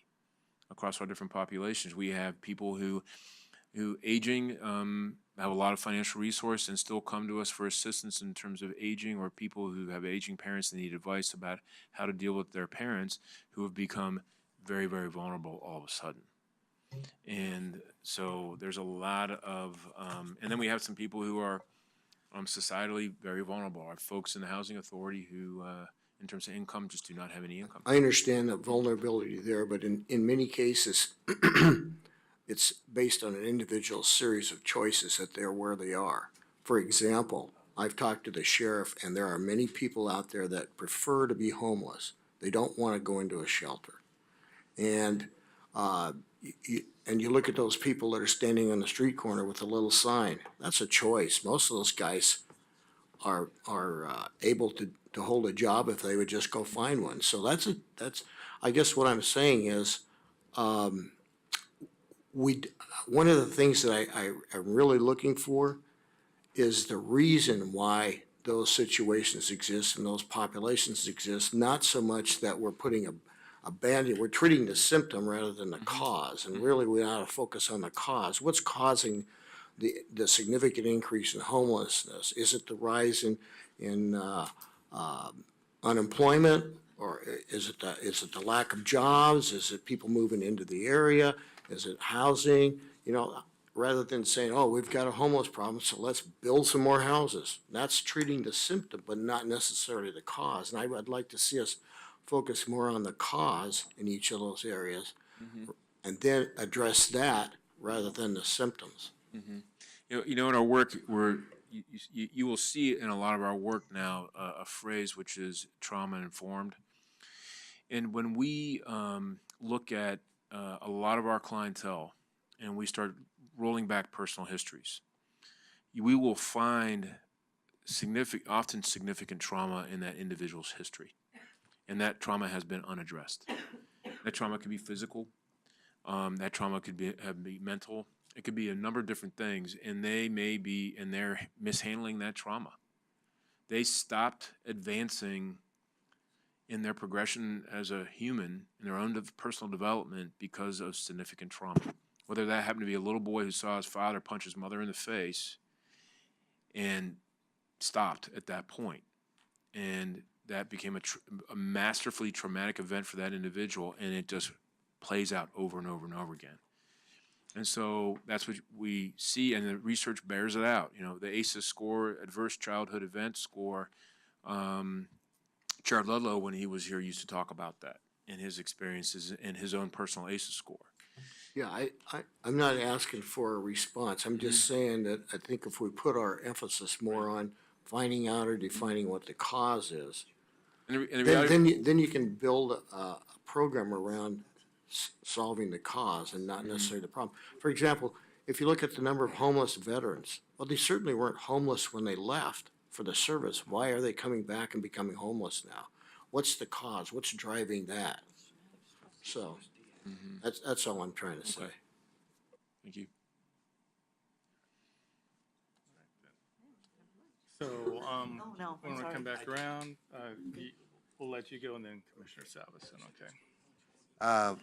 across our different populations. We have people who aging, have a lot of financial resource and still come to us for assistance in terms of aging, or people who have aging parents and need advice about how to deal with their parents who have become very, very vulnerable all of a sudden. And so there's a lot of, and then we have some people who are societally very vulnerable. Our folks in the housing authority who, in terms of income, just do not have any income. I understand the vulnerability there, but in many cases, it's based on an individual series of choices that they're where they are. For example, I've talked to the sheriff, and there are many people out there that prefer to be homeless. They don't want to go into a shelter. And you look at those people that are standing on the street corner with a little sign. That's a choice. Most of those guys are able to hold a job if they would just go find one. So that's I guess what I'm saying is, one of the things that I'm really looking for is the reason why those situations exist and those populations exist, not so much that we're putting a band-aid, we're treating the symptom rather than the cause, and really we ought to focus on the cause. What's causing the significant increase in homelessness? Is it the rise in unemployment, or is it the lack of jobs? Is it people moving into the area? Is it housing? Rather than saying, oh, we've got a homeless problem, so let's build some more houses. That's treating the symptom, but not necessarily the cause. And I'd like to see us focus more on the cause in each of those areas, and then address that rather than the symptoms. In our work, you will see in a lot of our work now a phrase which is trauma-informed. And when we look at a lot of our clientele and we start rolling back personal histories, we will find often significant trauma in that individual's history. And that trauma has been unaddressed. That trauma could be physical. That trauma could be mental. It could be a number of different things, and they may be, and they're mishandling that trauma. They stopped advancing in their progression as a human, in their own personal development, because of significant trauma. Whether that happened to be a little boy who saw his father punch his mother in the face and stopped at that point. And that became a masterfully traumatic event for that individual, and it just plays out over and over and over again. And so that's what we see, and the research bears it out. You know, the ACEs score, Adverse Childhood Event score, Jared Ludlow, when he was here, used to talk about that in his experiences and his own personal ACEs score. Yeah, I'm not asking for a response. I'm just saying that I think if we put our emphasis more on finding out or defining what the cause is, then you can build a program around solving the cause and not necessarily the problem. For example, if you look at the number of homeless veterans, well, they certainly weren't homeless when they left for the service. Why are they coming back and becoming homeless now? What's the cause? What's driving that? So that's all I'm trying to say. Thank you. So, no, I'm when we sorry. come back around, we'll let you go and then Commissioner Salveson, okay?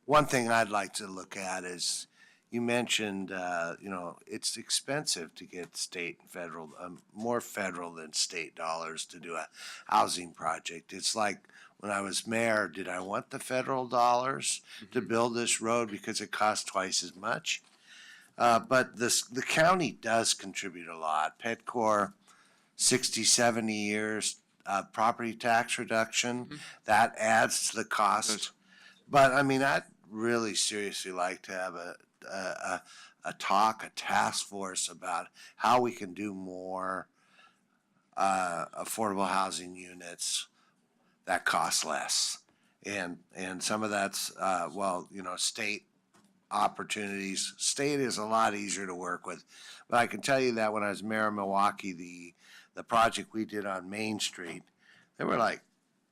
One thing I'd like to look at is, you mentioned, it's expensive to get state and federal, more federal than state dollars to do a housing project. It's like when I was mayor, did I want the federal dollars to build this road because it costs twice as much? But the county does contribute a lot. Petcor, 60, 70 years, property tax reduction, that adds to the cost. But I mean, I'd really seriously like to have a task force about how we can do more affordable housing units that cost less. And some of that's, state opportunities. State is a lot easier to work with. But I can tell you that when I was mayor of Milwaukee, the project we did on Main Street, there were like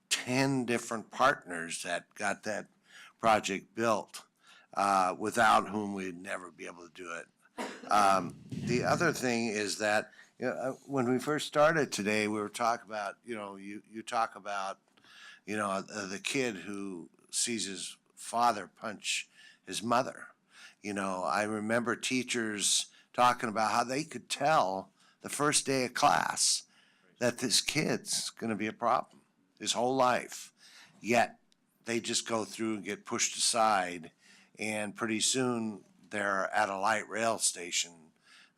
10 different partners that got that project built, without whom we'd never be able to do it. The other thing is that, when we first started today, we were talking about, you talk about, the kid who sees his father punch his mother. I remember teachers talking about how they could tell the first day of class that this kid's going to be a problem his whole life. Yet they just go through and get pushed aside, and pretty soon they're at a light rail station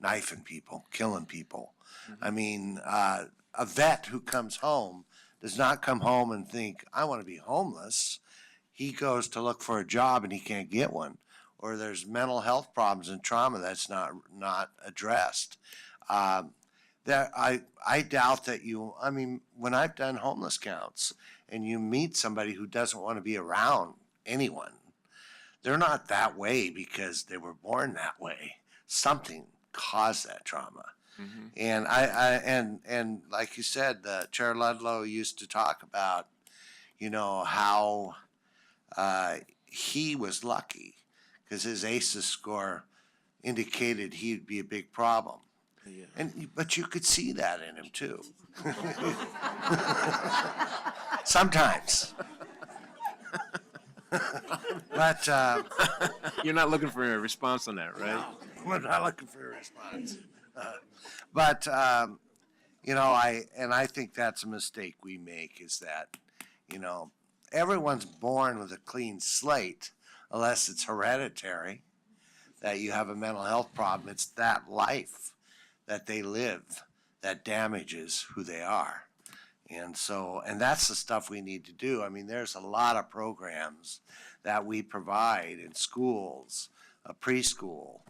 knifing people, killing people. I mean, a vet who comes home does not come home and think, I want to be homeless. He goes to look for a job and he can't get one. Or there's mental health problems and trauma that's not addressed. I doubt that when I've done homeless counts and you meet somebody who doesn't want to be around anyone, they're not that way because they were born that way. Something caused that trauma. And and like you said, Chair Ludlow used to talk about, how he was lucky because his ACEs score indicated he'd be a big problem. Yeah. But you could see that in him too. Sometimes. But You're not looking for a response on that, right? We're not looking for a response. I think that's a mistake we make, is that, everyone's born with a clean slate unless it's hereditary, that you have a mental health problem. It's that life that they live that damages who they are. And that's the stuff we need to do. I mean, there's a lot of programs that we provide in schools, preschool,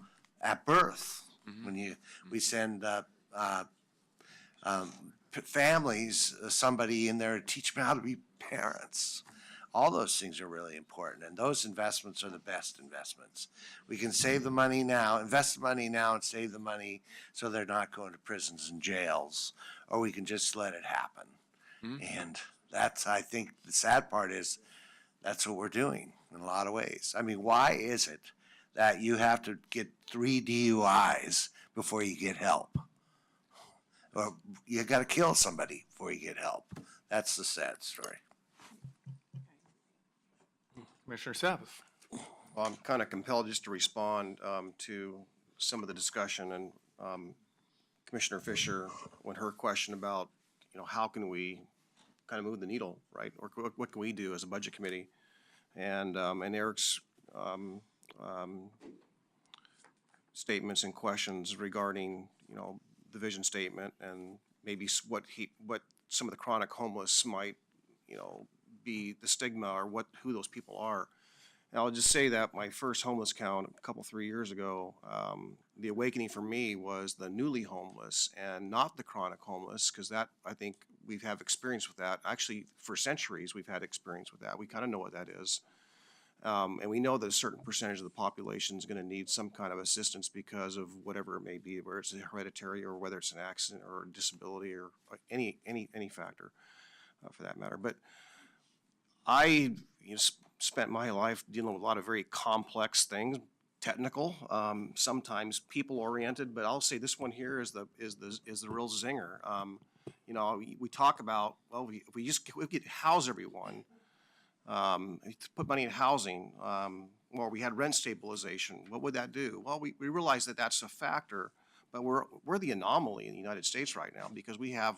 at birth. When we send families, somebody in there to teach them how to be parents. All those things are really important, and those investments are the best investments. We can save the money now, invest the money now and save the money so they're not going to prisons and jails, or we can just let it happen. And I think the sad part is that's what we're doing in a lot of ways. I mean, why is it that you have to get 3 DUIs before you get help? Or you got to kill somebody before you get help? That's the sad story. Commissioner Savas. Well, I'm kind of compelled just to respond to some of the discussion, and Commissioner Fisher, when her question about, how can we kind of move the needle, right? Or what can we do as a budget committee? And Eric's statements and questions regarding, the vision statement and maybe what some of the chronic homeless might, be the stigma or who those people are. And I'll just say that my first homeless count a couple, 3 years ago, the awakening for me was the newly homeless and not the chronic homeless, because that, I think we have experience with that. Actually, for centuries, we've had experience with that. We kind of know what that is. And we know that a certain percentage of the population is going to need some kind of assistance because of whatever it may be, whether it's hereditary or whether it's an accident or a disability or any factor for that matter. But I spent my life dealing with a lot of very complex things, technical, sometimes people-oriented. But I'll say this one here is the real zinger. We talk about, well, if we could house everyone, put money in housing, or we had rent stabilization, what would that do? Well, we realize that that's a factor, but we're the anomaly in the United States right now because we have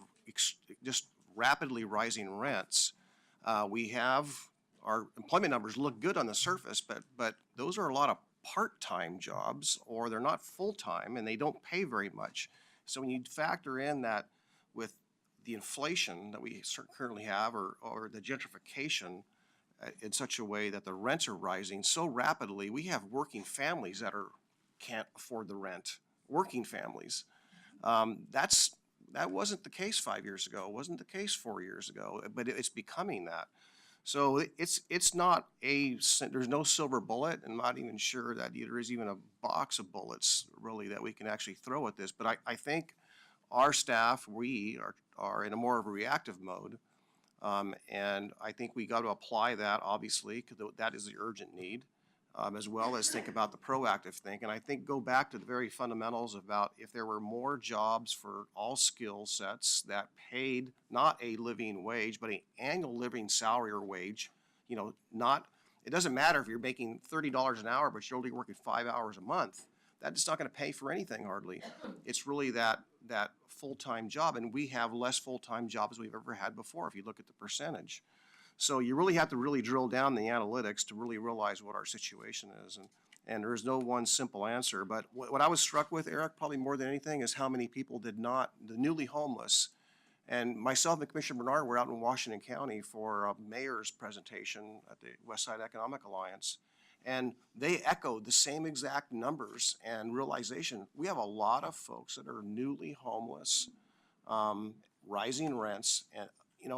just rapidly rising rents. We have our employment numbers look good on the surface, but those are a lot of part-time jobs, or they're not full-time and they don't pay very much. So when you factor in that with the inflation that we currently have, or the gentrification in such a way that the rents are rising so rapidly, we have working families that can't afford the rent. Working families. That wasn't the case 5 years ago. It wasn't the case 4 years ago, but it's becoming that. So it's not there's no silver bullet. I'm not even sure that there is even a box of bullets really that we can actually throw at this. But I think our staff, we are in a more of a reactive mode. And I think we got to apply that, obviously, because that is the urgent need, as well as think about the proactive thing. And I think go back to the very fundamentals about if there were more jobs for all skill sets that paid not a living wage, but an annual living salary or wage, it doesn't matter if you're making $30 an hour, but you're only working 5 hours a month. That's not going to pay for anything hardly. It's really that full-time job, and we have less full-time jobs we've ever had before if you look at the percentage. So you really have to really drill down the analytics to really realize what our situation is, and there is no one simple answer. But what I was struck with, Eric, probably more than anything, is how many people the newly homeless, and myself and Commissioner Bernard were out in Washington County for a mayor's presentation at the West Side Economic Alliance. And they echoed the same exact numbers and realization. We have a lot of folks that are newly homeless, rising rents, and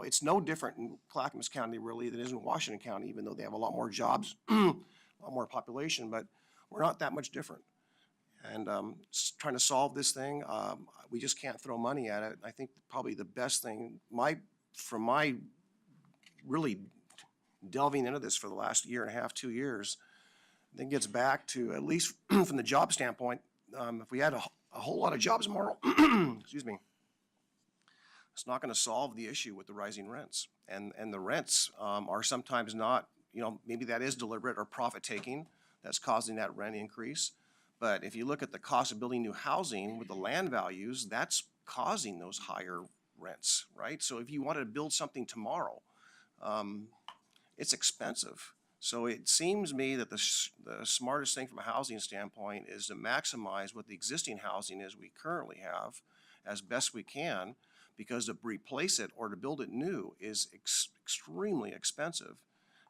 it's no different in Clackamas County really than it is in Washington County, even though they have a lot more jobs, a lot more population, but we're not that much different. And trying to solve this thing, we just can't throw money at it. I think probably the best thing, from my really delving into this for the last year and a half, 2 years, I think gets back to, at least from the job standpoint, if we had a whole lot of jobs tomorrow, excuse me, it's not going to solve the issue with the rising rents. And the rents are sometimes not, maybe that is deliberate or profit-taking that's causing that rent increase. But if you look at the cost of building new housing with the land values, that's causing those higher rents, right? So if you wanted to build something tomorrow, it's expensive. So it seems to me that the smartest thing from a housing standpoint is to maximize what the existing housing is we currently have as best we can, because to replace it or to build it new is extremely expensive.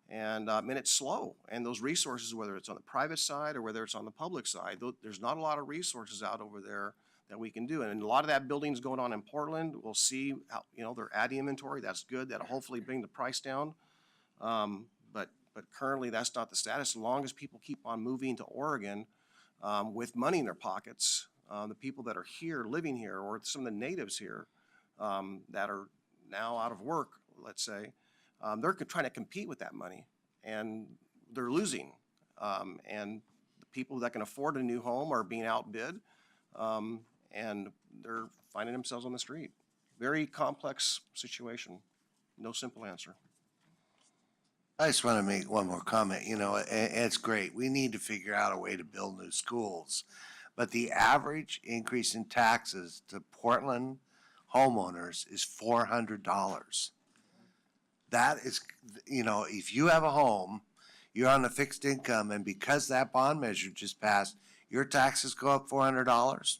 And it's slow. And those resources, whether it's on the private side or whether it's on the public side, there's not a lot of resources out over there that we can do. And a lot of that building is going on in Portland. We'll see how, they're adding inventory. That's good. That'll hopefully bring the price down. But currently that's not the status. As long as people keep on moving to Oregon with money in their pockets, the people that are here, living here, or some of the natives here that are now out of work, let's say, they're trying to compete with that money, and they're losing. And the people that can afford a new home are being outbid, and they're finding themselves on the street. Very complex situation. No simple answer. I just want to make one more comment. It's great. We need to figure out a way to build new schools. But the average increase in taxes to Portland homeowners is $400. That is, if you have a home, you're on a fixed income, and because that bond measure just passed, your taxes go up $400,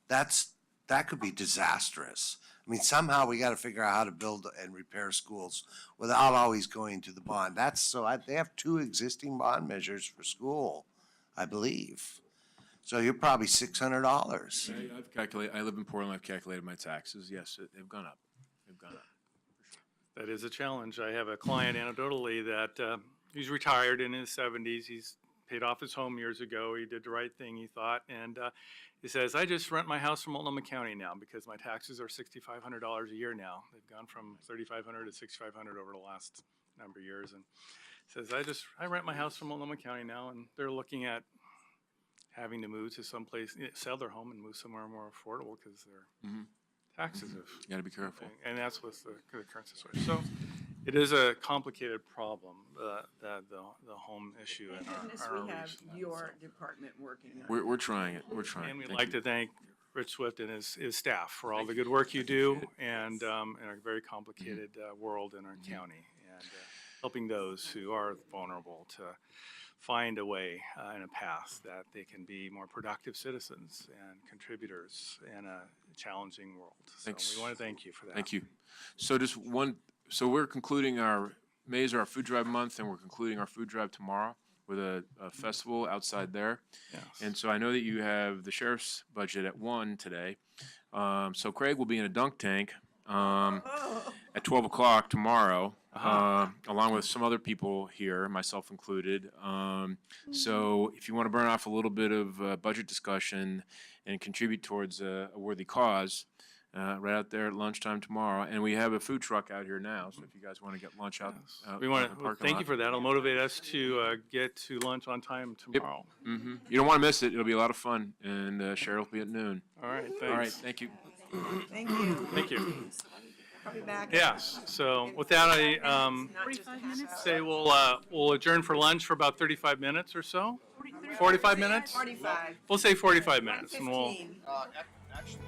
that could be disastrous. I mean, somehow we gotta figure out how to build and repair schools without always going to the bond. They have 2 existing bond measures for school, I believe. So you're probably $600. I've calculated, I live in Portland, I've calculated my taxes, yes, they've gone up, they've gone up. That is a challenge. I have a client anecdotally that he's retired in his 70s. He's paid off his home years ago. He did the right thing, he thought. And he says, I just rent my house from Multnomah County now because my taxes are $6,500 a year now. They've gone from $3,500 to $6,500 over the last number of years. And says, I rent my house from Multnomah County now, and they're looking at having to move to someplace, sell their home and move somewhere more affordable because their taxes have. You gotta be careful. And that's what's the current situation. So it is a complicated problem, the home issue in our region. your department working on it. We're trying it, we're trying. And we'd Thank like you. to thank Rich Swift and his staff for all the good work you do and in a very complicated world in our county and helping those who are vulnerable to find a way and a path that they can be more productive citizens and contributors in a challenging world. So Thanks. we want to thank you for that. Thank you. So so we're concluding May is our food drive month, and we're concluding our food drive tomorrow with a festival outside there. Yes. And so I know that you have the sheriff's budget at 1 today. So Craig will be in a dunk tank at 12 o'clock tomorrow, along with some other people here, myself included. So if you want to burn off a little bit of budget discussion and contribute towards a worthy cause, right out there at lunchtime tomorrow. And we have a food truck out here now, so if you guys want to get lunch out We in want the to parking thank lot. you for that. It'll motivate us to get to lunch on time tomorrow. You don't want to miss it. It'll be a lot of fun. And Cheryl will be at noon. All right, thanks. All right, thank you. Thank you. Thank you. I'll be back. Yes, so with that, I 45 minutes? say we'll adjourn for lunch for about 35 minutes or so. 45 minutes? 45. We'll say 45 minutes and we'll. 15. Actually.